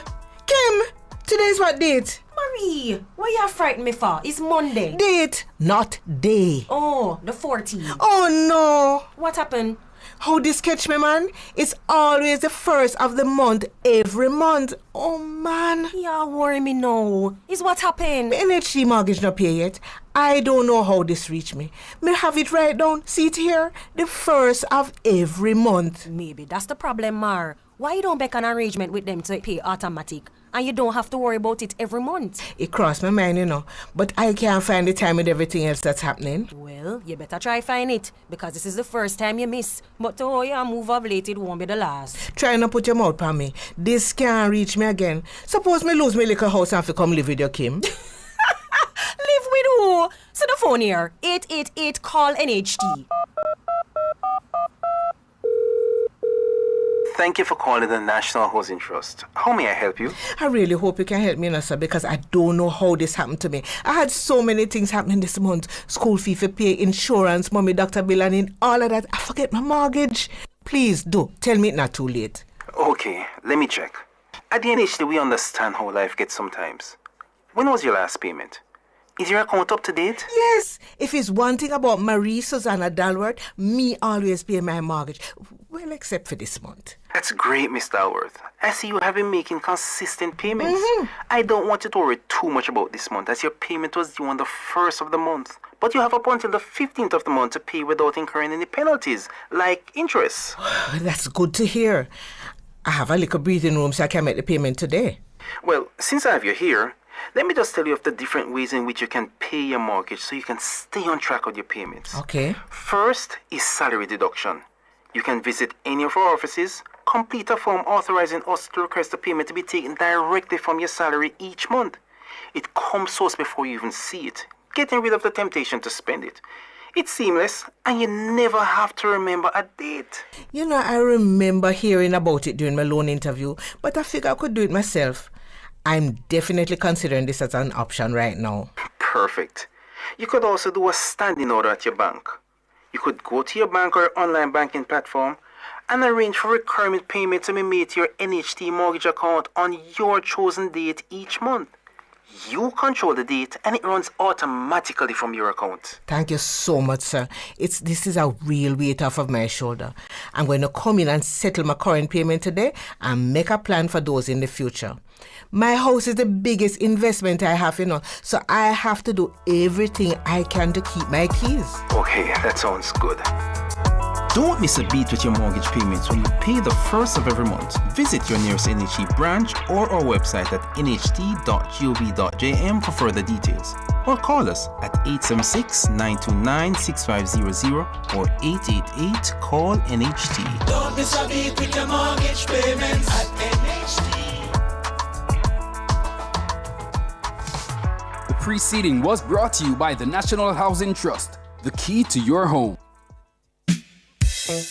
Speaker 5: Today's what date?
Speaker 22: Marie, why you frightened me for? It's Monday.
Speaker 5: Date, not day.
Speaker 22: Oh, the 14th.
Speaker 5: Oh no.
Speaker 22: What happened?
Speaker 5: How this catch me, man? It's always the first of the month, every month. Oh man.
Speaker 22: Yeah, worry me now. Is what happened?
Speaker 5: My NHD mortgage not pay yet. I don't know how this reached me. Me have it right down. See it here? The first of every month.
Speaker 22: Maybe that's the problem, Mar. Why you don't make an arrangement with them to pay automatic? And you don't have to worry about it every month.
Speaker 5: It crossed my mind, you know. But I can't find the time with everything else that's happening.
Speaker 22: Well, you better try find it. Because this is the first time you miss. But to how you move of late, it won't be the last.
Speaker 5: Try not put your mouth on me. This can't reach me again. Suppose me lose my little house and have to come live with your Kim.
Speaker 22: Live with who? So the phone here. 888 call NHD.
Speaker 21: Thank you for calling the National Housing Trust. How may I help you?
Speaker 5: I really hope you can help me, sir, because I don't know how this happened to me. I had so many things happening this month. School fee for pay, insurance, mommy, doctor bill, and in all of that, I forget my mortgage. Please do. Tell me it's not too late.
Speaker 21: Okay, let me check. At the NHD, we understand how life gets sometimes. When was your last payment? Is your account up to date?
Speaker 5: Yes. If it's one thing about Marie Susanna Dalworth, me always pay my mortgage. Well, except for this month.
Speaker 21: That's great, Miss Dalworth. I see you have been making consistent payments. I don't want you to worry too much about this month, as your payment was due on the 1st of the month. But you have up until the 15th of the month to pay without incurring any penalties, like interest.
Speaker 5: That's good to hear. I have a little breathing room so I can make the payment today.
Speaker 21: Well, since I have you here, let me just tell you of the different ways in which you can pay your mortgage so you can stay on track with your payments.
Speaker 5: Okay.
Speaker 21: First is salary deduction. You can visit any of our offices, complete a form authorizing us to request the payment to be taken directly from your salary each month. It comes to us before you even see it, getting rid of the temptation to spend it. It's seamless, and you never have to remember a date.
Speaker 5: You know, I remember hearing about it during my loan interview, but I figured I could do it myself. I'm definitely considering this as an option right now.
Speaker 21: Perfect. You could also do a standing order at your bank. You could go to your bank or online banking platform and arrange for recurring payment to be made to your NHT mortgage account on your chosen date each month. You control the date and it runs automatically from your account.
Speaker 5: Thank you so much, sir. This is a real weight off of my shoulder. I'm going to come in and settle my current payment today and make a plan for those in the future. My house is the biggest investment I have, so I have to do everything I can to keep my keys.
Speaker 21: Okay, that sounds good. Don't miss a beat with your mortgage payments when you pay the 1st of every month. Visit your nearest NHT branch or our website at nht.gov.jm for further details. Or call us at 876-929-6500 or 888-CALL-NHT.
Speaker 10: Don't miss a beat with your mortgage payments at NHT.
Speaker 19: The preceding was brought to you by the National Housing Trust, the key to your home.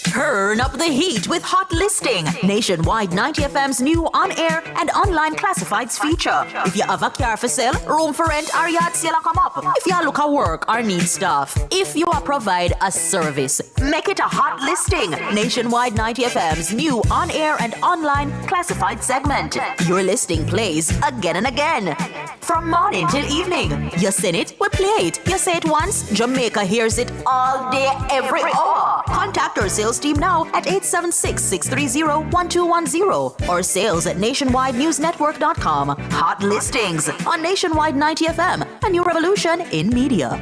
Speaker 1: Turn up the heat with Hot Listing, Nationwide 90FM's new on-air and online classifieds feature. If you have a car for sale, room for rent, or yard sale come up. If you look at work or need stuff. If you provide a service, make it a Hot Listing, Nationwide 90FM's new on-air and online classified segment. Your listing plays again and again. From morning till evening. You sing it, we play it. You say it once, Jamaica hears it all day, every hour. Contact our sales team now at 876-630-1210 or sales at nationwidenewsnetwork.com. Hot Listings on Nationwide 90FM, a new revolution in media.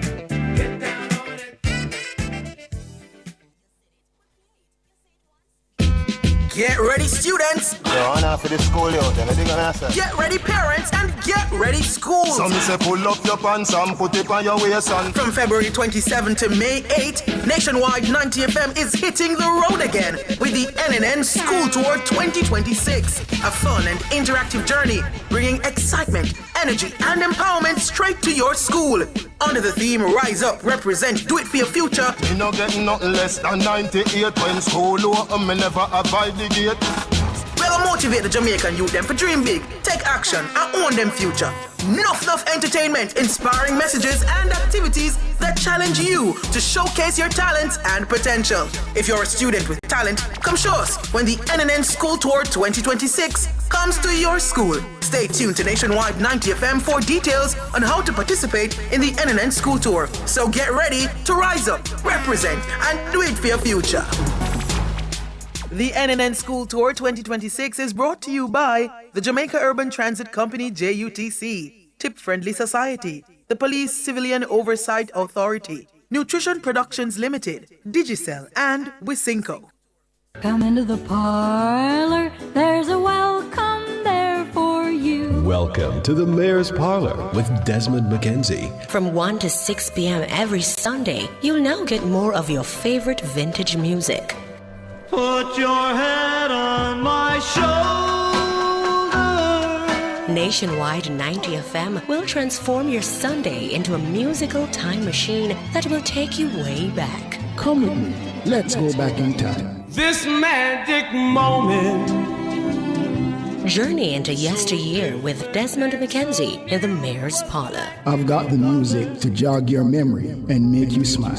Speaker 4: Get ready, students! Get ready, parents, and get ready, schools!
Speaker 9: Some say pull up your pants and put it on your waist and
Speaker 4: from February 27 to May 8, Nationwide 90FM is hitting the road again with the NNN School Tour 2026. A fun and interactive journey, bringing excitement, energy, and empowerment straight to your school. Under the theme Rise Up, Represent, Do It For Your Future.
Speaker 9: Me no getting nothing less than 98 when school over, me never abide the gate.
Speaker 4: We'll motivate the Jamaican youth them for dream big, take action, and own them future. Enough entertainment, inspiring messages, and activities that challenge you to showcase your talents and potential. If you're a student with talent, come show us when the NNN School Tour 2026 comes to your school. Stay tuned to Nationwide 90FM for details on how to participate in the NNN School Tour. So get ready to rise up, represent, and do it for your future. The NNN School Tour 2026 is brought to you by the Jamaica Urban Transit Company JUTC, Tip Friendly Society, the Police Civilian Oversight Authority, Nutrition Productions Limited, Digicel, and Wisinco.
Speaker 16: Come into the parlor, there's a welcome there for you.
Speaker 23: Welcome to the Mayor's Parlor with Desmond McKenzie.
Speaker 24: From 1 to 6 p.m. every Sunday, you'll now get more of your favorite vintage music.
Speaker 10: Put your head on my shoulder.
Speaker 24: Nationwide 90FM will transform your Sunday into a musical time machine that will take you way back.
Speaker 23: Come with me. Let's go back in time.
Speaker 10: This magic moment.
Speaker 24: Journey into yesteryear with Desmond McKenzie in the Mayor's Parlor.
Speaker 23: I've got the music to jog your memory and make you smile.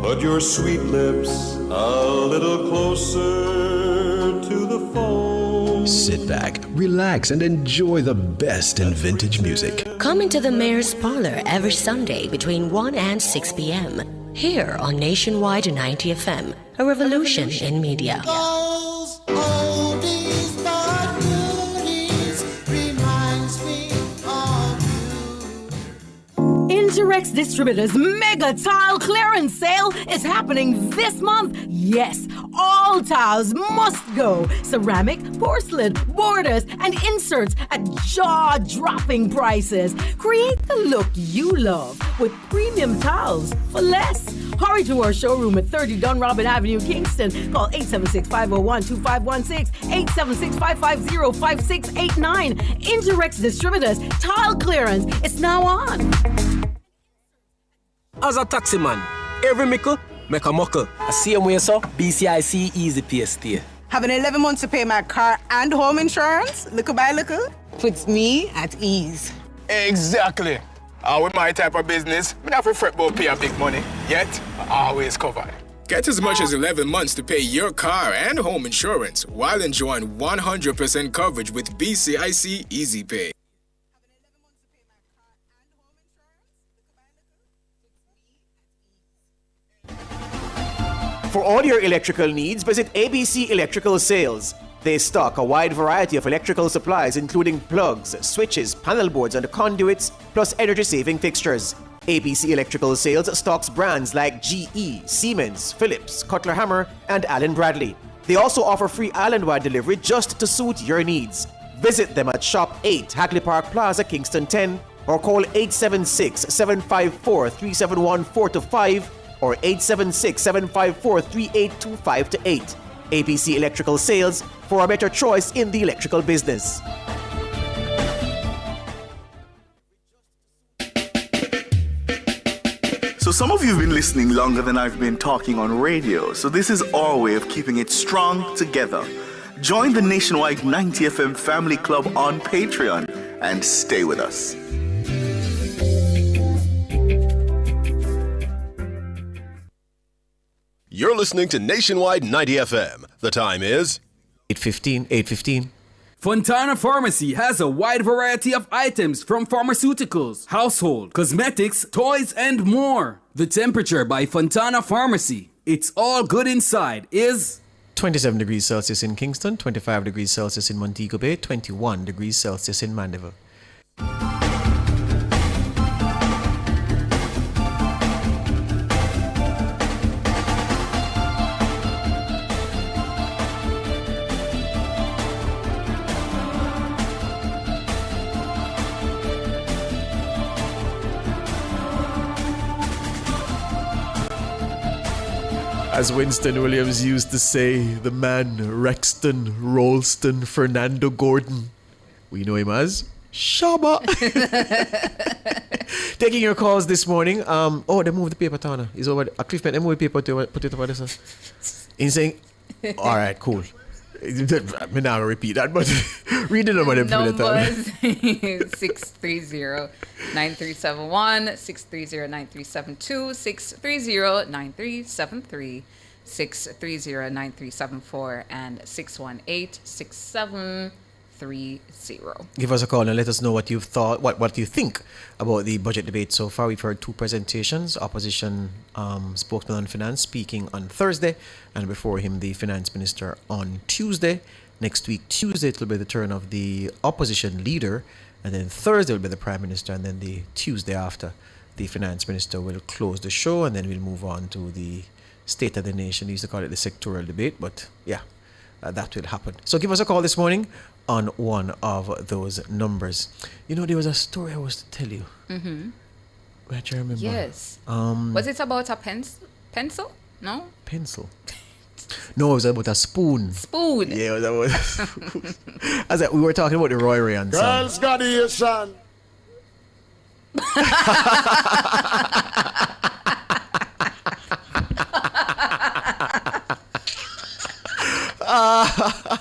Speaker 25: Put your sweet lips a little closer to the phone.
Speaker 13: Sit back, relax, and enjoy the best in vintage music.
Speaker 24: Come into the Mayor's Parlor every Sunday between 1 and 6 p.m. Here on Nationwide 90 FM, a revolution in media.
Speaker 14: Interex Distributors Mega Tile Clearance Sale is happening this month. Yes, all tiles must go. Ceramic, porcelain, borders, and inserts at jaw-dropping prices. Create the look you love with premium tiles for less. Hurry to our showroom at 30 Dunrobin Avenue, Kingston. Call 876-501-2516, 876-550-5689. Interex Distributors Tile Clearance is now on.
Speaker 15: As a taxi man, every mickle make a muckle. I see him way so, BCIC Easy Pay stay.
Speaker 17: Having 11 months to pay my car and home insurance, little by little, puts me at ease.
Speaker 10: Exactly. With my type of business, I have to fret about pay a big money, yet always covered. Get as much as 11 months to pay your car and home insurance while enjoying 100% coverage with BCIC Easy Pay.
Speaker 2: For all your electrical needs, visit ABC Electrical Sales. They stock a wide variety of electrical supplies, including plugs, switches, panel boards, and conduits, plus energy-saving fixtures. ABC Electrical Sales stocks brands like GE, Siemens, Philips, Cutler Hammer, and Allen Bradley. They also offer free island-wide delivery just to suit your needs. Visit them at Shop 8, Hagley Park Plaza, Kingston 10, or call 876-754-3714-5 or 876-754-3825-8. ABC Electrical Sales, for a better choice in the electrical business.
Speaker 18: So some of you have been listening longer than I've been talking on radio, so this is our way of keeping it strong together. Join the Nationwide 90 FM Family Club on Patreon and stay with us.
Speaker 13: You're listening to Nationwide 90 FM. The time is
Speaker 7: 8:15.
Speaker 19: Fontana Pharmacy has a wide variety of items from pharmaceuticals, household, cosmetics, toys, and more. The temperature by Fontana Pharmacy, it's all good inside, is
Speaker 7: 27 degrees Celsius in Kingston, 25 degrees Celsius in Montego Bay, 21 degrees Celsius in Mandeville. As Winston Williams used to say, the man Rexton Rolston Fernando Gordon. We know him as Shaba. Taking your calls this morning. They moved the paper, Tana. Is over. A Cliff met them with paper to put it over there. He's saying, all right, cool. I'm not going to repeat that, but read the number.
Speaker 3: Numbers 630-9371, 630-9372, 630-9373, 630-9374, and 618-6730.
Speaker 7: Give us a call and let us know what you've thought, what you think about the budget debate so far. We've heard two presentations. Opposition spokesman on finance speaking on Thursday, and before him the finance minister on Tuesday. Next week, Tuesday, it will be the turn of the opposition leader, and then Thursday will be the prime minister, and then the Tuesday after, the finance minister will close the show, and then we'll move on to the State of the Nation. We used to call it the sectoral debate, but yeah, that will happen. So give us a call this morning on one of those numbers. You know, there was a story I was to tell you.
Speaker 3: Mm-hmm.
Speaker 7: Where do you remember?
Speaker 3: Yes. Was it about a pencil? No?
Speaker 7: Pencil. No, it was about a spoon.
Speaker 3: Spoon.
Speaker 7: Yeah, it was about. We were talking about the Roy Ryan song.
Speaker 10: Girls graduation.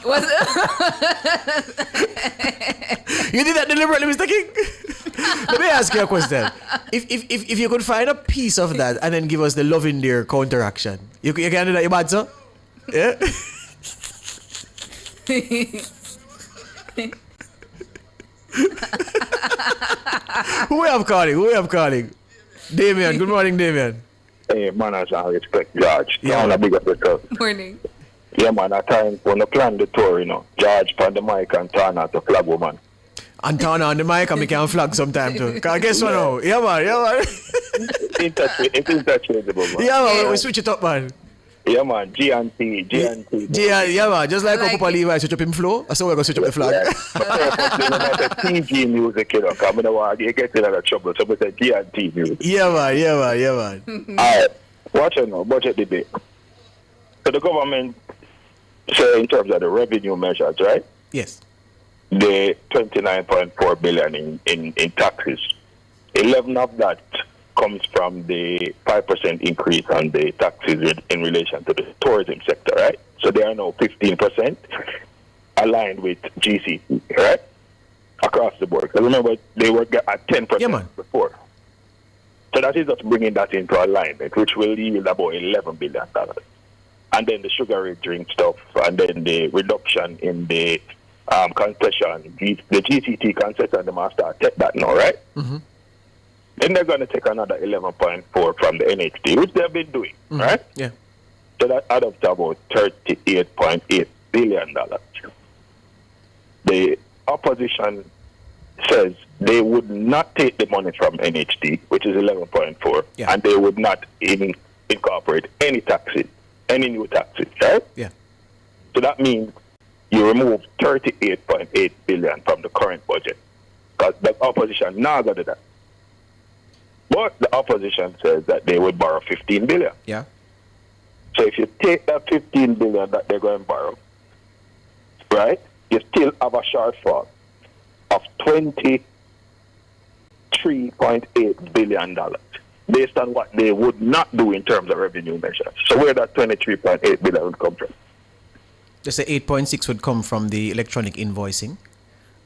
Speaker 3: Was it?
Speaker 7: You did that deliberately, Mr. King? Let me ask you a question. If you could find a piece of that and then give us the love in there counteraction, you can do that, you bad, sir? Yeah? Who we have calling? Damien. Good morning, Damien.
Speaker 8: Hey, man, as I respect George. Yeah. I big up yourself.
Speaker 3: Morning.
Speaker 8: Yeah, man, at times when I plan the tour, George on the mic and Tana to flag woman.
Speaker 7: And Tana on the mic and we can flag sometime too. Because guess what now? Yeah, man.
Speaker 8: It's interchangeable, man.
Speaker 7: Yeah, man, we switch it up, man.
Speaker 8: Yeah, man, G&T.
Speaker 7: Yeah, man, just like how Papa Levi switch up him flow, that's how we're going to switch up the flag.
Speaker 8: TG music, because I don't want to get in a trouble, so we say G&T music.
Speaker 7: Yeah, man.
Speaker 8: Alright, watch it now, budget debate. So the government say in terms of the revenue measures, right?
Speaker 7: Yes.
Speaker 8: The 29.4 billion in taxes. 11 of that comes from the 5% increase on the taxes in relation to the tourism sector, right? So they are now 15% aligned with GCC, right? Across the board. Because remember, they were at 10% before. So that is just bringing that into alignment, which will yield about $11 billion. And then the sugary drink stuff, and then the reduction in the concession, the GCT concession, the master take that now, right?
Speaker 7: Mm-hmm.
Speaker 8: Then they're going to take another 11.4 from the NHT, which they've been doing, right?
Speaker 7: Yeah.
Speaker 8: So that adds up to about $38.8 billion. The opposition says they would not take the money from NHT, which is 11.4, and they would not even incorporate any taxes, any new taxes, right?
Speaker 7: Yeah.
Speaker 8: So that means you remove 38.8 billion from the current budget. Because the opposition now got that. But the opposition says that they would borrow 15 billion.
Speaker 7: Yeah.
Speaker 8: So if you take that 15 billion that they're going to borrow, right, you still have a shortfall of $23.8 billion based on what they would not do in terms of revenue measures. So where that 23.8 billion would come from?
Speaker 7: Just say 8.6 would come from the electronic invoicing.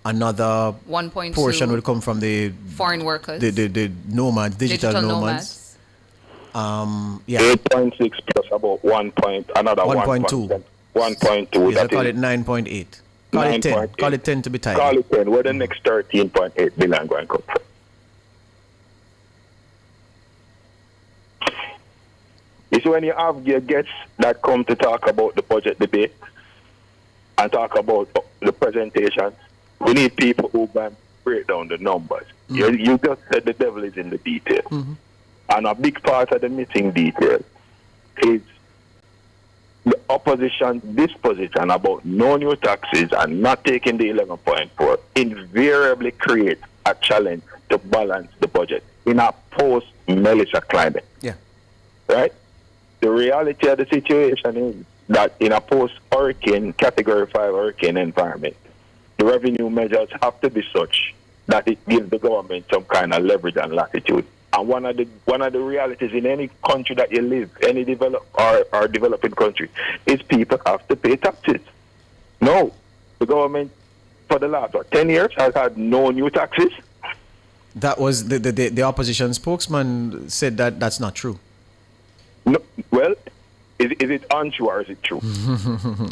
Speaker 7: Another
Speaker 3: 1.2
Speaker 7: portion would come from the
Speaker 3: foreign workers,
Speaker 7: the nomads, digital nomads.
Speaker 8: 8.6 plus about 1 point, another
Speaker 7: 1.2.
Speaker 8: 1.2.
Speaker 7: Yes, I call it 9.8. Call it 10. Call it 10 to be tight.
Speaker 8: Call it 10. Where the next 13.8 billion going to come from? You see, when you have your guests that come to talk about the budget debate and talk about the presentation, we need people who can break down the numbers. You just said the devil is in the detail. And a big part of the missing detail is the opposition's disposition about no new taxes and not taking the 11.4 invariably creates a challenge to balance the budget in a post-Melissa climate.
Speaker 7: Yeah.
Speaker 8: Right? The reality of the situation is that in a post-hurricane, Category 5 hurricane environment, the revenue measures have to be such that it gives the government some kind of leverage and latitude. And one of the realities in any country that you live, any developed or developing country, is people have to pay taxes. No, the government for the last 10 years has had no new taxes.
Speaker 7: That was the opposition spokesman said that that's not true.
Speaker 8: No, well, is it untrue or is it true?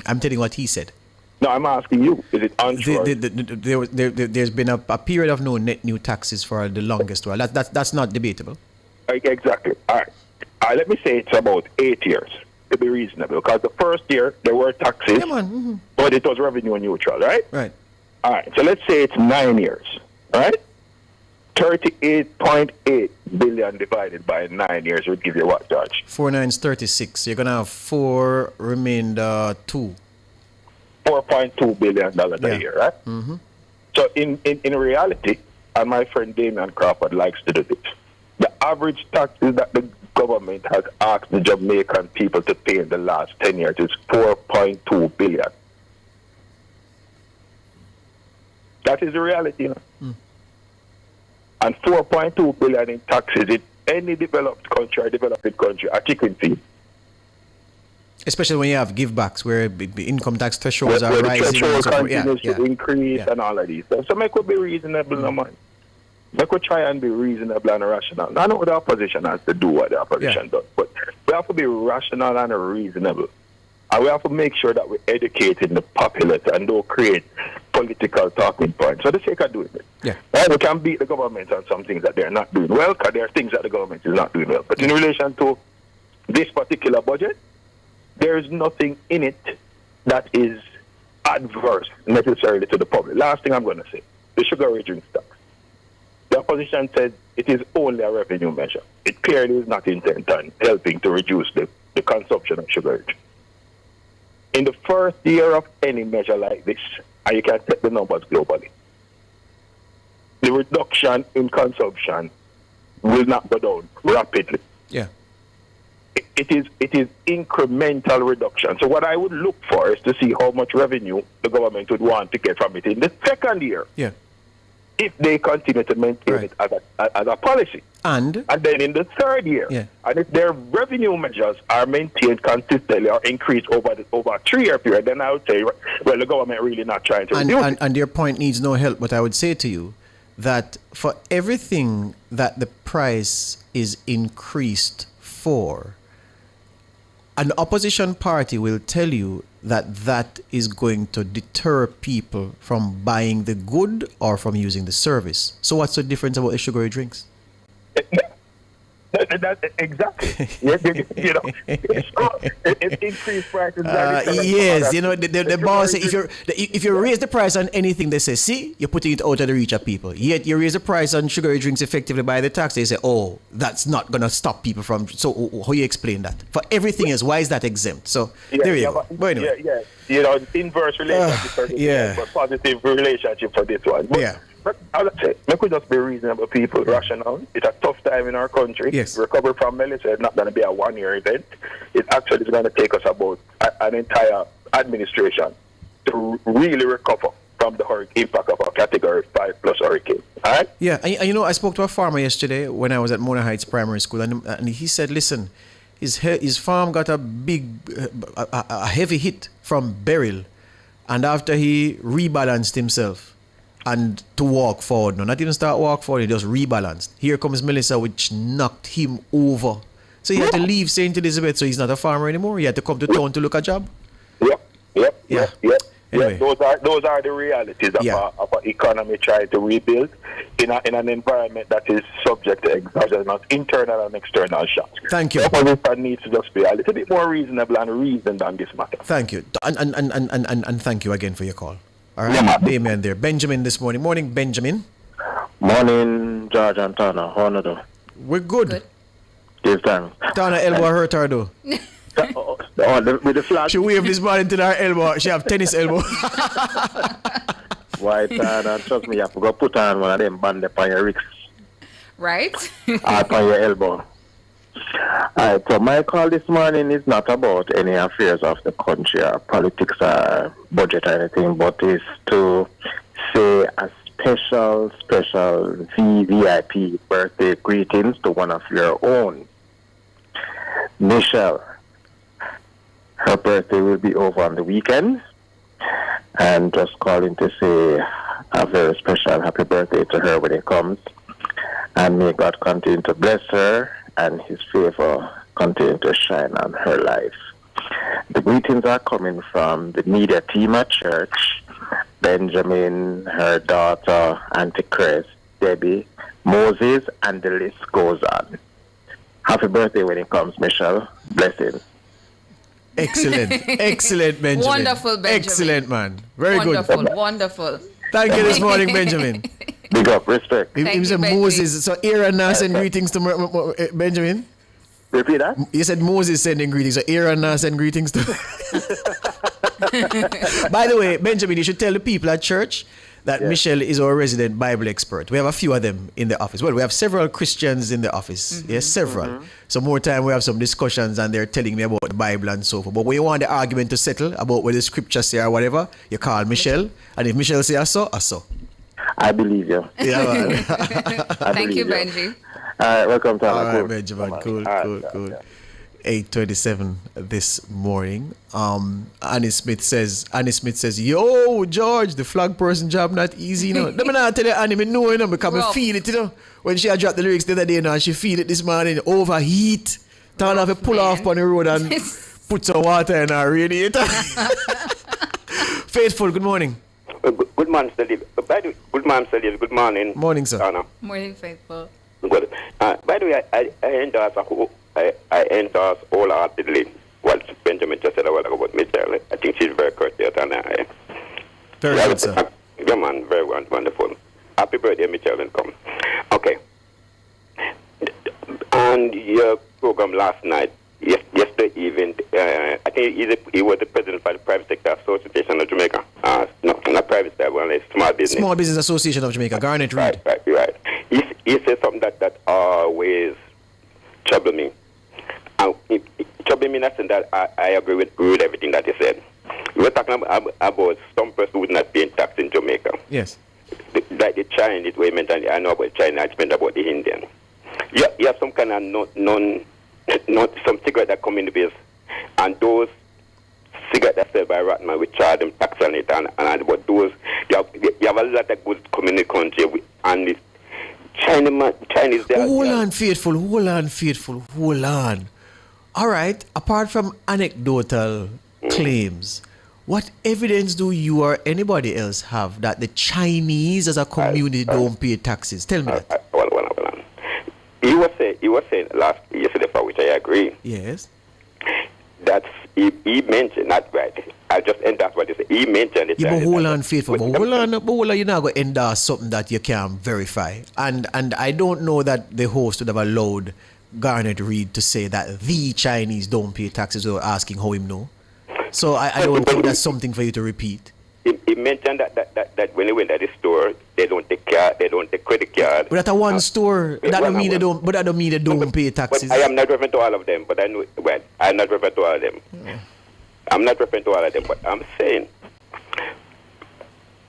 Speaker 7: I'm telling you what he said.
Speaker 8: No, I'm asking you, is it untrue?
Speaker 7: There's been a period of no net new taxes for the longest while. That's not debatable.
Speaker 8: Exactly. All right. Let me say it's about 8 years to be reasonable. Because the first year, there were taxes, but it was revenue neutral, right?
Speaker 7: Right.
Speaker 8: All right. So let's say it's 9 years, right? 38.8 billion divided by 9 years would give you what, George?
Speaker 7: 4 9s 36. You're going to have 4 remainder 2.
Speaker 8: $4.2 billion a year, right?
Speaker 7: Mm-hmm.
Speaker 8: So in reality, and my friend Damian Crawford likes to do this, the average taxes that the government has asked the Jamaican people to pay in the last 10 years is $4.2 billion. That is the reality. And $4.2 billion in taxes in any developed country or developing country are chicken feed.
Speaker 7: Especially when you have givebacks where the income tax thresholds are rising.
Speaker 8: The threshold continues to increase and all of these. So make it be reasonable, no man. Make it try and be reasonable and rational. I know the opposition has to do what the opposition does, but we have to be rational and reasonable. And we have to make sure that we're educating the populace and don't create political talking points for the sake of doing it.
Speaker 7: Yeah.
Speaker 8: We can beat the government on some things that they're not doing well, because there are things that the government is not doing well. But in relation to this particular budget, there is nothing in it that is adverse necessarily to the public. Last thing I'm going to say, the sugary drinks tax. The opposition said it is only a revenue measure. It clearly is not intent on helping to reduce the consumption of sugar drinks. In the first year of any measure like this, and you can take the numbers globally, the reduction in consumption will not go down rapidly.
Speaker 7: Yeah.
Speaker 8: It is incremental reduction. So what I would look for is to see how much revenue the government would want to get from it in the second year.
Speaker 7: Yeah.
Speaker 8: If they continue to maintain it as a policy.
Speaker 7: And
Speaker 8: then in the third year, and if their revenue measures are maintained consistently or increased over a 3-year period, then I would say, well, the government really not trying to reduce it.
Speaker 7: And your point needs no help, but I would say to you that for everything that the price is increased for, an opposition party will tell you that is going to deter people from buying the good or from using the service. So what's the difference about the sugary drinks?
Speaker 8: Exactly. You know, it's increased prices.
Speaker 7: Yes, you know, the boss say if you raise the price on anything, they say, see, you're putting it out of the reach of people. Yet you raise the price on sugary drinks effectively by the tax, they say, oh, that's not going to stop people from. So how you explain that? For everything else, why is that exempt? So there you go. But anyway.
Speaker 8: Yeah. You know, inverse relationship for this one, but positive relationship for this one. But, But as I say, we could just be reasonable people, rational. It's a tough time in our country.
Speaker 7: Yes.
Speaker 8: Recovery from Melissa is not going to be a one-year event. It actually is going to take us about an entire administration to really recover from the impact of a Category 5 plus hurricane. All right?
Speaker 7: Yeah, and you know, I spoke to a farmer yesterday when I was at Mona Heights Primary School, and he said, listen, his farm got a big, a heavy hit from Beryl, and after he rebalanced himself, and to walk forward. No, not even start walk forward, he just rebalanced. Here comes Melissa, which knocked him over. So he had to leave St. Elizabeth, so he's not a farmer anymore. He had to come to town to look a job.
Speaker 8: Yep.
Speaker 7: Anyway.
Speaker 8: Those are the realities of an economy trying to rebuild in an environment that is subject to exogenous internal and external shocks.
Speaker 7: Thank you.
Speaker 8: The opposition needs to just be a little bit more reasonable and reasoned on this matter.
Speaker 7: Thank you. And thank you again for your call. All right, amen there. Benjamin this morning. Morning, Benjamin.
Speaker 6: Morning, George and Tana. How are you?
Speaker 7: We're good.
Speaker 6: Give thanks.
Speaker 7: Tana elbow hurt her though.
Speaker 6: With the flag.
Speaker 7: She waved this morning to her elbow. She have tennis elbow.
Speaker 6: Why, Tana? Trust me, you have to go put on one of them band up on your wrist.
Speaker 3: Right?
Speaker 6: Up on your elbow. Alright, so my call this morning is not about any affairs of the country or politics or budget or anything, but is to say a special VVIP birthday greetings to one of your own. Michelle. Her birthday will be over on the weekend, and just calling to say a very special happy birthday to her when it comes, and may God continue to bless her and his favor continue to shine on her life. The greetings are coming from the media team at church, Benjamin, her daughter, Auntie Chris, Debbie, Moses, and the list goes on. Happy birthday when it comes, Michelle. Blessings.
Speaker 7: Excellent, Benjamin.
Speaker 3: Wonderful, Benjamin.
Speaker 7: Excellent, man. Very
Speaker 3: Wonderful.
Speaker 7: Thank you this morning, Benjamin.
Speaker 6: Big up, respect.
Speaker 7: He said Moses. So Aaron now send greetings to Benjamin.
Speaker 6: Repeat that?
Speaker 7: You said Moses sending greetings. So Aaron now send greetings to. By the way, Benjamin, you should tell the people at church that Michelle is our resident Bible expert. We have a few of them in the office. Well, we have several Christians in the office. Yes, several. So more time we have some discussions and they're telling me about the Bible and so forth. But when you want the argument to settle about what the scriptures say or whatever, you call Michelle. And if Michelle say I saw.
Speaker 6: I believe you.
Speaker 7: Yeah, man.
Speaker 3: Thank you, Benji.
Speaker 6: All right, welcome to
Speaker 7: All right, Benjamin. Cool. 8:27 this morning. Annie Smith says, yo, George, the flag person job not easy, you know. Let me not tell you, Annie, me know, you know, because I feel it, you know. When she had dropped the lyrics the other day, now she feel it this morning, overheat. Turn off a pull off on the road and put some water in our radiator. Faithful, good morning.
Speaker 11: Good morning, Mr. Liv. Good morning, Mr. Liv. Good morning.
Speaker 7: Morning, sir.
Speaker 11: Anna.
Speaker 3: Morning, Faithful.
Speaker 11: Good. By the way, I endorse wholeheartedly what Benjamin just said a while ago about Mitchell. I think she's very courteous and
Speaker 7: very good, sir.
Speaker 11: Yeah, man, very wonderful. Happy birthday, Mitchell, and come. Okay. And your program last night, yesterday evening, I think he was the president for the Private Sector Association of Jamaica. No, not private sector, well, it's Small Business.
Speaker 7: Small Business Association of Jamaica, Garnet Reed.
Speaker 11: Right. He said something that always troubled me. It troubled me in that sense that I agree with everything that he said. We were talking about some person who's not paying tax in Jamaica.
Speaker 7: Yes.
Speaker 11: Like the Chinese, we mentioned, I know about China, I meant about the Indian. You have some kind of some cigarette that come in the base, and those cigarettes that sell by Ratman, we charge them tax on it, and but those, you have a lot of goods coming in the country, and the Chinese,
Speaker 7: Hold on, faithful. All right, apart from anecdotal claims, what evidence do you or anybody else have that the Chinese as a community don't pay taxes? Tell me that.
Speaker 11: Well. He was saying yesterday, for which I agree.
Speaker 7: Yes.
Speaker 11: That he mentioned, not right. I just endorse what he said. He mentioned it.
Speaker 7: Yeah, but hold on, faithful. But hold on, you're not going to endorse something that you can't verify. And I don't know that the host would have allowed Garnet Reed to say that the Chinese don't pay taxes without asking how him know. So I don't think that's something for you to repeat.
Speaker 11: He mentioned that when he went at the store, they don't take credit card.
Speaker 7: But at one store, that don't mean they don't pay taxes.
Speaker 11: But I am not referring to all of them, but I'm not referring to all of them.
Speaker 7: Yeah.
Speaker 11: I'm not referring to all of them, but I'm saying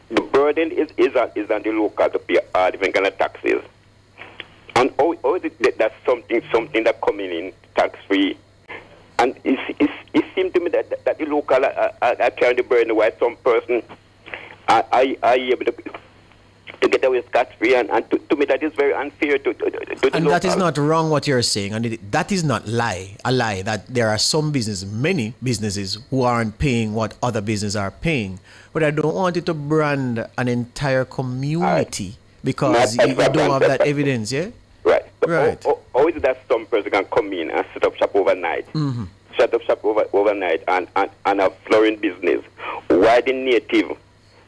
Speaker 11: the burden is on the local to pay all different kind of taxes. And how is it that's something that coming in tax free? And it seems to me that the local are carrying the burden while some person are able to get away scot-free. And to me, that is very unfair to the
Speaker 7: And
Speaker 11: local.
Speaker 7: that is not wrong what you're saying. And that is not a lie that there are many businesses who aren't paying what other businesses are paying. But I don't want you to brand an entire community because you don't have that evidence, yeah?
Speaker 11: Right.
Speaker 7: Right.
Speaker 11: How is it that some person can come in and set up shop overnight?
Speaker 7: Mm-hmm.
Speaker 11: Set up shop overnight and a flowering business. Why the native,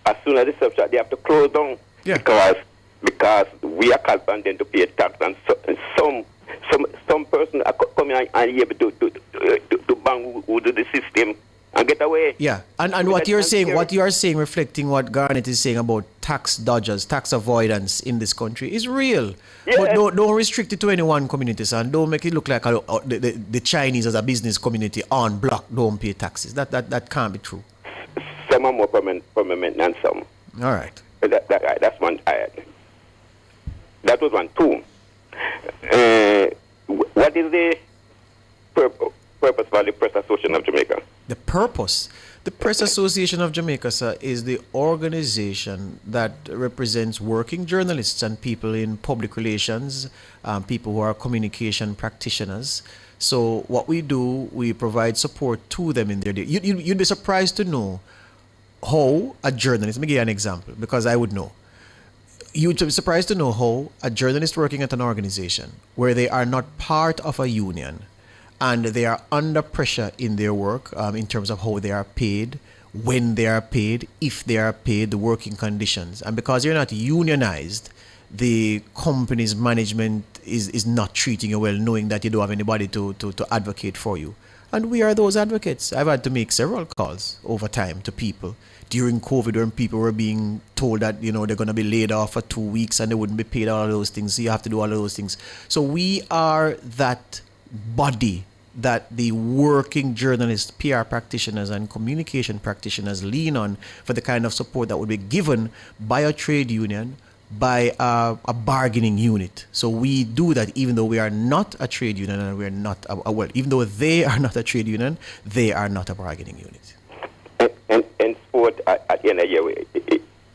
Speaker 11: as soon as they set up shop, they have to close down?
Speaker 7: Yeah.
Speaker 11: Because we are called on them to pay tax, and some person are coming and able to bang who do the system and get away.
Speaker 7: Yeah, and what you are saying, reflecting what Garnet is saying about tax dodgers, tax avoidance in this country is real.
Speaker 11: Yes.
Speaker 7: But don't restrict it to any one community, son. Don't make it look like the Chinese as a business community on block don't pay taxes. That can't be true.
Speaker 11: Some are more permanent than some.
Speaker 7: All right.
Speaker 11: That's one. That was one. Two. What is the purpose for the Press Association of Jamaica?
Speaker 7: The purpose? The Press Association of Jamaica, sir, is the organization that represents working journalists and people in public relations, people who are communication practitioners. So what we do, we provide support to them in their day. You'd be surprised to know how a journalist, let me give you an example, because I would know. You'd be surprised to know how a journalist working at an organization where they are not part of a union and they are under pressure in their work in terms of how they are paid, when they are paid, if they are paid, the working conditions. And because you're not unionized, the company's management is not treating you well, knowing that you don't have anybody to advocate for you. And we are those advocates. I've had to make several calls over time to people during COVID when people were being told that, they're going to be laid off for 2 weeks and they wouldn't be paid, all of those things. So you have to do all of those things. So we are that body that the working journalists, PR practitioners and communication practitioners lean on for the kind of support that would be given by a trade union, by a bargaining unit. So we do that even though we are not a trade union and we're not, even though they are not a trade union, they are not a bargaining unit.
Speaker 11: And sport, at the end of the year,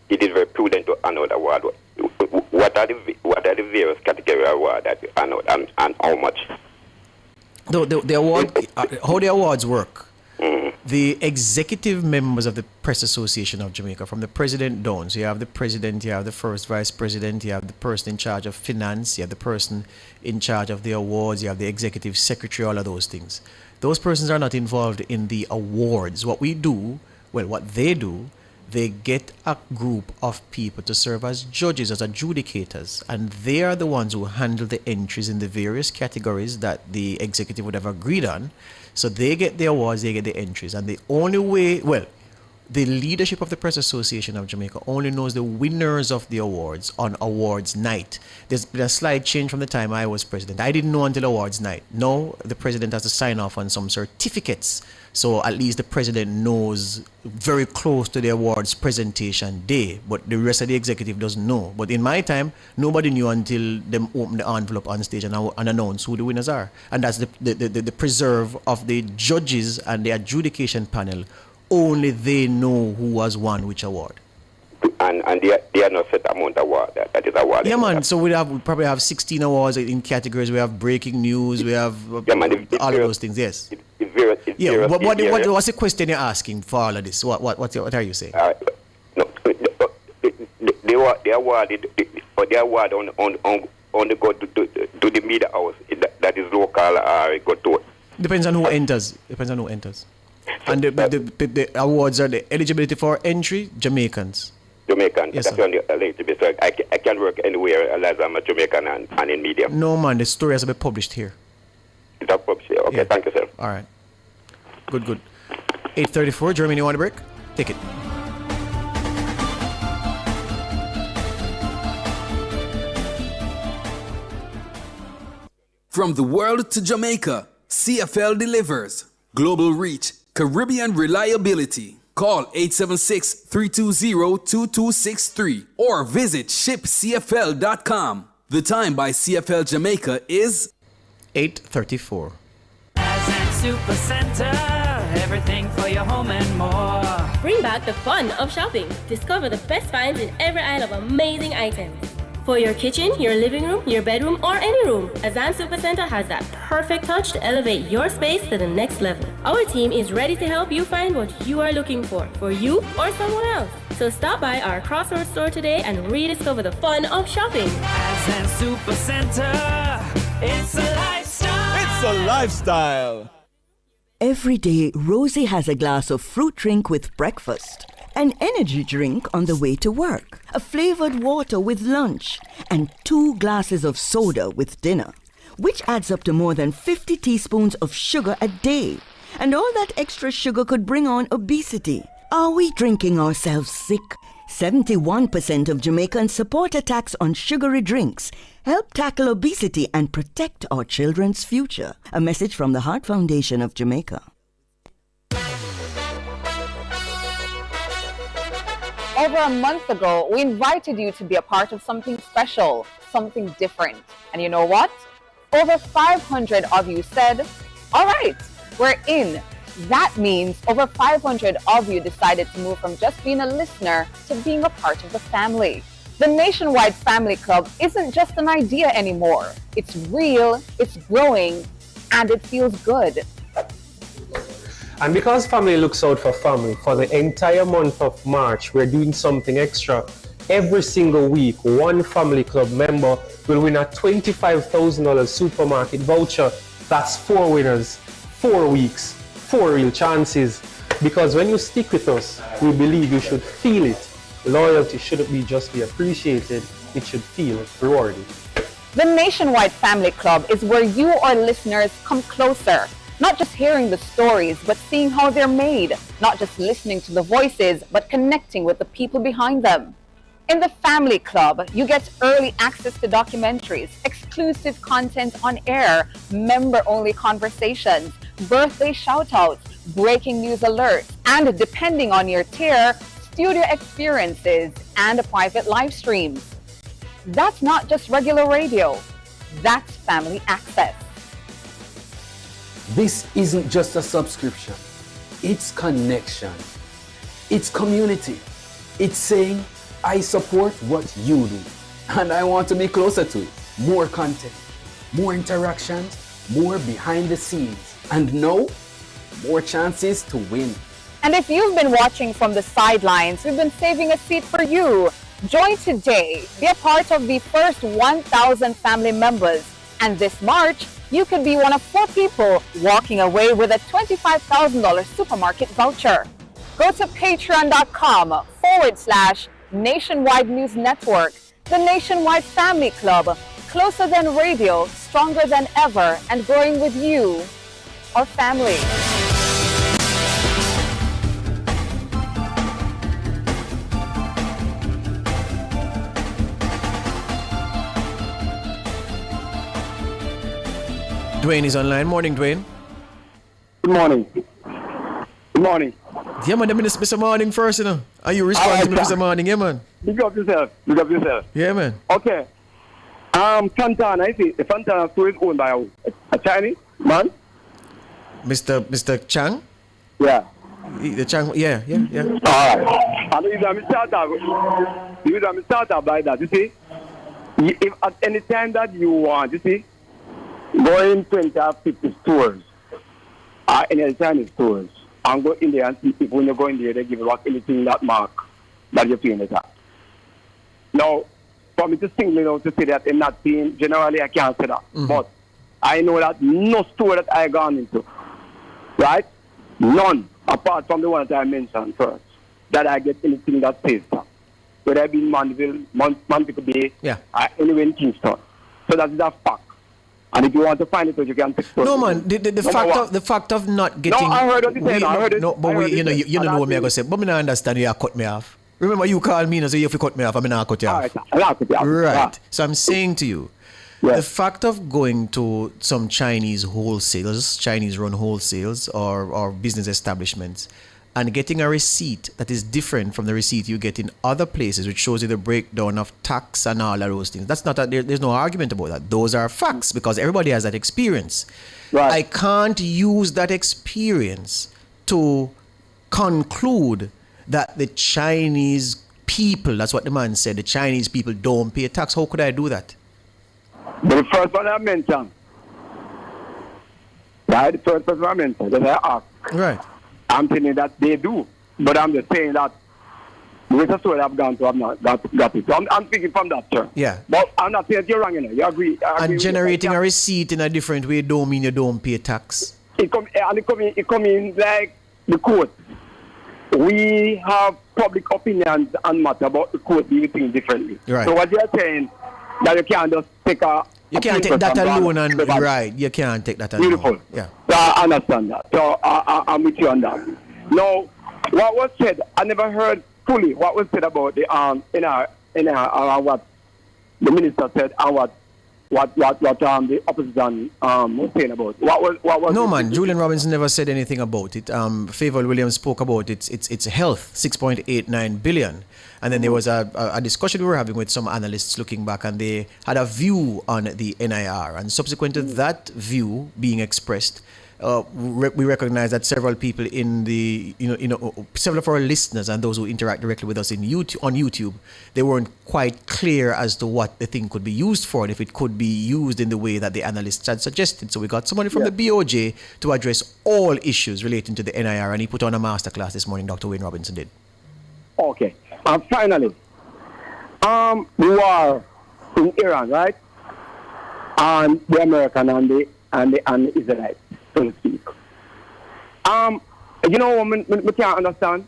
Speaker 11: it is very prudent to honor the award. What are the various category awards that you honor and how much?
Speaker 7: The award, how the awards work the executive members of the Press Association of Jamaica, from the president down. So you have the president, you have the first vice president, you have the person in charge of finance, you have the person in charge of the awards, you have the executive secretary, all of those things. Those persons are not involved in the awards. What they do, they get a group of people to serve as judges, as adjudicators, and they are the ones who handle the entries in the various categories that the executive would have agreed on. So they get the awards, they get the entries, and the only way, the leadership of the Press Association of Jamaica only knows the winners of the awards on awards night. There's been a slight change from the time I was president. I didn't know until awards night. Now the president has to sign off on some certificates. So at least the president knows very close to the awards presentation day, but the rest of the executive doesn't know. But in my time, nobody knew until them open the envelope on stage and announce who the winners are. And that's the preserve of the judges and the adjudication panel. Only they know who has won which award.
Speaker 11: And they are not set amount of award that is awarded.
Speaker 7: Yeah, man. So we probably have 16 awards in categories. We have breaking news. We have all of those things. Yes. What's the question you're asking for all of this? What are you saying?
Speaker 11: They awarded on the go to the media house that is local or go to.
Speaker 7: Depends on who enters. And the awards are the eligibility for entry, Jamaicans.
Speaker 11: Yes, that's only eligibility. So I can work anywhere as I'm a Jamaican and in media.
Speaker 7: No, man, the story has to be published here.
Speaker 11: It's published here. Okay, Thank you, sir.
Speaker 7: All right. Good. 8:34, Jeremy, you want a break? Take it.
Speaker 19: From the world to Jamaica, CFL delivers. Global reach, Caribbean reliability. Call 876-320-2263 or visit shipcfl.com. The time by CFL Jamaica is
Speaker 7: 8:34.
Speaker 5: Super Center, everything for your home and more.
Speaker 12: Bring back the fun of shopping. Discover the best finds in every aisle of amazing items. For your kitchen, your living room, your bedroom, or any room, Azan Supercenter has that perfect touch to elevate your space to the next level. Our team is ready to help you find what you are looking for you or someone else. So stop by our Crossroads store today and rediscover the fun of shopping.
Speaker 5: Azan Supercenter, it's a lifestyle.
Speaker 20: It's a lifestyle.
Speaker 22: Every day, Rosie has a glass of fruit drink with breakfast, an energy drink on the way to work, a flavored water with lunch, and 2 glasses of soda with dinner, which adds up to more than 50 teaspoons of sugar a day. And all that extra sugar could bring on obesity. Are we drinking ourselves sick? 71% of Jamaicans support a tax on sugary drinks. Help tackle obesity and protect our children's future. A message from the Heart Foundation of Jamaica.
Speaker 25: Over a month ago, we invited you to be a part of something special, something different. And you know what? Over 500 of you said, all right, we're in. That means over 500 of you decided to move from just being a listener to being a part of the family. The Nationwide Family Club isn't just an idea anymore. It's real, it's growing, and it feels good.
Speaker 26: And because Family looks out for family, for the entire month of March, we're doing something extra. Every single week, one Family Club member will win a $25,000 supermarket voucher. That's 4 winners, 4 weeks, 4 real chances. Because when you stick with us, we believe you should feel it. Loyalty shouldn't just be appreciated, it should feel rewarded.
Speaker 25: The Nationwide Family Club is where you, our listeners, come closer. Not just hearing the stories, but seeing how they're made. Not just listening to the voices, but connecting with the people behind them. In the Family Club, you get early access to documentaries, exclusive content on air, member-only conversations, birthday shout-outs, breaking news alerts, and depending on your tier, studio experiences and private live streams. That's not just regular radio. That's family access.
Speaker 27: This isn't just a subscription. It's connection. It's community. It's saying, I support what you do, and I want to be closer to it. More content, more interactions, more behind the scenes. And now, more chances to win.
Speaker 25: And if you've been watching from the sidelines, we've been saving a seat for you. Join today. Be a part of the first 1,000 family members. And this March, you could be one of 4 people walking away with a $25,000 supermarket voucher. Go to patreon.com/Nationwide News Network. The Nationwide Family Club. Closer than radio, stronger than ever, and growing with you, our family.
Speaker 7: Dwayne is online. Morning, Dwayne.
Speaker 1: Good morning. Good morning.
Speaker 7: Yeah, man, let me Mr. Morning first, you know. Are you responding to Mr. Morning? Yeah, man.
Speaker 1: Big up yourself. Big up yourself.
Speaker 7: Yeah, man.
Speaker 1: Okay. Fantana, I see the Fantana store is owned by a Chinese man.
Speaker 7: Mr. Chang?
Speaker 1: Yeah.
Speaker 7: The Chang, yeah.
Speaker 1: Alright. And the reason I start up like that, you see, if at any time that you want, you see, go in 20 or 50 stores, or any Chinese stores, and go in there and see if when you go in there, they give you back anything that mark that you're paying it at. Now, for me to single out to say that I'm not paying, generally I can't say that.
Speaker 7: Mm-hmm.
Speaker 1: But I know that no store that I gone into, right? None, apart from the one that I mentioned first, that I get anything that says that. Whether I be in Mandeville, Mantico Bay, or anywhere in Kingston. So that is a fact. And if you want to find it, you can text.
Speaker 7: No, man. The fact of not getting.
Speaker 1: No, I heard what you said. I heard it.
Speaker 7: No, but you know what me I gonna say. But me not understand you cut me off. Remember, you called me and say you have to cut me off. I mean, I cut you off.
Speaker 1: I'll cut you off.
Speaker 7: Right.
Speaker 1: Yeah.
Speaker 7: So I'm saying to you, the fact of going to some Chinese wholesalers, Chinese-run wholesales or business establishments, and getting a receipt that is different from the receipt you get in other places, which shows you the breakdown of tax and all of those things. That's not there's no argument about that. Those are facts because everybody has that experience. Right. I can't use that experience to conclude that the Chinese people, that's what the man said, the Chinese people don't pay tax. How could I do that?
Speaker 1: The first one I mentioned, right? The first person I mentioned, that I asked.
Speaker 7: Right.
Speaker 1: I'm telling you that they do, but I'm just saying that with a store I've gone to, I've not got it. So I'm speaking from that term.
Speaker 7: Yeah.
Speaker 1: But I'm not saying that you're wrong, you know. You agree.
Speaker 7: And generating a receipt in a different way don't mean you don't pay tax.
Speaker 1: It come in like the court. We have public opinions and matter about the court doing things differently.
Speaker 7: Right.
Speaker 1: So what you're saying that you can't just take a.
Speaker 7: You can't take that alone and right. You can't take that alone.
Speaker 1: Beautiful.
Speaker 7: Yeah.
Speaker 1: So I understand that. So I'm with you on that. Now, what was said, I never heard fully what was said about the what the minister said and what the opposition was saying about. What was
Speaker 7: no man, Julian Robinson never said anything about it. Favour Williams spoke about its health, 6.89 billion. And then there was a discussion we were having with some analysts looking back, and they had a view on the NIR. And subsequent to that view being expressed, we recognize that several people in the, several of our listeners and those who interact directly with us on YouTube, they weren't quite clear as to what the thing could be used for and if it could be used in the way that the analysts had suggested. So we got somebody from the BOJ to address all issues relating to the NIR, and he put on a masterclass this morning, Dr. Wayne Robinson did.
Speaker 1: Okay. And finally, the war in Iran, right? And the American and the Israelites, so to speak. I can't understand.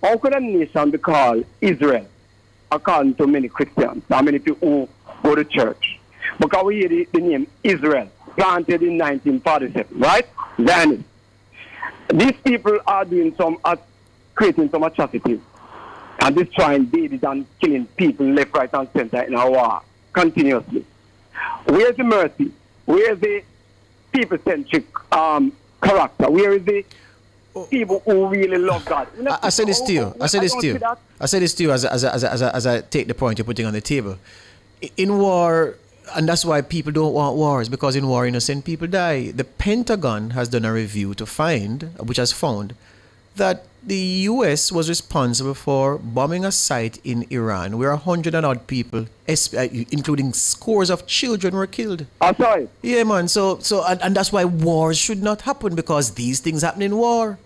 Speaker 1: How could a nation be called Israel, according to many Christians, and many people who go to church? Because we hear the name Israel, planted in 1947, right? Then these people are doing creating some atrocities and destroying babies and killing people left, right, and center in our war continuously. Where's the mercy? Where's the people-centric character? Where is the people who really love God?
Speaker 7: I said this to you. I said this to you as I take the point you're putting on the table. In war, and that's why people don't want wars, because in war innocent people die. The Pentagon has done a review which has found that the U.S. was responsible for bombing a site in Iran where 100 and odd people, including scores of children, were killed.
Speaker 1: I'm sorry.
Speaker 7: Yeah, man. So and that's why wars should not happen, because these things happen in war.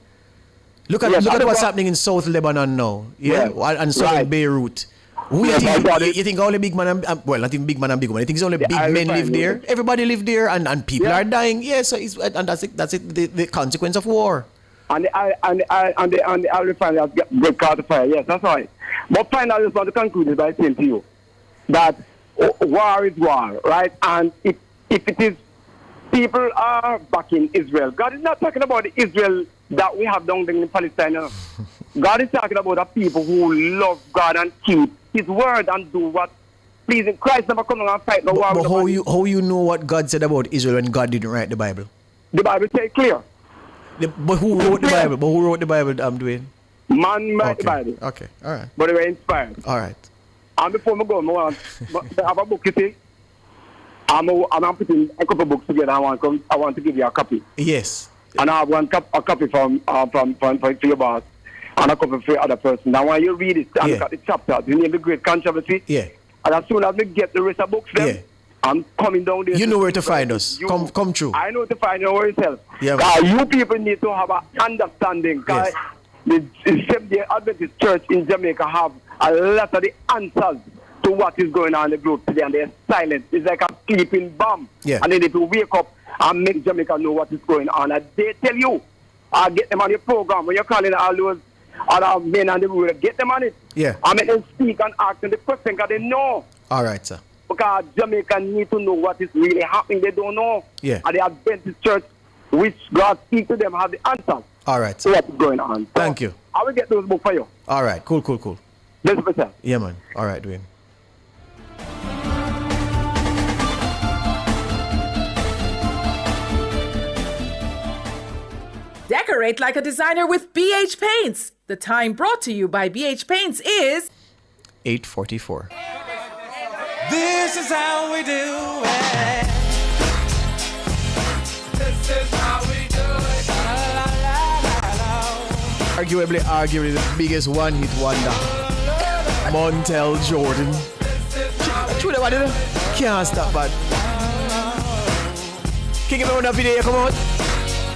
Speaker 7: Look at what's happening in South Lebanon now. Yeah, and southern Beirut. Who you think only big man and well, not even big man and big woman. You think it's only big men live there? Everybody live there, and people are dying. Yeah, so that's it. The consequence of war.
Speaker 1: And the oil refinery get caught fire. Yes, that's right. But finally, I just want to conclude by saying to you that war is war, right? And if it is people are backing Israel, God is not talking about the Israel that we have down there in Palestine. No. God is talking about the people who love God and keep His word and do what pleasing Christ. Never come and fight no war.
Speaker 7: But how you know what God said about Israel when God didn't write the Bible?
Speaker 1: The Bible says clear.
Speaker 7: But who wrote the Bible? But who wrote the Bible, Dwayne?
Speaker 1: Man wrote the Bible.
Speaker 7: Okay, all right.
Speaker 1: But they were inspired.
Speaker 7: All right.
Speaker 1: And before I go, I have a book, you see. I'm putting a couple of books together. I want to give you a copy.
Speaker 7: Yes.
Speaker 1: And I have a copy for your boss and a copy for your other person. Now when you read it and look at the chapter, the name The Great Controversy.
Speaker 7: Yeah.
Speaker 1: And as soon as we get the rest of the books, then I'm coming down there.
Speaker 7: You know where to find us. Come true.
Speaker 1: I know to find you yourself.
Speaker 7: Yeah.
Speaker 1: You people need to have an understanding. Yes. The Seventh-day Adventist Church in Jamaica have a lot of the answers to what is going on in the group today, and they're silent. It's like a sleeping bomb.
Speaker 7: Yeah.
Speaker 1: And they need to wake up and make Jamaica know what is going on. And they tell you, get them on your program. When you're calling all those other men on the road, get them on it.
Speaker 7: Yeah.
Speaker 1: And make them speak and ask them the question, because they know.
Speaker 7: All right, sir.
Speaker 1: Because Jamaica need to know what is really happening. They don't know.
Speaker 7: Yeah.
Speaker 1: And the Adventist Church, which God speaks to them, have the answer.
Speaker 7: All right.
Speaker 1: So what's going on? So
Speaker 7: thank you.
Speaker 1: I will get those books for you.
Speaker 7: All right. Cool.
Speaker 1: Listen for yourself.
Speaker 7: Yeah, man. All right, Dwayne.
Speaker 4: Decorate like a designer with BH Paints. The time brought to you by BH Paints is
Speaker 7: 8:44.
Speaker 5: This is how we do it. This is how we do it.
Speaker 7: Arguably the biggest one-hit wonder, Montel Jordan. Can't stop, but can you remember that video come out?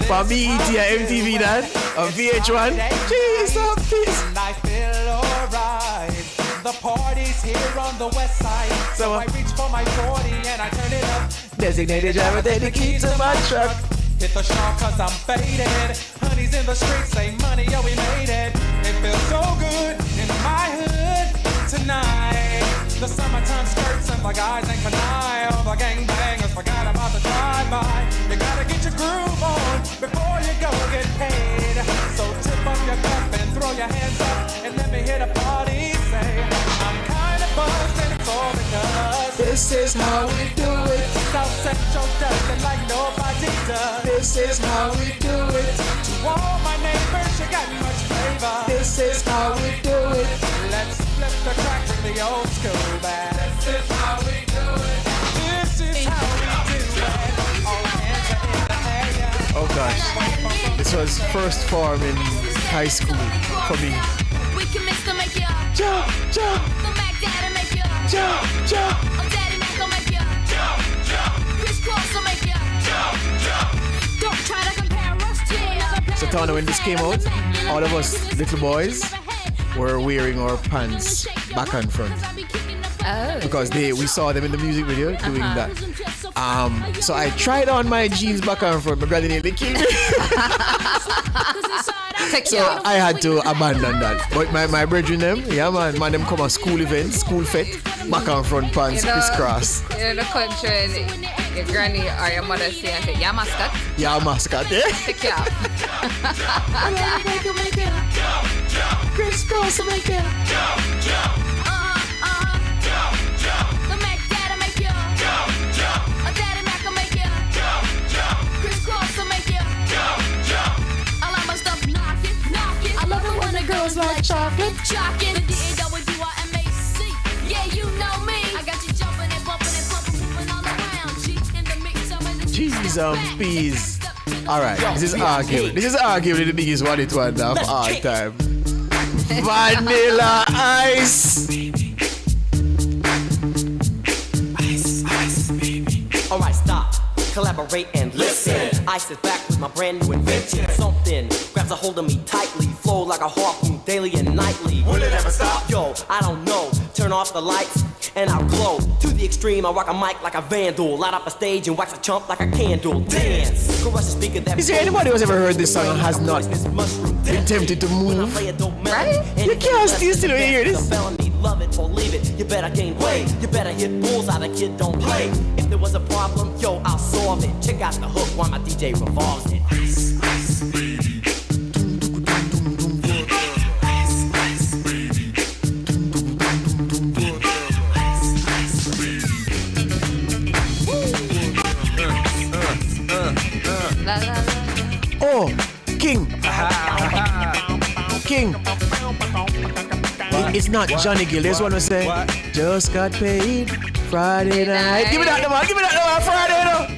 Speaker 7: For BET and MTV that? Or VH1? Jeez, stop this.
Speaker 5: I feel alright. The party's here on the west side. So I reach for my 40 and I turn it up.
Speaker 7: Designated driver, take the key to my truck.
Speaker 5: Hit the shop cause I'm faded. Honey's in the streets, say money, yo, we made it. It feels so good in my hood tonight. The summertime skirts and the guys ain't canine. All the gangbangers forgot about the drive-by. You gotta get your groove on before you go get paid. So tip up your cup and throw your hands up and let me hit a party. Say, I'm kinda buzzed and it's all because
Speaker 7: this is how we do it.
Speaker 5: South Central does it like nobody does.
Speaker 7: This is how we do it.
Speaker 5: To all my neighbors, you got much flavor.
Speaker 7: This is how we do it.
Speaker 5: Let's flip the track with the old school band. This is how we do it. This is how we do it. All hands are in the air.
Speaker 7: Oh gosh, this was first form in high school for me.
Speaker 9: We can mix to make you
Speaker 7: jump.
Speaker 9: The Mac Daddy make you
Speaker 7: jump.
Speaker 9: Oh, Daddy Mac gon' make you jump. Crisscross will make you jump. Don't try to compare us to another.
Speaker 7: So Tana, when this came out, all of us little boys were wearing our pants back and front. Because we saw them in the music video doing that. So I tried on my jeans back and front. My brother nearly killed me. So I had to abandon that. But my brethren them, man, them come on school events, school fete, back and front pants, crisscross.
Speaker 3: In the country, your granny or your mother say, yeah, mascot.
Speaker 7: Yeah, mascot, yeah.
Speaker 3: Take you out.
Speaker 7: Crisscross, make it.
Speaker 9: The Mac Daddy make you a Daddy Mac will make you crisscross will make you I like my stuff knockin'. I love it when the girls like chocolate. The D-A-W-R-M-A-C. Yeah, you know me. I got you jumping and bumping and pumping, moving all around. G in the mix,
Speaker 7: G's and P's. Alright, this is arguably the biggest one of all time. Vanilla Ice.
Speaker 14: Alright, stop, collaborate and listen. Ice is back with my brand new invention. Something grabs a hold of me tightly, flow like a harpoon daily and nightly. Will it ever stop? Yo, I don't know. Turn off the lights and I'll glow. To the extreme, I rock a mic like a vandal. Light up a stage and wax a chump like a candle. Dance, caress the speaker that.
Speaker 7: Is there anybody who's ever heard this song and has not been tempted to move?
Speaker 14: Right?
Speaker 7: You can't still hear this.
Speaker 14: Love it or leave it. You better gain weight. You better hit bullseye. The kid don't play. If there was a problem, yo, I'll solve it. Check out the hook while my DJ revolves it. Ice, ice, baby.
Speaker 7: Oh, King. King. It's not Johnny Gill. There's one who say, just got paid Friday night. Give me that number. Friday night.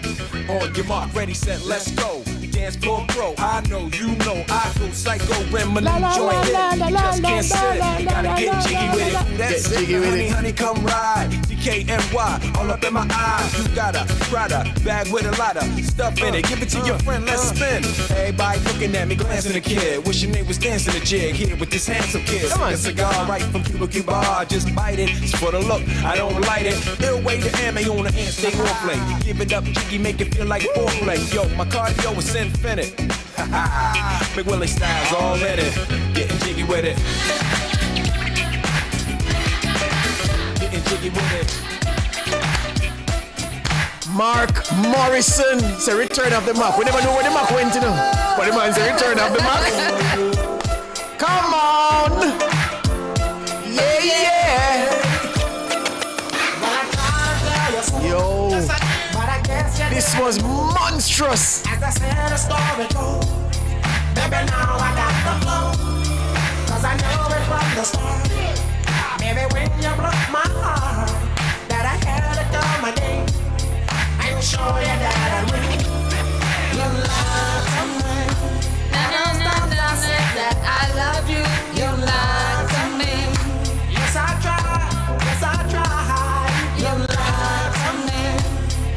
Speaker 15: On your mark, ready, set, let's go. Dance floor pro. I know, you know, I go psycho when my new joint hit. You just can't sit. You gotta get jiggy with it. That's it. Honey, come ride. DKNY, all up in my eyes. You got a Prada bag with a lot of stuff in it. Give it to your friend, let's spin. Everybody looking at me, glancing a kid. Wishing they was dancing a jig here with this handsome kid. A cigar right from Cuba Cuba. Just bite it. It's for the look. I don't light it. Ill way to ammo on the hand, stay on play. Give it up, jiggy, make it feel like foreplay. Yo, my cardio is infinite. Big Willie style's all in it. Getting jiggy with it. Getting jiggy with it.
Speaker 7: Mark Morrison. It's a return of the Mac. We never know where the Mac went, you know. But the man's a return of the Mac. Come on. Yeah. Yo. This was monstrous.
Speaker 16: As I said, the story goes. Baby, now I got the flow. Cause I know it from the start. Baby, when you broke my heart, that I had to go my day. I'm sure you that I win. You love me. I said that I love you. You love me. Yes, I tried. Yes, I tried. You love me.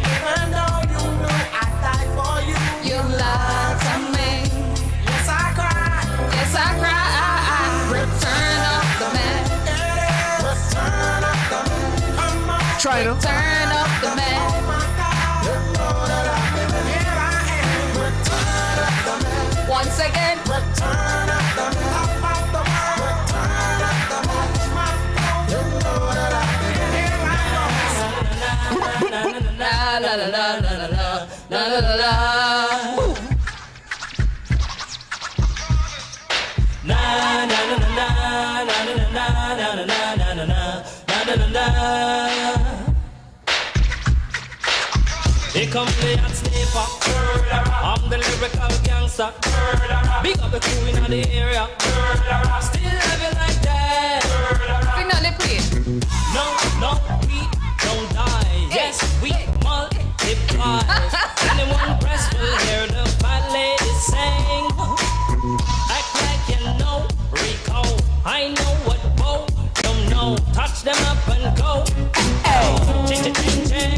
Speaker 16: Even though you know I died for you. You love me. Yes, I cried. Yes, I cried. Return of the man. Return of the man. Come on.
Speaker 7: Try it.
Speaker 3: Return of the man.
Speaker 16: Oh my God. You know that I'm living. Here I am. Return of the man.
Speaker 3: Once again.
Speaker 16: Return of the man. Top of the world. Return of the man. You know that I'm living. Here I am.
Speaker 3: La la la la la la la la la.
Speaker 17: Na na na na na na na na na na na na na na. Here comes the hot sniper. I'm the lyrical gangster. Big up the crew in the area. Still living like that.
Speaker 3: Finally play.
Speaker 17: No, we don't die. Yes, we multiply. Anyone press will hear the fat lady sing. Act like you know, Rico. I know what Bo don't know. Touch them up and go. Hey, ching ching ching ching.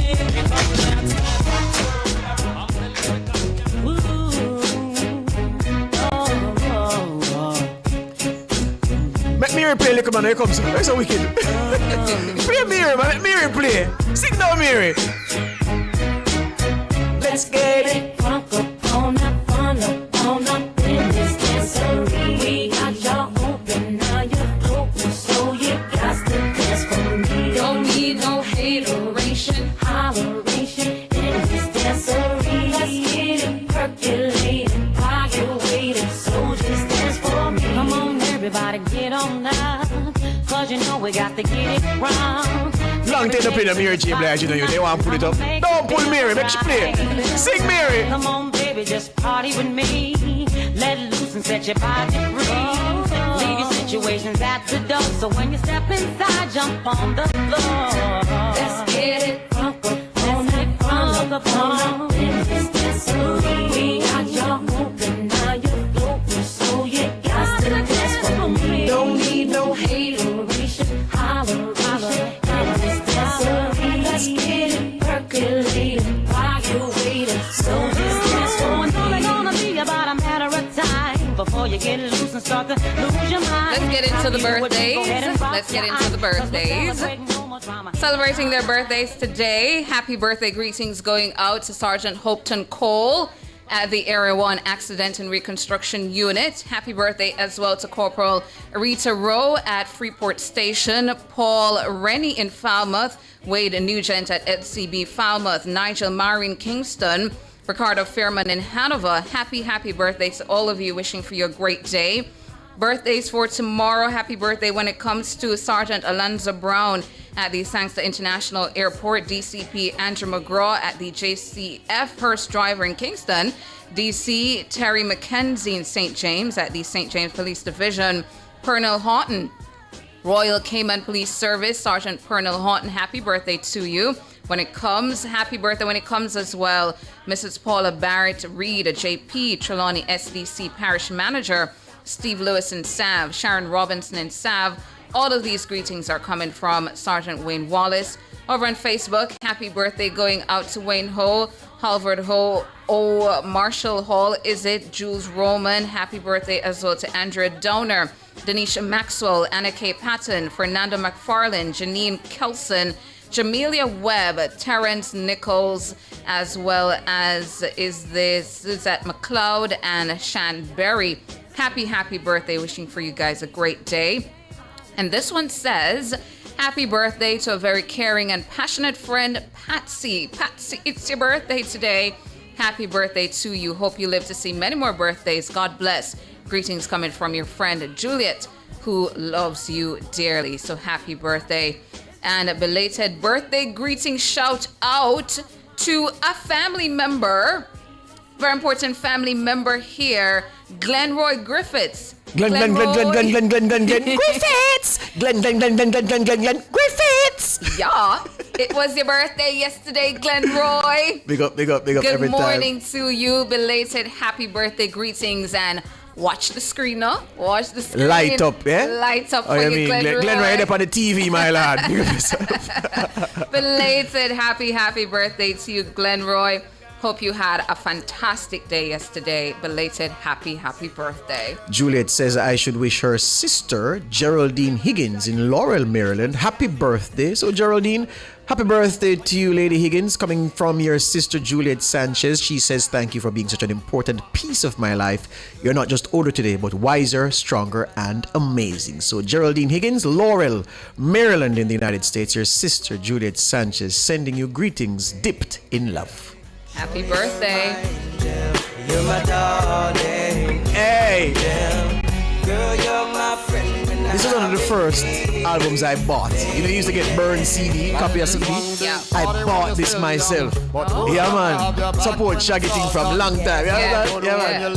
Speaker 7: Make Mary play, look man, here comes. That's so wicked. Play Mary, man. Let Mary play. Sing now, Mary. Let's get it.
Speaker 16: Funk up on up in this dancery. We got y'all open, now you're open, so you got to dance for me. Don't need no hateration, holleration in this dancery. Let's get it percolating, while you're waiting, so just dance for me. Come on, everybody, get on now, cause you know we got to get it wrong.
Speaker 7: Long time to play the Mary J. Blige, you know, they want to put it up. Don't pull Mary, make she play. Sing Mary.
Speaker 16: Come on, baby, just party with me. Let loose and set your body free. Leave your situations at the door, so when you step inside, jump on the floor. Let's get it. Funk up on it, funk up in this dancery. We got your
Speaker 2: So just this one, it's only gonna be about a matter of time before you get loose and start to lose your mind.
Speaker 3: Let's get into the birthdays. Celebrating their birthdays today. Happy birthday greetings going out to Sergeant Hopton Cole at the Area 1 Accident and Reconstruction Unit. Happy birthday as well to Corporal Rita Rowe at Freeport Station, Paul Rennie in Falmouth, Wade Nugent at LCB Falmouth, Nigel Marin Kingston, Ricardo Fairman in Hanover. Happy birthday to all of you, wishing for your great day. Birthdays for tomorrow. Happy birthday when it comes to Sergeant Alonzo Brown at the Sangster International Airport, DCP Andrew McGraw at the JCF Hearst Driver in Kingston, DC Terry McKenzie in St. James at the St. James Police Division, Pernell Houghton, Royal Cayman Police Service, Sergeant Pernell Houghton, happy birthday to you. Happy birthday when it comes as well, Mrs. Paula Barrett Reed, JP, Trelawney SDC Parish Manager, Steve Lewis in Sav, Sharon Robinson in Sav. All of these greetings are coming from Sergeant Wayne Wallace. Over on Facebook, happy birthday going out to Wayne Ho, Halvard Ho, Marshall Hall, is it? Jules Roman, happy birthday as well to Andrea Downer, Denisha Maxwell, Anna K. Patton, Fernando McFarlane, Janine Kelson, Jamelia Webb, Terrence Nichols, as well as Suzette McLeod and Shan Berry. Happy birthday, wishing for you guys a great day. And this one says, happy birthday to a very caring and passionate friend, Patsy. Patsy, it's your birthday today. Happy birthday to you. Hope you live to see many more birthdays. God bless. Greetings coming from your friend, Juliet, who loves you dearly. So happy birthday. And a belated birthday greeting shout out to a family member, very important family member here, Glenroy Griffiths. Glenn Griffiths! Glenn Griffiths! Yeah, it was your birthday yesterday, Glenroy.
Speaker 7: Big up
Speaker 3: Good
Speaker 7: every time.
Speaker 3: morning to you, belated happy birthday greetings, and watch the screen, no? Watch the screen.
Speaker 7: Light up, yeah?
Speaker 3: Light up
Speaker 7: Oh,
Speaker 3: for
Speaker 7: you
Speaker 3: you,
Speaker 7: mean
Speaker 3: Glenroy.
Speaker 7: Glenn right up on the TV, my lad.
Speaker 3: Belated happy birthday to you, Glenroy. Hope you had a fantastic day yesterday. Belated happy birthday.
Speaker 7: Juliet says I should wish her sister, Geraldine Higgins in Laurel, Maryland, happy birthday. So Geraldine, happy birthday to you, Lady Higgins, coming from your sister, Juliet Sanchez. She says, thank you for being such an important piece of my life. You're not just older today, but wiser, stronger, and amazing. So Geraldine Higgins, Laurel, Maryland in the United States, your sister, Juliet Sanchez, sending you greetings dipped in love.
Speaker 3: Happy birthday.
Speaker 10: You're my darling.
Speaker 7: Hey.
Speaker 10: Girl, you're my friend.
Speaker 7: This is one of the first albums I bought. You know, you used to get burned CD, copy of CD.
Speaker 3: Yeah.
Speaker 7: I bought this myself. Yeah, man. Support Shaggy thing from long time. Yeah, man.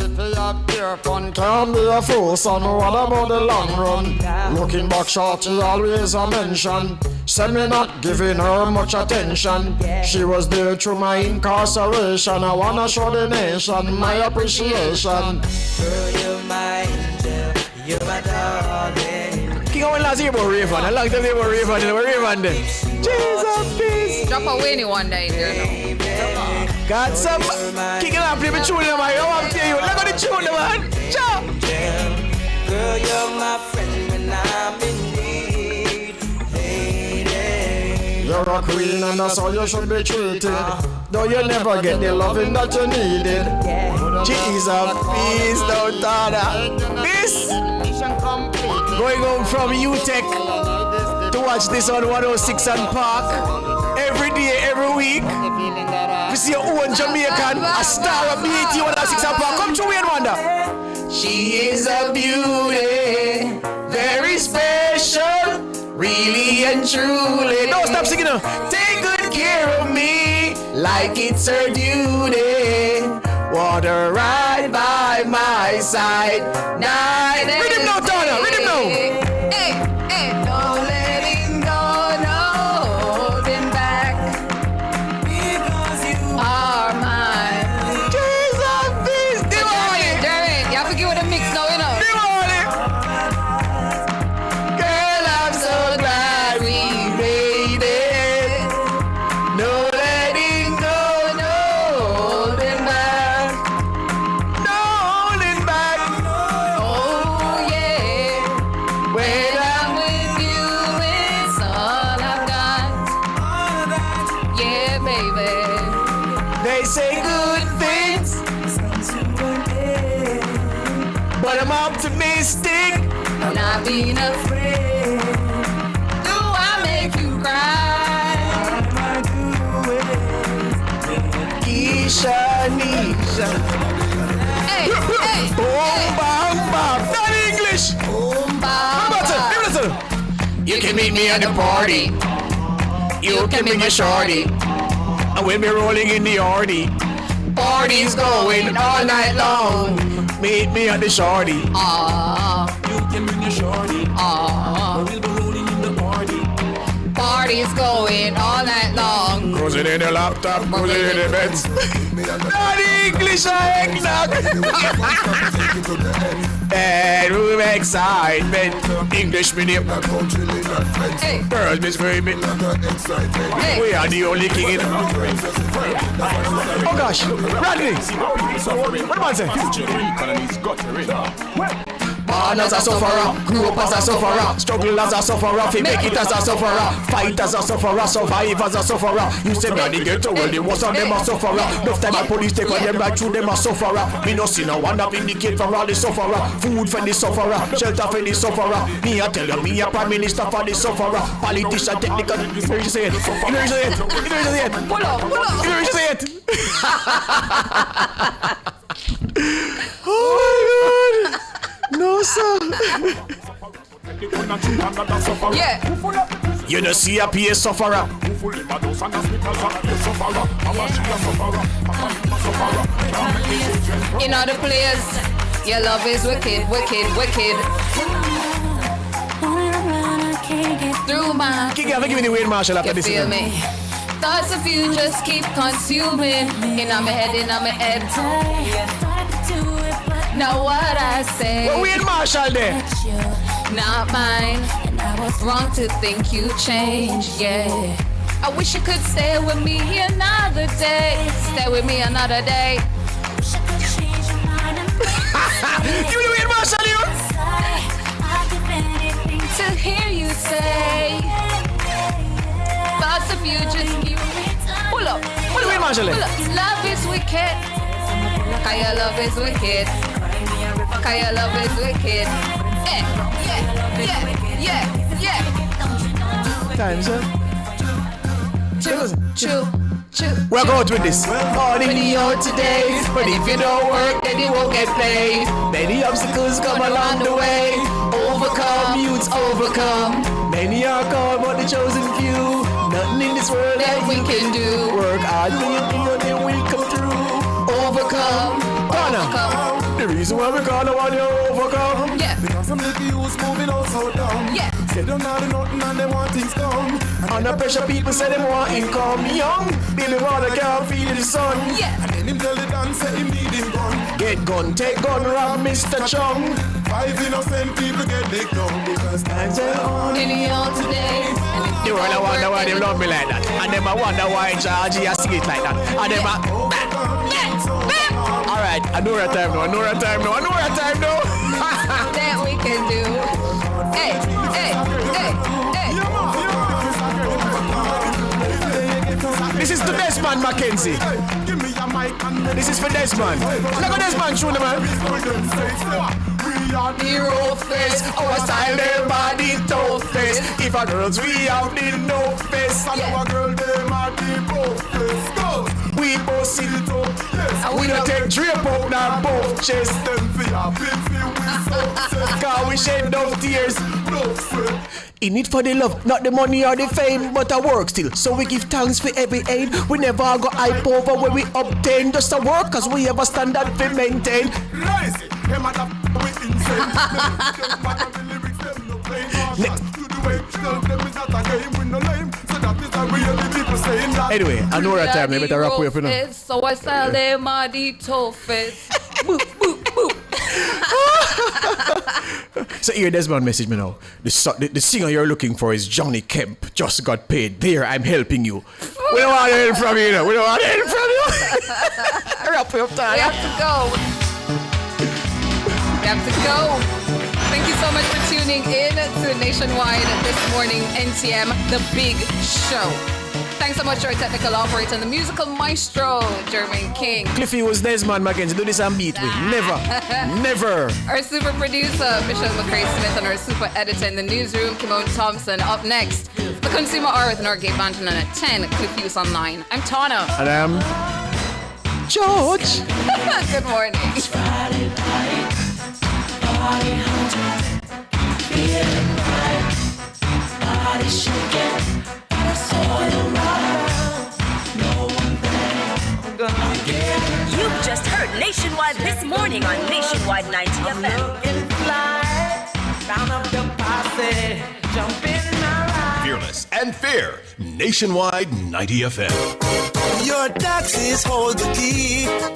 Speaker 13: Can't be a fool, son. What about the long run? Looking back, shorty always a mention. Said me not giving her much attention. She was there through my incarceration. I wanna show the nation my appreciation.
Speaker 10: Girl, you're my angel. You're my darling.
Speaker 7: King of last year about Raven. I like the way about Raven. You know, Raven then. Jesus, peace.
Speaker 3: Drop a Winnie one day in there now.
Speaker 7: Got some kicking up, play the tune, man. I want to tell you. Look at the tune, man. Ciao.
Speaker 10: Girl, you're my friend when I'm in need. Lady.
Speaker 13: You're a queen and that's how you should be treated. Though you never get the loving that you needed.
Speaker 7: Jesus, peace, don't Tana. This going home from UTech to watch this on 106 and Park every day, every week. We see your own Jamaican, a star of BET 106 and Park. Come to Wayne Wonder. She is a beauty, very special, really and truly. Don't stop singing now. Take good care of me like it's her duty. Want her right by my side. Night. Read him now, Donna. Read him now.
Speaker 3: Hey, no letting go, no holding back. Because you are mine.
Speaker 7: Jesus, peace.
Speaker 3: Derek, you have to give it a mix now, you know.
Speaker 7: Girl, I'm so glad we made it. No letting go, no They say good things, but I'm optimistic.
Speaker 3: Not being afraid. Do I make you cry?
Speaker 7: Keisha, Nisha.
Speaker 3: Hey, hey,
Speaker 7: boom, bam, bam. Not English.
Speaker 3: Boom, bam,
Speaker 7: listen. You can meet me at the party. You can bring your shorty. And we'll be rolling in the Audi. Party's going all night long. Meet me at the shorty.
Speaker 3: You
Speaker 7: can bring your shorty.
Speaker 3: We'll be rolling in the party. Party's going all night long.
Speaker 7: Cruising in the laptop, cruising in the Benz. Not English, I eggnog. Bedroom excitement. English medium.
Speaker 3: Hey.
Speaker 7: Girls be screaming.
Speaker 3: Hey.
Speaker 7: We are the only king in the Oh gosh, Rodney. What am I saying? Born as a sufferer, grew up as a sufferer, struggle as a sufferer, fi make it as a sufferer, fight as a sufferer, survive as a sufferer. You say me the ghetto, well the most of them are sufferer. Enough time a police take on them right through them a sufferer. Me no see no one that vindicate for all the sufferer. Food for the sufferer, shelter for the sufferer. Me I tell you, me a prime minister for the sufferer. Politician, technical, you know you say it. You know you say it. You know you say it.
Speaker 3: Pull up.
Speaker 7: You know you say it. Oh my God. No, sir.
Speaker 3: Yeah.
Speaker 7: You don't see a PA sufferer.
Speaker 3: In other players, your love is wicked, wicked, wicked. Through my.
Speaker 7: Kiki, have you given the Wayne Marshall after this?
Speaker 3: Feel me? Thoughts of you just keep consuming. In my head. Know what I say.
Speaker 7: Well, Wayne Marshall there.
Speaker 3: Not mine. Wrong to think you changed, yeah. I wish you could stay with me another day. Stay with me another day.
Speaker 7: Give me the Wayne Marshall, you.
Speaker 3: To hear you say thoughts of you just keep. Pull up.
Speaker 7: What do Wayne Marshall?
Speaker 3: Love is wicked. Kaya love is wicked. Kaya love is wicked. Yeah.
Speaker 7: Time, sir.
Speaker 3: Chew.
Speaker 7: We're going with this. All in the out today, but if you don't work, then you won't get paid. Many obstacles come along the way. Overcome, youths overcome. Many are called, but the chosen few. Nothing in this world that we can do. Work hard for your thing, and then we come through. Overcome. The reason why we call the one you overcome.
Speaker 3: Yeah.
Speaker 15: Because some little youths moving out so down.
Speaker 3: Yeah.
Speaker 15: They don't know nothing and they want things come.
Speaker 7: Under pressure, people say they want income. Young, baby, water can't feel the sun.
Speaker 3: Yeah.
Speaker 15: And then him tell the dance, say him need him gun.
Speaker 7: Get gun, take gun, rob Mr. Chung.
Speaker 15: 5 innocent people get licked down because times are on.
Speaker 3: In the out today.
Speaker 7: The world I wonder why they love me like that. And them I wonder why Georgie I see it like that. And them Alright, I know your time now.
Speaker 3: That we can do. Hey.
Speaker 7: This is to Desmond Mackenzie. This is for Desmond. Look at Desmond, show them, man.
Speaker 15: We are
Speaker 7: the road face, our style, their body, toe face. If a girls, we have the no face.
Speaker 15: And our girl, them are the both face. Go!
Speaker 7: We both see the top.
Speaker 15: Yes.
Speaker 7: We don't take drape out now both chest.
Speaker 15: Them for your feel we success.
Speaker 7: Cause we shed no tears.
Speaker 15: No sweat.
Speaker 7: In it for the love, not the money or the fame, but I work still. So we give thanks for every aid. We never go hype over where we obtain. Just a work cause we have a standard to maintain.
Speaker 15: Lazy, them are the we insane. Them are the lyrics, them no plain. To the way, tell them it's not a game with no lame. So that is the real people saying that.
Speaker 7: Anyway, I know that time, they better wrap up, you know.
Speaker 3: So I sell them all the toughest. Boop.
Speaker 7: So here, Desmond message me now. The singer you're looking for is Johnny Kemp. Just got paid. There, I'm helping you. We don't want help from you, you know. We don't want help from you. Wrap up time.
Speaker 3: We have to go. Thank you so much for tuning in to Nationwide this morning, NTM, The Big Show. Thanks so much to our technical operator and the musical maestro, Jermaine King.
Speaker 7: Cliffy was Desmond Mackenzie. Do this and beat with. Never. Never.
Speaker 3: Our super producer, Michelle McCrae Smith, and our super editor in the newsroom, Kimon Thompson. Up next, the Consumer Hour with Norgate Banton at 10, Cliff Hughes Online. I'm Tana.
Speaker 7: And I'm George.
Speaker 3: Good morning.
Speaker 2: It's Friday night, party hunting, feeling right, body shaking, it's all around, no one there, I'm gonna get it.
Speaker 6: You've just heard Nationwide this morning on Nationwide 90 FM.
Speaker 10: I'm looking fly, found up the posse, jump in my ride.
Speaker 8: Fearless and fair. Nationwide 90 FM.
Speaker 10: Your taxis hold the key.